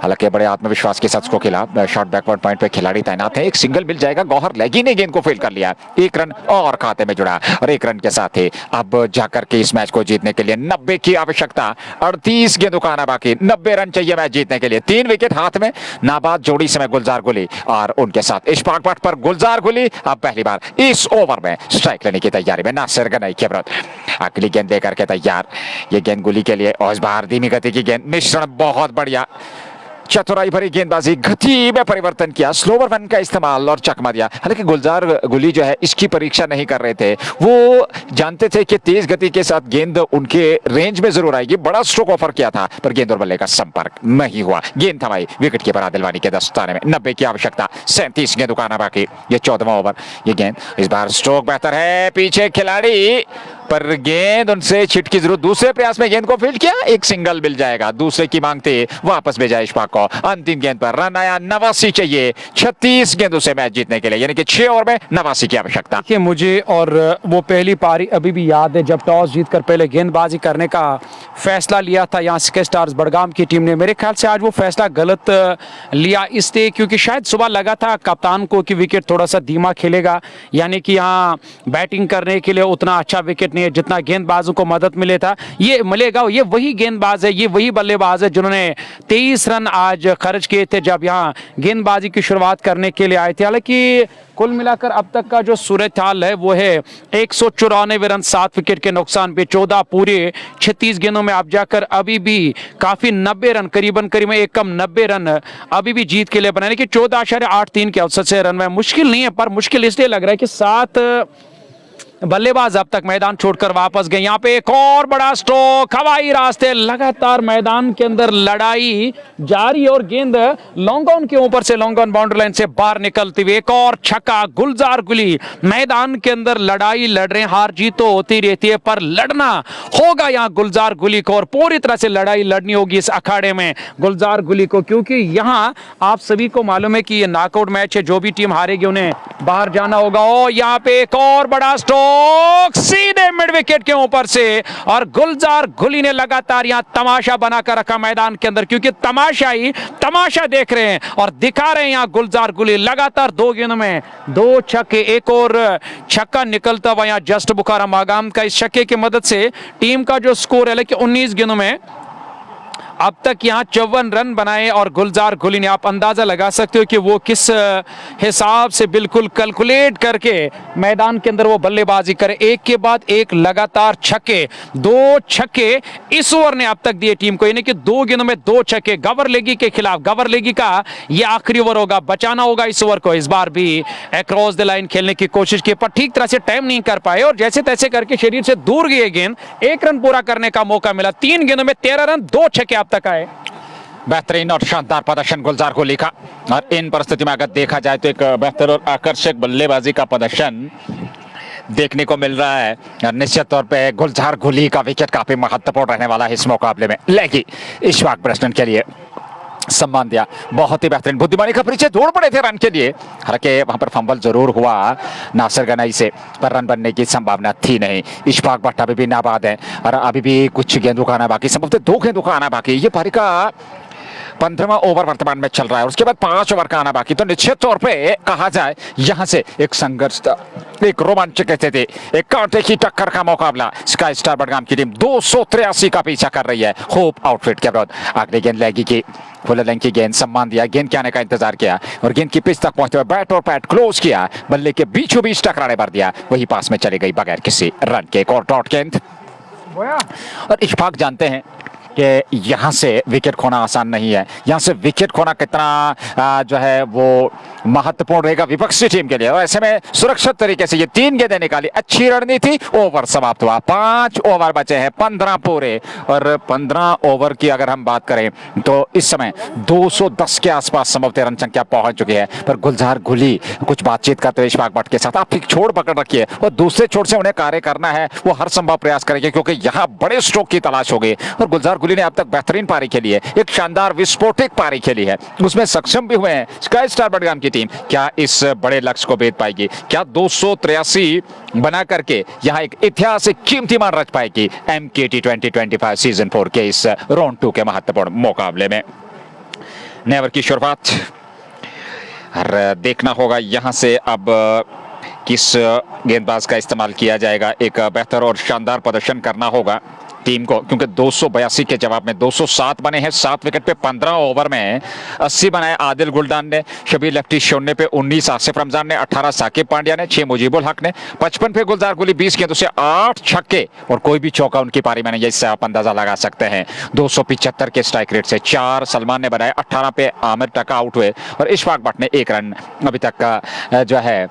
हालांकि बड़े आत्मविश्वास के साथ उसको खेला। शॉट बैकवर्ड पॉइंट पे खिलाड़ी तैनात है, एक सिंगल मिल जाएगा। गौहर लेगी ने गेंद को फील्ड कर लिया, एक रन और खाते में जुड़ा और एक रन के साथ ही अब जाकर के इस मैच को जीतने के लिए 90 की आवश्यकता। 38 गेंदों का आना बाकी, 90 रन चाहिए मैच जीतने के लिए। 3 विकेट हाथ में, नाबाद जोड़ी समय गुलजार गुली और उनके साथ इशफाक भट्ट पर गुलजार गुली अब पहली बार इस ओवर में स्ट्राइक लेने की तैयारी में। नासिर गनई के विरुद्ध अगली गेंद देकर के तैयार, ये गेंद गुली के लिए और इस बार धीमी गति की गेंद, मिश्रण बहुत बढ़िया, चतुराई भरी गेंदबाजी, गति में परिवर्तन किया, स्लोवर वन का इस्तेमाल और चकमा दिया। हालांकि गुलजार गुली जो है इसकी परीक्षा नहीं कर रहे थे, वो जानते थे कि तेज गति के साथ गेंद उनके रेंज में जरूर आएगी। बड़ा स्ट्रोक ऑफर किया था पर गेंद और बल्ले का संपर्क नहीं हुआ। गेंद थमाई विकेट कीपर आदिलवानी के दस्ताने में। 90 की आवश्यकता, 37 गेंदों का आना बाकी, ये 14वां ओवर। ये गेंद इस बार स्ट्रोक बेहतर है, पीछे खिलाड़ी पर गेंद उनसे छिटकी जरूर। दूसरे प्रयास में गेंद को फील्ड किया, एक सिंगल मिल जाएगा। दूसरे की मांगते वापस भेजा इशफाक को। अंतिम गेंद पर रन आया, 89 चाहिए 36 गेंदों से मैच जीतने के लिए, यानी कि 6 ओवर में 89 की आवश्यकता।
देखिए मुझे और वो पहली पारी अभी भी याद है जब टॉस जीतकर पहले गेंदबाजी करने का फैसला लिया था यहाँ सिके स्टार्स बड़गाम की टीम ने। मेरे ख्याल से आज वो फैसला गलत लिया इसलिए क्योंकि शायद सुबह लगा था कप्तान को कि विकेट थोड़ा सा धीमा खेलेगा, यानी कि यहाँ बैटिंग करने के लिए उतना अच्छा विकेट नहीं है जितना गेंदबाजों को मदद मिले था ये मिलेगा। ये वही गेंदबाज है, ये वही बल्लेबाज है जिन्होंने 23 रन आज खर्च किए थे जब यहाँ गेंदबाजी की शुरुआत करने के लिए आए थे। हालांकि कुल मिलाकर अब तक का जो सूरत हाल है वो है 194 रन 7 विकेट के नुकसान पे 14 पूरे 36 गेंदों में आप जाकर अभी भी काफी 90 रन करीबन एक कम 90 रन अभी भी जीत के लिए बनाने की 14.83 के औसत से रन में मुश्किल नहीं है, पर मुश्किल इसलिए लग रहा है कि 7 बल्लेबाज अब तक मैदान छोड़कर वापस गए। यहाँ पे एक और बड़ा स्ट्रोक, हवाई रास्ते, लगातार मैदान के अंदर लड़ाई जारी और गेंद लॉन्ग ऑन के ऊपर से लॉन्ग ऑन बाउंड्री लाइन से बाहर निकलती हुई एक और छक्का। गुलजार गुली मैदान के अंदर लड़ाई लड़ रहे हैं, हार जीत तो होती रहती है पर लड़ना होगा यहाँ गुलजार गुली को और पूरी तरह से लड़ाई लड़नी होगी इस अखाड़े में गुलजार गुली को, क्योंकि यहाँ आप सभी को मालूम है कि ये नॉकआउट मैच है, जो भी टीम हारेगी उन्हें बाहर जाना होगा। और यहाँ पे एक और बड़ा स्ट्रोक सीधे मिड विकेट के ऊपर से और गुलजार गुली ने लगातार यहां तमाशा बनाकर रखा मैदान के अंदर, क्योंकि तमाशा देख रहे हैं और दिखा रहे हैं यहां गुलजार गुली। लगातार 2 गेंदों में 2 छक्के, एक और छक्का निकलता हुआ यहां जस्ट बुखारा मागाम का। इस छक्के की मदद से टीम का जो स्कोर है कि 19 गेंदों में अब तक यहां 54 रन बनाए और गुलजार गुली ने, आप अंदाजा लगा सकते हो कि वो किस हिसाब से बिल्कुल कैलकुलेट करके मैदान के अंदर वो बल्लेबाजी करे। एक के बाद एक लगातार छक्के, 2 छक्के इस ओवर ने अब तक दिए टीम को, यानी कि 2 गेंदों में 2 छक्के गवर लेगी के खिलाफ। गवर लेगी का ये आखिरी ओवर होगा, बचाना होगा इस ओवर को। इस बार भी अक्रॉस द लाइन खेलने की कोशिश की पर ठीक तरह से टाइम नहीं कर पाए और जैसे तैसे करके शरीर से दूर गई गेंद। 1 रन पूरा करने का मौका मिला, 3 गेंदों में 13 रन, 2 छक्के अब तक आए।
बेहतरीन और शानदार प्रदर्शन गुलजार गुली का, और इन परिस्थिति में अगर देखा जाए तो एक बेहतर और आकर्षक बल्लेबाजी का प्रदर्शन देखने को मिल रहा है। निश्चित तौर पे गुलजार गुली का विकेट काफी महत्वपूर्ण रहने वाला है इस मुकाबले में। लेगी इशफाक ब्रेस्टन के लिए सम्मान दिया, बहुत ही बेहतरीन बुद्धिमानी का परिचय, दौड़ पड़े थे रन के लिए। हालांकि वहां पर फंबल जरूर हुआ नासिर गनई से, पर रन बनने की संभावना थी नहीं। इशफाक भट्ट अभी भी नाबाद है और अभी भी कुछ गेंदों का आना बाकी, संभवतः 2 गेंदों का आना बाकी। ये पारी का 15वां ओवर वर्तमान में चल रहा है, उसके बाद 5 ओवर का आना बाकी। तो निश्चित तौर पे कहा जाए यहां से एक संघर्ष था, एक रोमांचक स्थिति, एक कांटे की टक्कर का मुकाबला। स्काई स्टार बड़गाम की टीम 283 का पीछा कर रही है होप आउटफिट के विरुद्ध। अगली गेंद लेगी की फुल लेंथ की गेंद, सम्मान दिया, गेंद के आने का इंतजार किया और गेंद की पिच तक पहुंचते हुए बैट और पैड क्लोज किया, बल्ले के बीचों बीच टकराने भर दिया, वही पास में चली गई बगैर किसी रन के। एक और डॉट गेंद और इशफाक जानते हैं कि यहाँ से विकेट खोना आसान नहीं है। यहाँ से विकेट खोना कितना जो है वो महत्वपूर्ण रहेगा विपक्षी टीम के लिए, और ऐसे में सुरक्षित तरीके से ये 3 गेंदें निकाली, अच्छी रणनीति। ओवर समाप्त हुआ, 5 ओवर बचे हैं, 15 पूरे, और 15 ओवर की अगर हम बात करें तो इस समय 210 के आसपास संभवतः रन संख्या पहुंच चुकी है। पर गुलजार गुली कुछ बातचीत करते हुए इशफाक भट्ट के साथ, आप एक छोड़ पकड़ रखिए और दूसरे छोड़ से उन्हें कार्य करना है, वो हर संभव प्रयास करेंगे क्योंकि यहाँ बड़े स्ट्रोक की तलाश होगी। और गुलजार गुली ने अब तक बेहतरीन पारी खेली है, एक शानदार विस्फोटक पारी खेली है, उसमें सक्षम भी हुए हैं स्काई स्टार बडगाम की टीम। क्या इस बड़े लक्ष्य को भेद पाएगी? क्या 283 बना करके यहाँ एक ऐतिहासिक कीमती मान रच पाएगी MKT 2025 सीजन 4 के इस राउंड 2 के महत्वपूर्ण मुकाबले में? नए ओवर की शुरुआत और देखना होगा यहां से अब किस गेंदबाज का इस्तेमाल किया जाएगा। एक बेहतर और शानदार प्रदर्शन करना होगा टीम को, क्योंकि 282 के जवाब में 207 बने हैं। 7 विकेट पे 15 ओवर में 80 बनाए आदिल गुलदान ने, शबीर लेफ्टी 0 पे 19 आसिफ रमजान ने, 18 साकिब पांड्या ने, 6 मुजीबुल हक ने, 55 पे गुलजार गुली, 20 गेंदों से 8 छक्के और कोई भी चौका उनकी पारी में नहीं है। इससे आप अंदाजा लगा सकते हैं 275 के स्ट्राइक रेट से 4 सलमान ने बनाए, 18 पे आमिर टका आउट हुए और इशफाक भट्ट ने 1 रन अभी तक का जो है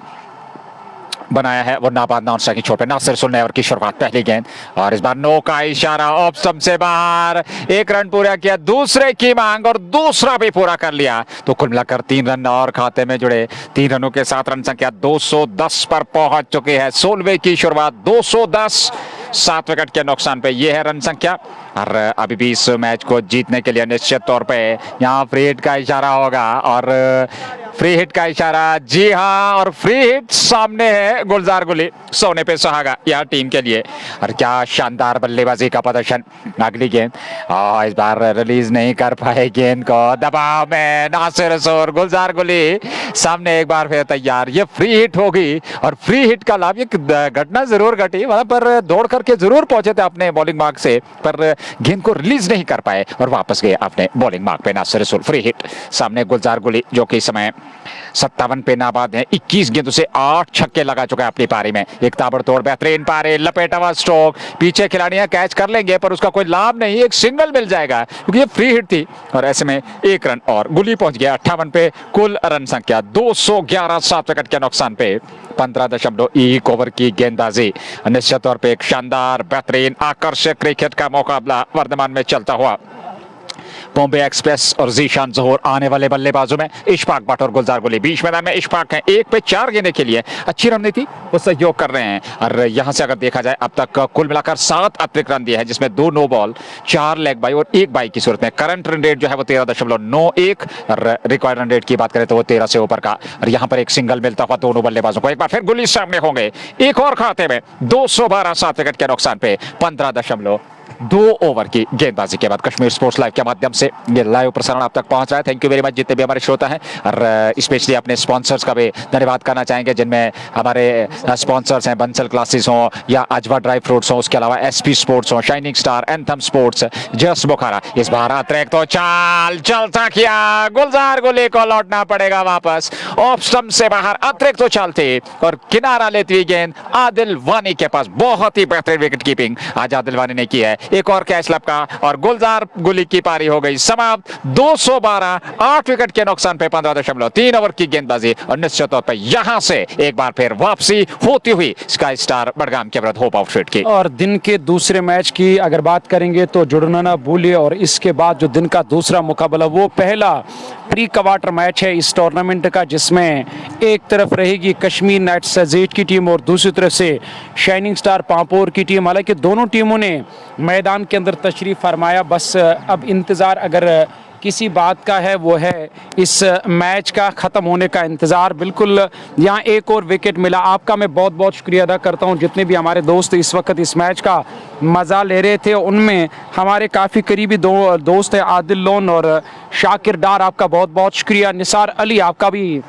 बनाया है वो नाबाद नॉन की छोड़ पे। नासिर रसूल ने ओवर की शुरुआत, पहली गेंद और इस बार नो का इशारा, ऑफ स्टंप से बाहर, 1 रन पूरा किया, दूसरे की मांग और दूसरा भी पूरा कर लिया, तो कुल मिलाकर 3 रन और खाते में जुड़े। 3 रनों के साथ रन संख्या 210 पर पहुंच चुकी है। 16वें की शुरुआत 210, 7 विकेट के नुकसान पे ये है रन संख्या। और अभी भी इस मैच को जीतने के लिए निश्चित तौर पे यहाँ फ्री हिट का इशारा होगा और फ्री हिट का इशारा, जी हाँ, और फ्री हिट सामने है गुलजार गुली, सोने पे सुहागा यहाँ टीम के लिए। और क्या शानदार बल्लेबाजी का प्रदर्शन। अगली गेंद इस बार रिलीज नहीं कर पाए गेंद को, दबाव में नासिर रसूल, गुलजार गुली सामने एक बार फिर तैयार। ये फ्री हिट होगी और फ्री हिट का लाभ, ये घटना जरूर घटी, वहां पर दौड़ करके जरूर पहुंचे थे अपने बॉलिंग मार्क से, पर गेंद को रिलीज नहीं कर पाए और वापस गए अपने बॉलिंग मार्क पे। नासिर रसूल फ्री हिट, सामने गुलजार गुली जो कि इस समय 57 पे नाबाद है, 21 गेंदों से 8 छक्के लगा चुका है अपनी पारी में। एक ताबड़तोड़ बेहतरीन पारी, लपेटा हुआ स्ट्रोक, पीछे खिलाड़ियां कैच कर लेंगे पर उसका कोई लाभ नहीं, एक सिंगल मिल जाएगा क्योंकि ये फ्री हिट थी और ऐसे में 1 रन और गुली पहुंच गया 58 पे। कुल रन संख्या 211, 7 विकेट के नुकसान पे 15.1 ओवर की गेंदबाजी। निश्चित तौर पे एक शानदार बेहतरीन आकर्षक क्रिकेट का मुकाबला वर्तमान में चलता हुआ। बॉम्बे एक्सप्रेस और जीशान जोहर आने वाले बल्लेबाजों में इशफाक भट्ट और गुलजार गुली। बीच मैदान में इशफाक हैं, 1 पे 4 गेंदें के लिए अच्छी रणनीति वो सहयोग कर रहे हैं। और यहां से अगर देखा जाए अब तक कुल मिलाकर 7 अतिरिक्त रन दिए हैं, जिसमें 2 नो बॉल, 4 लेग बाई और 1 बाई की सूरत में। करंट रन रेट जो है वो 13.91 और रिकॉर्ड रन रेट की बात करें तो वो 13 से ऊपर का। और यहां पर एक सिंगल मिलता हुआ दोनों बल्लेबाजों को। एक बार फिर गुली सामने होंगे, एक और खाते में 212, 7 विकेट के नुकसान पे 15.2 ओवर की गेंदबाजी के बाद कश्मीर स्पोर्ट्स लाइव के माध्यम से ये लाइव प्रसारण आप तक पहुंच रहा है। थैंक यू वेरी मच जितने भी हमारे श्रोता हैं, और स्पेशली अपने स्पॉन्सर्स का भी धन्यवाद करना चाहेंगे, जिनमें हमारे स्पॉन्सर्स हैं बंसल क्लासेस हो या अजवा ड्राई फ्रूट्स हो, उसके अलावा SP स्पोर्ट्स हो, शाइनिंग स्टार, एंथम स्पोर्ट्स, जस बुखारा। इस बार अतिरिक्त तो चाल चलता किया, गुलजार गुली को लौटना पड़ेगा वापस, ऑफ स्टंप से बाहर अतिरिक्त तो चलते और किनारा लेती हुई गेंद आदिल वानी के पास। बहुत ही बेहतरीन विकेट कीपिंग आज आदिल वानी ने की है। एक और कैच लपका और गुलजार गुली की पारी हो गई समाप्त। 212, 8 विकेट के नुकसान पे 15.3 ओवर की गेंदबाजी। और निश्चित तौर पर यहां से एक बार फिर वापसी होती हुई स्काई स्टार बडगाम के विरुद्ध होप आउटफिट की।
और दिन के दूसरे मैच की अगर बात करेंगे तो जुड़ना ना भूलिए। और इसके बाद जो दिन का दूसरा मुकाबला वो पहला प्री क्वार्टर मैच है इस टूर्नामेंट का, जिसमें एक तरफ रहेगी कश्मीर नाइट्स सजेट की टीम और दूसरी तरफ से शाइनिंग स्टार पांपोर की टीम। हालांकि दोनों टीमों ने मैदान के अंदर तशरीफ फरमाया, बस अब इंतज़ार अगर किसी बात का है वो है इस मैच का ख़त्म होने का इंतज़ार। बिल्कुल यहाँ एक और विकेट मिला, आपका मैं बहुत बहुत शुक्रिया अदा करता हूँ। जितने भी हमारे दोस्त इस वक्त इस मैच का मज़ा ले रहे थे, उनमें हमारे काफ़ी करीबी दोस्त हैं आदिल लोन और शाकिर डार, आपका बहुत बहुत शुक्रिया। निसार अली, आपका भी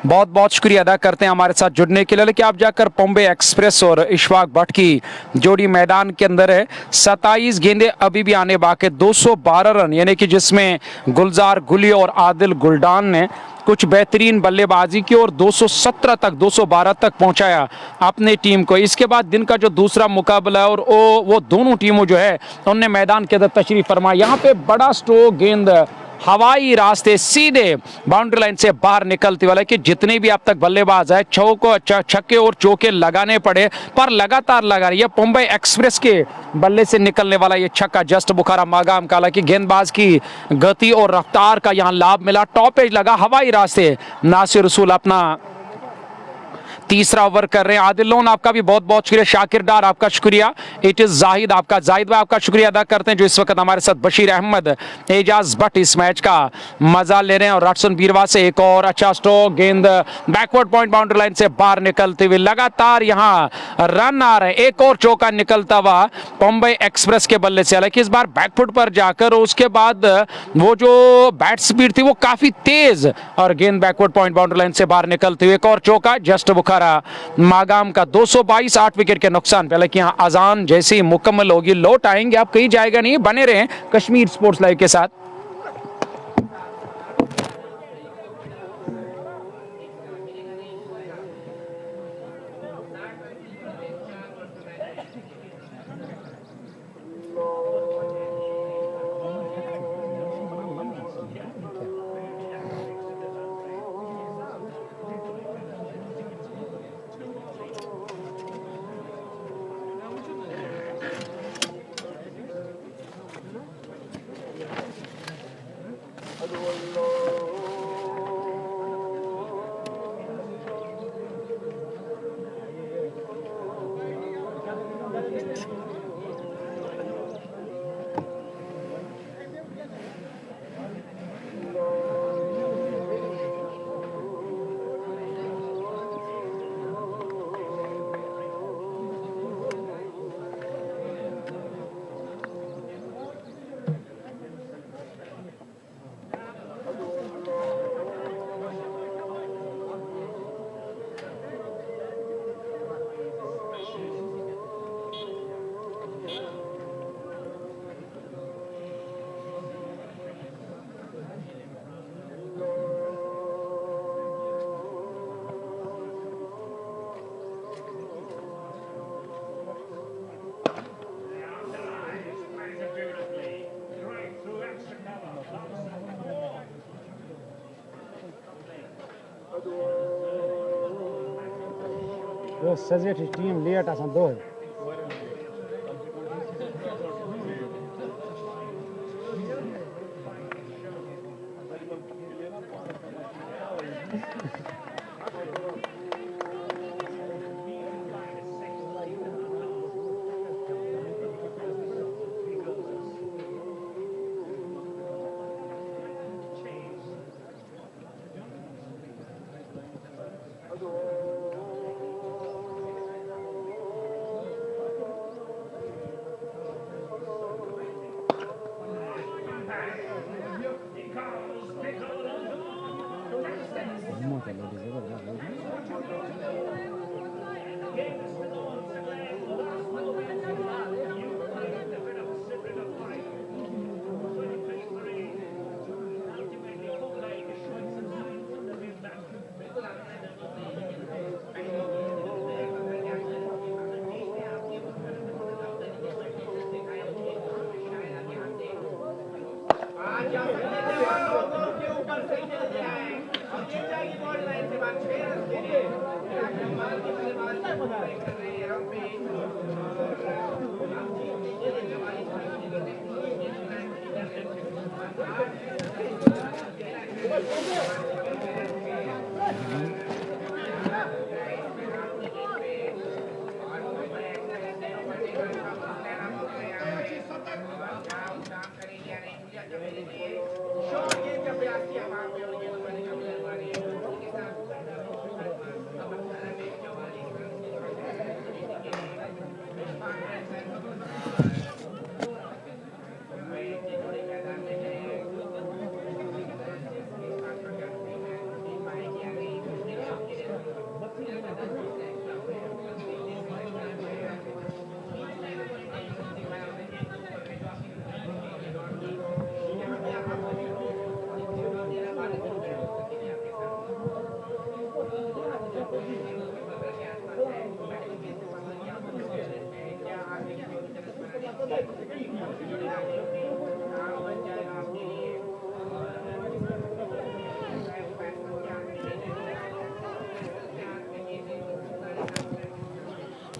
बहुत बहुत शुक्रिया अदा करते हैं हमारे साथ जुड़ने के लिए। लेकिन आप जाकर बॉम्बे एक्सप्रेस और इशफाक भट्ट की जोड़ी मैदान के अंदर है। 27 गेंदें अभी भी आने बाकी, 212 रन, यानी कि जिसमें गुलजार गुली और आदिल गुलडान ने कुछ बेहतरीन बल्लेबाजी की और 217 तक 212 तक पहुंचाया अपनी टीम को। इसके बाद दिन का जो दूसरा मुकाबला है और वो दोनों टीमों जो है उन्होंने मैदान के अंदर तशरीफ फरमाया। यहाँ पे बड़ा स्ट्रोक गेंद हवाई रास्ते सीधे बाउंड्री लाइन से बाहर निकलती वाला कि जितने भी अब तक बल्लेबाज है छक्के और चौके लगाने पड़े पर लगातार लगा रही है। बॉम्बे एक्सप्रेस के बल्ले से निकलने वाला ये छक्का जस्ट बुखारा मागाम काला की गेंदबाज की गति और रफ्तार का यहाँ लाभ मिला। टॉप एज लगा हवाई रास्ते, नासिर रसूल अपना तीसरा ओवर कर रहे हैं। आदिल लोन आपका भी बहुत बहुत शुक्रिया, शाकिर डार आपका शुक्रिया, इट इज जाहिद आपका, जाहिद भाई आपका शुक्रिया अदा करते हैं जो इस वक्त हमारे साथ, बशीर अहमद, एजाज भट्ट इस मैच का मजा ले रहे हैं। और राटसन बीरवा से एक और अच्छा स्ट्रोक, गेंद बैकवर्ड पॉइंट बाउंड्री लाइन से बाहर निकलते हुए लगातार यहां रन आ रहे हैं। एक और चौका निकलता हुआ बॉम्बे एक्सप्रेस के बल्ले से, हालांकि इस बार बैकफुट पर जाकर उसके बाद वो जो बैट स्पीड थी वो काफी तेज, और गेंद बैकवर्ड पॉइंट बाउंड्री लाइन से बाहर निकलते हुए एक और चौका। जस्ट बुखारा मागाम का 222, 8 विकेट के नुकसान पे। हालांकि यहाँ अजान जैसी मुकम्मल होगी, लौट आएंगे, आप कहीं जाएगा नहीं, बने रहें कश्मीर स्पोर्ट्स लाइव के साथ। सजेट टीम लेट आसान दो है।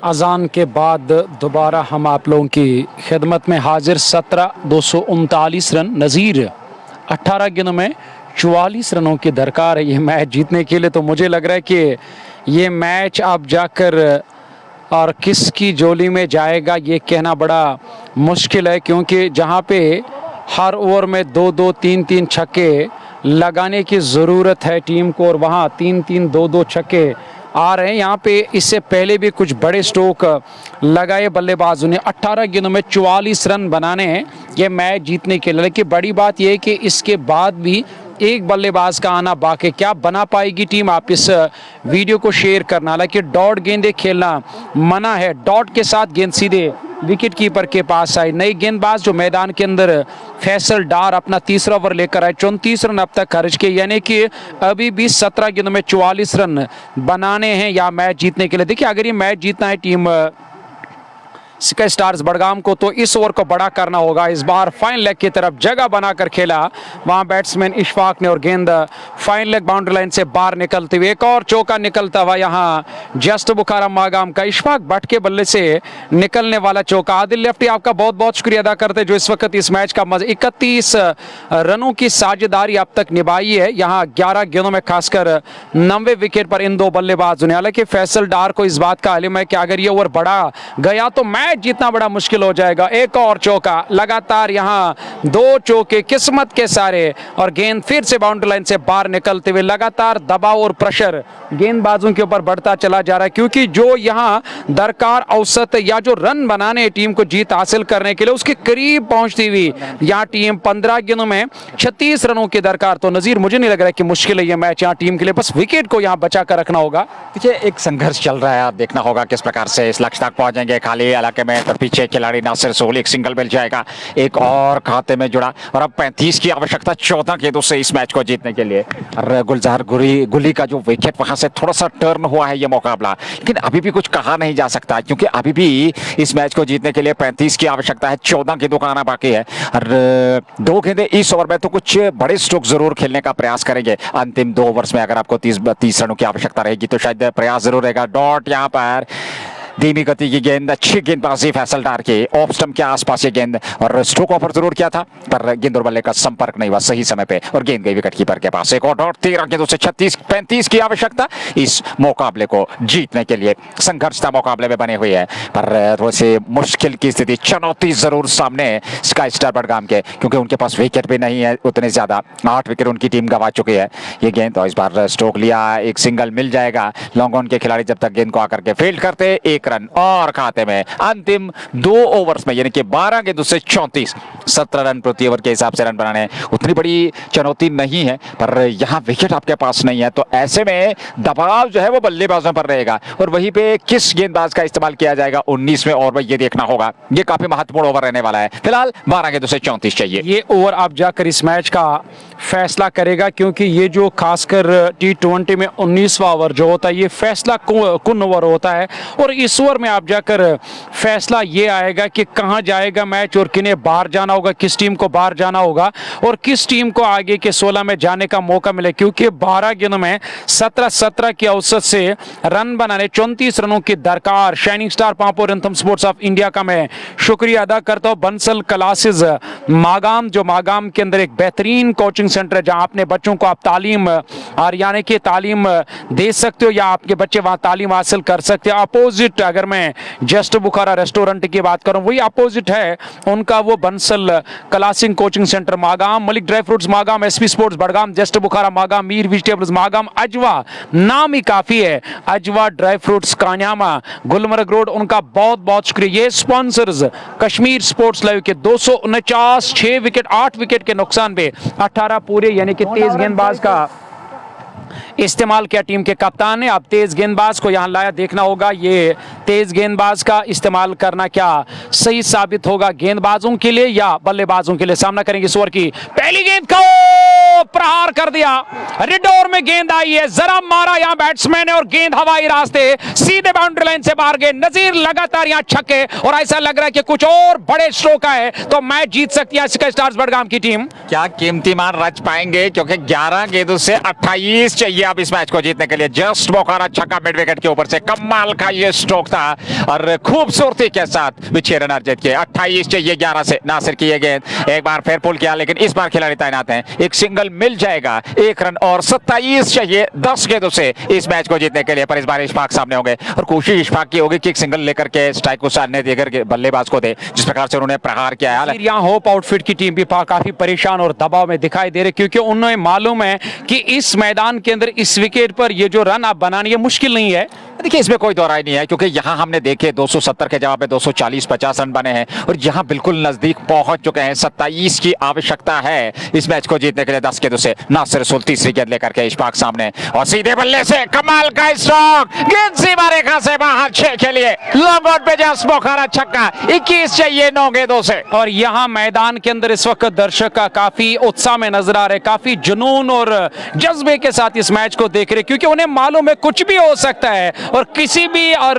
अजान के बाद दोबारा हम आप लोगों की खिदमत में हाजिर। 17 239 रन, नज़ीर 18 गेंदों में 44 रनों की दरकार है ये मैच जीतने के लिए। तो मुझे लग रहा है कि ये मैच अब जाकर और किसकी जोली में जाएगा ये कहना बड़ा मुश्किल है, क्योंकि जहाँ पे हर ओवर में 2-2 3-3 छक्के लगाने की ज़रूरत है टीम को, और वहाँ 3-3 2-2 छक्के आ रहे हैं। यहाँ पे इससे पहले भी कुछ बड़े स्ट्रोक लगाए बल्लेबाजों ने। 18 गेंदों में 44 रन बनाने हैं ये मैच जीतने के लिए। लेकिन बड़ी बात यह है कि इसके बाद भी एक बल्लेबाज का आना बाकी, क्या बना पाएगी टीम, आप इस वीडियो को शेयर करना। हालांकि डॉट गेंदे खेलना मना है, डॉट के साथ गेंद सीधे विकेट कीपर के पास आई। नई गेंदबाज जो मैदान के अंदर फैसल डार अपना तीसरा ओवर लेकर आए, 34 रन अब तक खर्च किए, यानी कि अभी भी 17 गेंदों में 44 रन बनाने हैं या मैच जीतने के लिए। देखिए अगर ये मैच जीतना है टीम स्काई स्टार्स बड़गाम को, तो इस ओवर को बड़ा करना होगा। इस बार फाइन लेग की तरफ जगह बनाकर खेला वहां बैट्समैन इशफाक ने, और गेंद फाइन लेग बाउंड्री लाइन से बाहर निकलते हुए एक और चौका निकलता हुआ यहां जस्ट बुखारा मागाम का इशफाक भट्ट के बल्ले से निकलने वाला चौका। आदिल लेफ्टी आपका बहुत बहुत शुक्रिया अदा करते जो इस वक्त इस मैच का 31 रनों की साझेदारी अब तक निभाई है यहाँ 11 गेंदों में, खासकर 90 विकेट पर इन दो बल्लेबाजों ने। हालांकि फैसल डार को इस बात का इल्म है कि अगर ये ओवर बढ़ा गया तो मैच जीतना बड़ा मुश्किल हो जाएगा। एक और चौका, लगातार यहां 2 चौके किस्मत के सारे, और गेंद फिर से बाउंड्री लाइन से बाहर निकलते हुए लगातार दबाव और प्रेशर गेंदबाजों के ऊपर बढ़ता चला जा रहा है, क्योंकि जो यहां दरकार औसत या जो रन बनाने टीम को जीत हासिल करने के लिए उसके करीब पहुंचती हुई यहां टीम 15 गेंदों में 36 रनों की दरकार। तो नजीर मुझे नहीं लग रहा है कि मुश्किल है यह मैच यहां टीम के लिए, बस विकेट को यहां बचा कर रखना होगा।
देखिए एक संघर्ष चल रहा है, देखना होगा किस प्रकार से इस लक्ष्य तक पहुंचेंगे। खाली इलाके में तो पीछे खिलाड़ी नासिर सोहल एक सिंगल मिल जाएगा, एक और खाते में जुड़ा, और अब 35 की आवश्यकता 14 गेंदों से इस मैच को जीतने के लिए। और गुलजार गुली का जो विकेट वहां से थोड़ा सा टर्न हुआ है ये मुकाबला, लेकिन अभी भी कुछ कहा नहीं जा सकता, क्योंकि अभी भी इस मैच को जीतने के लिए 35 की आवश्यकता है, 14 गेंदों का आना बाकी है। और 2 गेंदें इस ओवर में तो कुछ बड़े स्ट्रोक जरूर खेलने का प्रयास करेंगे। अंतिम 2 ओवर्स में अगर आपको 30 रनों की आवश्यकता रहेगी तो शायद प्रयास जरूर रहेगा। डॉट यहाँ पर धीमी गति की गेंद, अच्छी गेंदबाजी फैसल डार के ऑफ स्टंप के आसपास ये गेंद, और स्ट्रोक ऑफर जरूर किया था पर गेंद और बल्ले का संपर्क नहीं हुआ सही समय पे, और गेंद गई विकेट कीपर के पास। एक और डॉट, 13 गेंदों से 35 की आवश्यकता इस मुकाबले को जीतने के लिए। संघर्ष था मुकाबले में बने हुए है, पर वैसे मुश्किल की स्थिति, चुनौती जरूर सामने स्काई स्टार बड़गाम के, क्योंकि उनके पास विकेट भी नहीं है उतने ज्यादा, 8 विकेट उनकी टीम गंवा चुकी है। ये गेंद तो इस बार स्ट्रोक लिया, एक सिंगल मिल जाएगा। लॉन्ग ऑन के खिलाड़ी जब तक गेंद को आकर के फील्ड करते, 1 रन और खाते में अंतिम 2 ओवर्स में, यानी कि 12 गेंदों से 34, 17 रन प्रति ओवर के हिसाब से रन बनाने उतनी बड़ी चुनौती नहीं है, पर यहां विकेट आपके पास नहीं है, तो ऐसे में दबाव जो है वो बल्लेबाजों पर रहेगा, और वहीं पे किस गेंदबाज का इस्तेमाल किया जाएगा 19वें ओवर में ये देखना होगा। ये काफी महत्वपूर्ण ओवर रहने वाला है। फिलहाल 12 गेंदों से 34 चाहिए।
ये ओवर आप जाकर इस मैच का फैसला करेगा, क्योंकि ये जो खासकर T20 में 19वां ओवर जो होता है ये फैसला कुन ओवर होता है, और इस ओवर में आप जाकर फैसला ये आएगा कि कहां जाएगा मैच और किन्हें बाहर जाना होगा, किस टीम को बाहर जाना होगा और किस टीम को आगे के 16 में जाने का मौका मिले, क्योंकि 12 गेंदों में 17 की औसत से रन बनाने 34 रनों की दरकार। Shining star Pampore rhythm sports of India का मैं शुक्रिया अदा करता हूं। बंसल क्लासेस मागाम, जो मागाम के अंदर एक बेहतरीन कोचिंग सेंटर है जहां अपने बच्चों को आप तालीम और यानी कि तालीम दे सकते हो या आपके बच्चे वहां तालीम हासिल कर सकते हो। अपोजिट अगर मैं जस्ट बुखारा रेस्टोरेंट की बात करूं, वही अपोजिट है उनका वो Bansal classing coaching centre Magam, Malik dry fruits Magam, SP sports Budgam, just Bukhara Magam, Mir vegetables Magam, Ajwa नाम ही काफी है, Ajwa dry fruits Kanyama Gulmarg road, उनका बहुत बहुत शुक्रिया। ये स्पॉन्सर्स कश्मीर स्पोर्ट्स लाइव के 249, 6 विकेट 8 विकेट के नुकसान पे 18 पूरे, यानी कि तेज गेंदबाज का इस्तेमाल किया टीम के कप्तान ने। अब तेज गेंदबाज को यहां लाया, देखना होगा ये तेज गेंदबाज का इस्तेमाल करना क्या सही साबित होगा गेंदबाजों के लिए या बल्लेबाजों के लिए। सामना करेंगे इस ओवर की पहली गेंद को प्रहार कर दिया, रिडोर में गेंद आई है, जरा मारा यहां बैट्समैन है और गेंद हवाई रास्ते सीधे बाउंड्री लाइन से बाहर गए। नजीर लगातार यहां छक्के, और ऐसा लग रहा है कि कुछ और बड़े स्ट्रोक है तो मैच जीत सकती है स्काई स्टार्स बड़गाम की टीम।
क्या कीमती मान रच पाएंगे, क्योंकि 11 गेंदों से 28 चाहिए अब इस मैच को जीतने के लिए। जस्ट बोखारा छक्का मिड विकेट के ऊपर से, कमाल का ये स्ट्रोक था और खूबसूरती के साथ 6 रन अर्जित किए। 28 चाहिए 11 से। नासिर की ये गेंद एक बार फिर पुल किया, लेकिन इस बार खिलाड़ी तैनात हैं, एक सिंगल मिल जाएगा। 1 रन और 27 चाहिए 10 गेंदों से इस मैच को जीतने के लिए। पर इस बार इशफाक सामने होंगे और कोशिश इशफाक की होगी कि एक सिंगल लेकर के स्ट्राइक को सामने देकर के बल्लेबाज को दे, जिस प्रकार से उन्होंने प्रहार किया है।
यहाँ होप आउटफिट की टीम भी काफी परेशान और दबाव में दिखाई दे रही, क्योंकि उन्हें मालूम है कि इस मैदान के अंदर इस विकेट पर ये जो रन आप बनानी है मुश्किल नहीं है।
देखिए इसमें कोई दौराई नहीं है, क्योंकि यहां हमने देखे 270 के जवाब में 240-50 रन बने हैं और यहां बिल्कुल नजदीक पहुंच चुके हैं। 27 की आवश्यकता है इस मैच को जीतने के लिए 10 गेंदों से। नासिर रसूल तीसरी गेंद लेकर के इशफाक सामने और सीधे बल्ले से कमाल का स्ट्रोक, गेंद सीमा रेखा से बाहर 6 के लिए। लॉन्ग ऑन पे जस्ट बोखारा छक्का, 21 चाहिए 9 गेंदों से।
और यहाँ मैदान के अंदर इस वक्त दर्शक का काफी उत्साह में नजर आ रहे, काफी जुनून और जज्बे के साथ इस मैच को देख रहे, क्योंकि उन्हें मालूम है कुछ भी हो सकता है और किसी भी और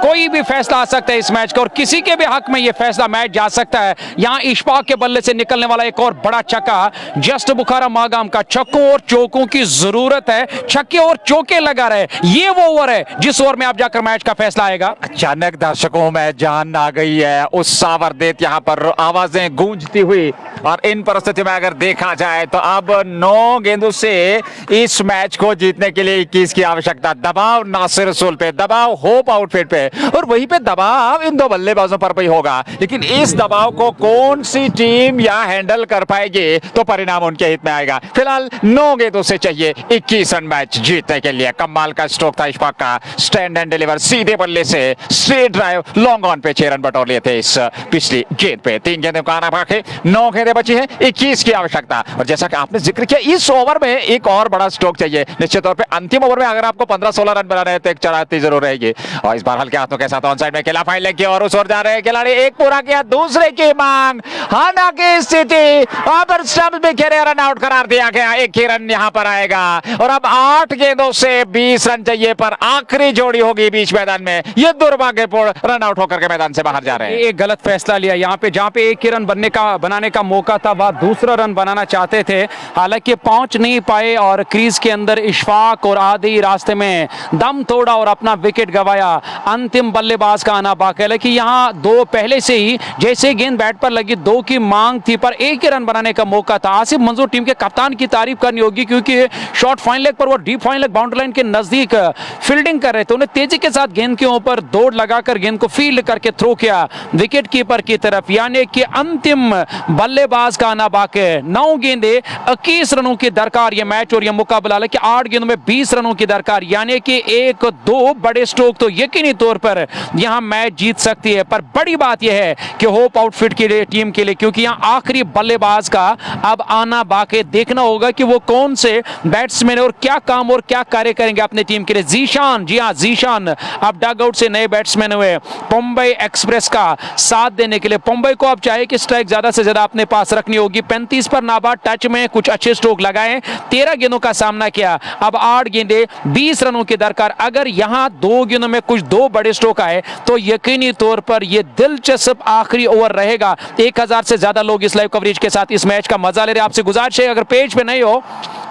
कोई भी फैसला आ सकता है इस मैच का, और किसी के भी हक में यह फैसला मैच जा सकता है। यहाँ इशफाक के बल्ले से निकलने वाला एक और बड़ा छक्का, जस्ट बुखारा मागाम का छक्कों और चौकों की जरूरत है, छक्के और चौके लगा रहे। ये वो ओवर है जिस ओवर में आप जाकर मैच का फैसला आएगा।
अचानक दर्शकों में जान आ गई है, उत्साह वर्धित यहाँ पर आवाजें गूंजती हुई। और इन परिस्थितियों में अगर देखा जाए तो अब 9 गेंदों से इस मैच को जीतने के लिए 21 की आवश्यकता। दबाव नासिर रसूल पे, दबाव होप आउटफिट पे और वहीं पे दबाव इन 2 बल्लेबाजों पर भी होगा, लेकिन इस दबाव को कौन सी टीम या हैंडल कर पाएगी तो परिणाम उनके हित में आएगा। फिलहाल 9 गेंदों से चाहिए 21 रन मैच जीतने के लिए। कमाल का स्ट्रोक था इशफाक का, स्टैंड एंड डिलीवर सीधे बल्ले से स्ट्रेट ड्राइव, लॉन्ग ऑन पे 6 रन बटोर लिए थे इस पिछली गेंद पे। 3 गेंदों का आना बाकी, 9 गेंदें बची है, 21 की आवश्यकता। और जैसा कि आपने जिक्र किया इस ओवर में एक और बड़ा स्ट्रोक चाहिए। निश्चित तौर पे अंतिम ओवर में अगर आपको 15-16 रन बनाने हैं तो एक चढ़ाती जरूर रहेगी। और इस बार हल्के हाथों के साथ ऑन साइड में खेला, फाइन लेग की और उस ओर जा रहे हैं खिलाड़ी। एक पूरा किया, दूसरे की मांग, हाना की स्थिति, पर स्टंप में खेले, रन आउट करार दिया गया। एक ही रन यहां पर आएगा और अब 8 गेंदों से 20 रन चाहिए, पर आखिरी जोड़ी होगी बीच मैदान में। ये दुर्भाग्यपूर्ण रन आउट होकर के मैदान से बाहर जा रहे हैं।
एक गलत फैसला लिया यहाँ पे, जहां पे एक ही रन बनाने का मौका था, वह दूसरा रन बनाना चाहते थे, हालांकि पहुंच नहीं पाए और क्रीज के अंदर इशफाक और आदि रास्ते में दम तोड़ा और अपना विकेट गंवाया। अंतिम बल्लेबाज का आना बाकी है, लेकिन यहाँ 2 पहले से ही जैसे गेंद बैट पर लगी 2 की मांग थी, पर एक ही रन बनाने का मौका था। आसिफ मंजूर टीम के कप्तान की तारीफ करनी होगी, क्योंकि शॉर्ट फाइन लेग पर वो deep fine leg boundary line के नजदीक फील्डिंग कर रहे थे। उन्हें तेजी के साथ गेंद के ऊपर दौड़ लगाकर गेंद को फील्ड करके थ्रो किया विकेट कीपर की तरफ, यानी कि अंतिम बल्लेबाज का आना बाकी है। 9 गेंदे 21 रनों की दरकार ये मैच और ये मुकाबला, लेकिन 8 गेंदों में 20 रनों की दरकार, यानी कि 1-2 बड़े स्ट्रोक तो यकीनी तौर पर यहां मैच जीत सकती है। पर बड़ी बात यह है कि होप आउटफिट के लिए टीम के लिए, क्योंकि यहां आखिरी बल्लेबाज का अब आना बाकी, देखना होगा कि वो कौन से बैट्समैन और क्या काम और क्या कार्य करेंगे अपने टीम के लिए। जीशान, जी हां जीशान अब डग आउट से नए बैट्समैन हुए मुंबई एक्सप्रेस का साथ देने के लिए। मुंबई को अब चाहे कि स्ट्राइक ज्यादा से ज्यादा अपने पास रखनी होगी। 35 पर नाबाद टच में कुछ अच्छे स्ट्रोक लगाए, 13 गेंदों का सामना किया। अब 8 गेंदे 20 रनों की दरकार। अगर यहां 2 गेंदों में कुछ 2 बड़े स्ट्रोक आए तो यकीनी तौर पर यह दिलचस्प आखिरी ओवर रहेगा। 1000 से ज्यादा लोग इस लाइव कवरेज के साथ इस मैच का मजा ले रहे हैं। आपसे गुजारिश है, अगर पेज पे नहीं हो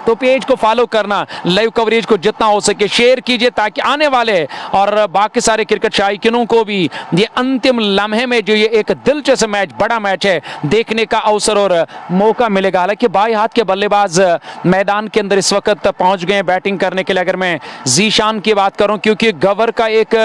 तो पेज को फॉलो करना, लाइव कवरेज को जितना हो सके शेयर कीजिए, ताकि आने वाले और बाकी सारे क्रिकेट शायकीनों को भी ये अंतिम लम्हे में जो ये एक दिलचस्प मैच, बड़ा मैच है, देखने का अवसर और मौका मिलेगा। हालांकि बाएं हाथ के बल्लेबाज मैदान के अंदर इस वक्त पहुंच गए बैटिंग करने के लिए। अगर मैं जीशान की बात करूं, क्योंकि गवर का एक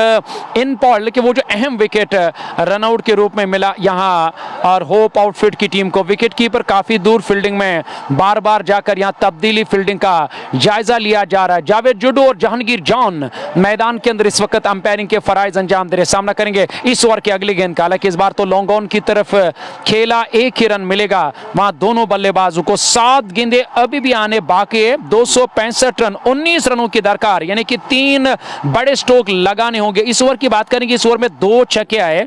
इन पॉल कि वो जो अहम विकेट रनआउट के रूप में मिला यहां, और होप आउटफिट की टीम को विकेट कीपर काफी दूर फील्डिंग में बार बार जाकर यहां तब्दीली फील्डिंग का जायजा लिया जा रहा है। जावेद जुडू और जहांगीर जॉन मैदान के अंदर इस वक्त अंपायरिंग के फराइज अंजाम दे रहे, सामना करेंगे इस ओवर की अगली गेंद का। हालांकि इस बार तो लॉन्ग ऑन की तरफ खेला, 1 ही रन मिलेगा वहां दोनों बल्लेबाजों को। 7 गेंदे अभी भी आने बाकी है, 265 रन, 19 रनों की दरकार, यानी कि 3 बड़े स्ट्रोक लगाने होंगे। इस ओवर की बात करेंगे, इस ओवर में 2 छक्के आए,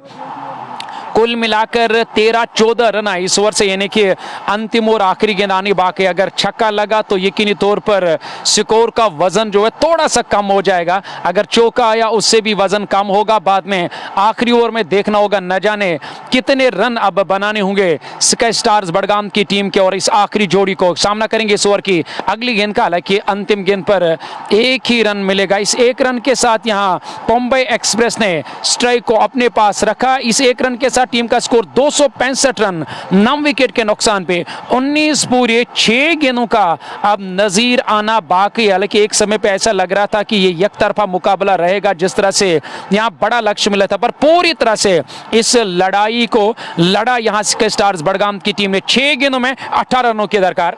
कुल मिलाकर 13-14 रन आए इस ओवर से, यानी कि अंतिम और आखिरी गेंद आनी बाकी। अगर छक्का लगा तो यकीनी तौर पर स्कोर का वजन जो है थोड़ा सा कम हो जाएगा, अगर चौका आया उससे भी वजन कम होगा। बाद में आखिरी ओवर में देखना होगा न जाने कितने रन अब बनाने होंगे स्काई स्टार्स बड़गाम की टीम के, और इस आखिरी जोड़ी को सामना करेंगे इस ओवर की अगली गेंद का। हालांकि अंतिम गेंद पर 1 ही रन मिलेगा। इस 1 रन के साथ यहाँ मुंबई एक्सप्रेस ने स्ट्राइक को अपने पास रखा। इस 1 रन के साथ टीम का स्कोर 265 रन 9 विकेट के नुकसान पे 19 पूरे 6 गेंदों का अब नजीर आना बाकी। हालांकि एक समय पे ऐसा लग रहा था कि ये एक तरफा मुकाबला रहेगा, जिस तरह से यहाँ बड़ा लक्ष्य मिला था, पर पूरी तरह से इस लड़ाई को लड़ा यहाँ सिटी स्टार्स बड़गाम की टीम ने। 6 गेंदों में 18 रनों के दरकार।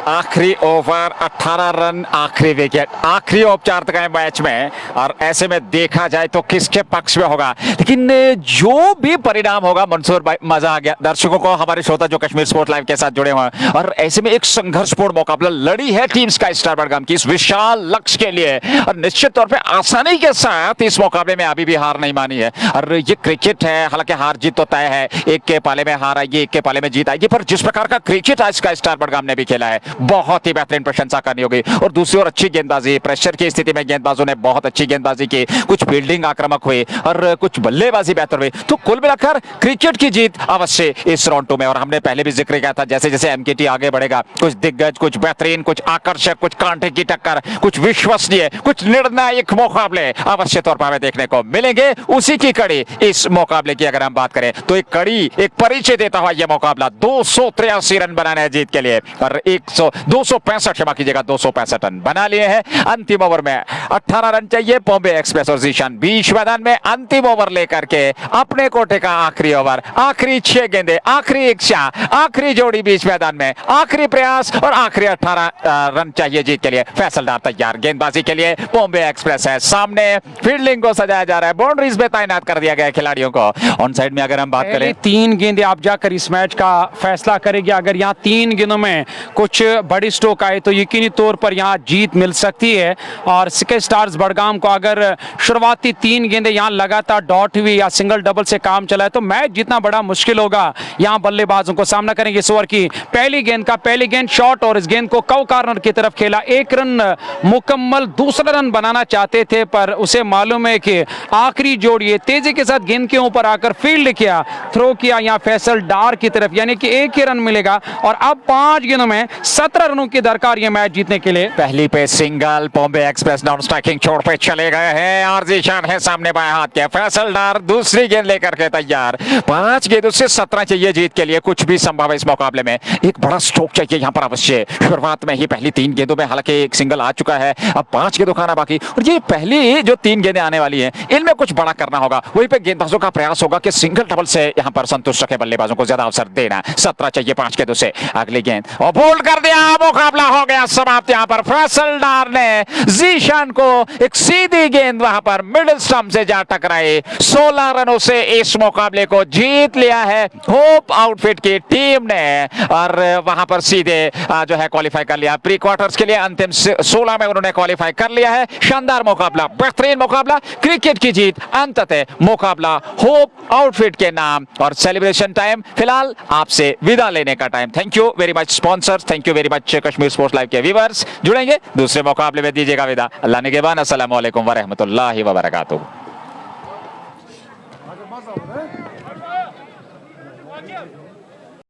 आखिरी ओवर 18 रन, आखिरी विकेट, आखिरी औपचार तक है मैच में, और ऐसे में देखा जाए तो किसके पक्ष में होगा। लेकिन जो भी परिणाम होगा मंसूर भाई, मजा आ गया दर्शकों को, हमारे श्रोता जो कश्मीर स्पोर्ट लाइव के साथ जुड़े हुए हैं। और ऐसे में एक संघर्षपूर्ण मुकाबला लड़ी है टीम स्काई स्टार बड़गाम की इस विशाल लक्ष्य के लिए, और निश्चित तौर पर आसानी के साथ इस मुकाबले में अभी भी हार नहीं मानी है। और ये क्रिकेट है, हालांकि हार जीत तो तय है, एक के पाले में हार आएगी, एक के पाले में जीत आएगी, पर जिस प्रकार का क्रिकेट आज स्काई स्टार बड़गाम ने भी खेला है, बहुत ही बेहतरीन प्रशंसा करनी होगी। और दूसरी ओर अच्छी गेंदबाजी, प्रेशर की स्थिति में गेंदबाजों ने बहुत अच्छी गेंदबाजी की, कुछ फील्डिंग आक्रामक हुई और कुछ बल्लेबाजी बेहतर हुई। तो कुल मिलाकर क्रिकेट की जीत अवश्य इस राउंड में। और हमने पहले भी जिक्र किया था, जैसे जैसे एमकेटी आगे बढ़ेगा, कुछ दिग्गज, कुछ बेहतरीन, कुछ आकर्षक, कुछ कांटे की टक्कर, कुछ विश्वसनीय, कुछ निर्णायक मुकाबले अवश्य तौर पर हमें देखने को मिलेंगे। उसी की कड़ी इस मुकाबले की अगर हम बात करें तो एक कड़ी, एक परिचय देता हुआ यह मुकाबला 283 रन बनाने हैं जीत के लिए, और 265 क्षमा कीजिएगा 265 रन बना लिए हैं। अंतिम ओवर में 18 रन चाहिए। बॉम्बे एक्सप्रेस और जीशान बीच मैदान में अंतिम ओवर लेकर के अपने कोटे का आखिरी ओवर, आखिरी 6 गेंदे, आखिरी इच्छा, आखिरी जोड़ी बीच मैदान में, आखिरी प्रयास और आखिरी 18 रन चाहिए जीत के लिए। फैसल डार तैयार गेंदबाजी के लिए। बॉम्बे एक्सप्रेस है सामने, फील्डिंग को सजाया जा रहा है, बाउंड्रीज पे तैनात कर दिया गया है खिलाड़ियों को। ऑन साइड में अगर हम बात करें,
3 गेंदें आप जाकर इस मैच का फैसला करेगी। अगर यहाँ 3 गेंदों में कुछ बड़ी स्ट्रोक आए तो यकीनी तौर पर यहाँ जीत मिल सकती है। और सिटी स्टार्स बड़गाम को अगर शुरुआती 3 गेंदें यहाँ लगातार डॉट हुई या सिंगल डबल से काम चला है तो मैच जीतना बड़ा मुश्किल होगा। यहाँ बल्लेबाजों को सामना करेंगे। इस ओवर की पहली गेंद शॉट, और इस गेंद को कव कार्नर की तरफ खेला। 1 रन मुकम्मल, दूसरा रन बनाना चाहते थे, पर उसे मालूम है कि आखिरी जोड़ी तेजी के साथ गेंद के ऊपर आकर फील्ड किया, थ्रो किया यहाँ फैसल डार की तरफ, यानी कि 1 ही रन मिलेगा। और अब 5 गेंदों में 17 रनों की दरकार ये मैच जीतने के लिए।
पहली पे single, Bombay express non striking छोड़ पे चले गए हैं, और जीशान है सामने बाएं हाथ के। फैसल डार दूसरी गेंद लेकर के तैयार। 5 गेंदों से 17 चाहिए जीत के लिए, कुछ भी संभव है इस मुकाबले में। एक बड़ा स्ट्रोक चाहिए यहाँ पर अवश्य। शुरुआत में ही पहली 3 गेंदों में हालांकि एक सिंगल आ चुका है, अब 5 गेंदों खाना बाकी, और ये पहली जो 3 गेंदें आने वाली हैं इनमें कुछ बड़ा करना होगा। वहीं पे गेंदबाजों का प्रयास होगा कि सिंगल डबल से यहाँ पर संतुष्ट रखे, बल्लेबाजों को ज्यादा अवसर देना। 17 चाहिए 5 गेंदों से। अगली गेंद और बोल्ड कर दिया, मुकाबला हो गया समाप्त। यहाँ पर फैसल डार ने जीशान को एक सीधी गेंद वहां पर मिडिल स्टंप से जा टकराई। 16 रनों से इस मुकाबले को जीत लिया है होप आउटफिट की टीम ने, और वहां पर सीधे जो है क्वालिफाई कर लिया प्री क्वार्टर्स के लिए। अंतिम 16 में उन्होंने क्वालिफाई कर लिया है। शानदार मुकाबला, बेहतरीन मुकाबला, क्रिकेट की जीत। अंततः मुकाबला होप आउटफिट के नाम, और सेलिब्रेशन टाइम फिलहाल आपसे विदा लेने का time. Thank you very much sponsors, thank you very much Kashmir sports live के व्यूअर्स। जुड़ेंगे दूसरे मुकाबले में, दीजिएगा विदा। अल्लाह निगहबान। अस्सलाम वालेकुम व रहमतुल्लाहि व बरकातुहू।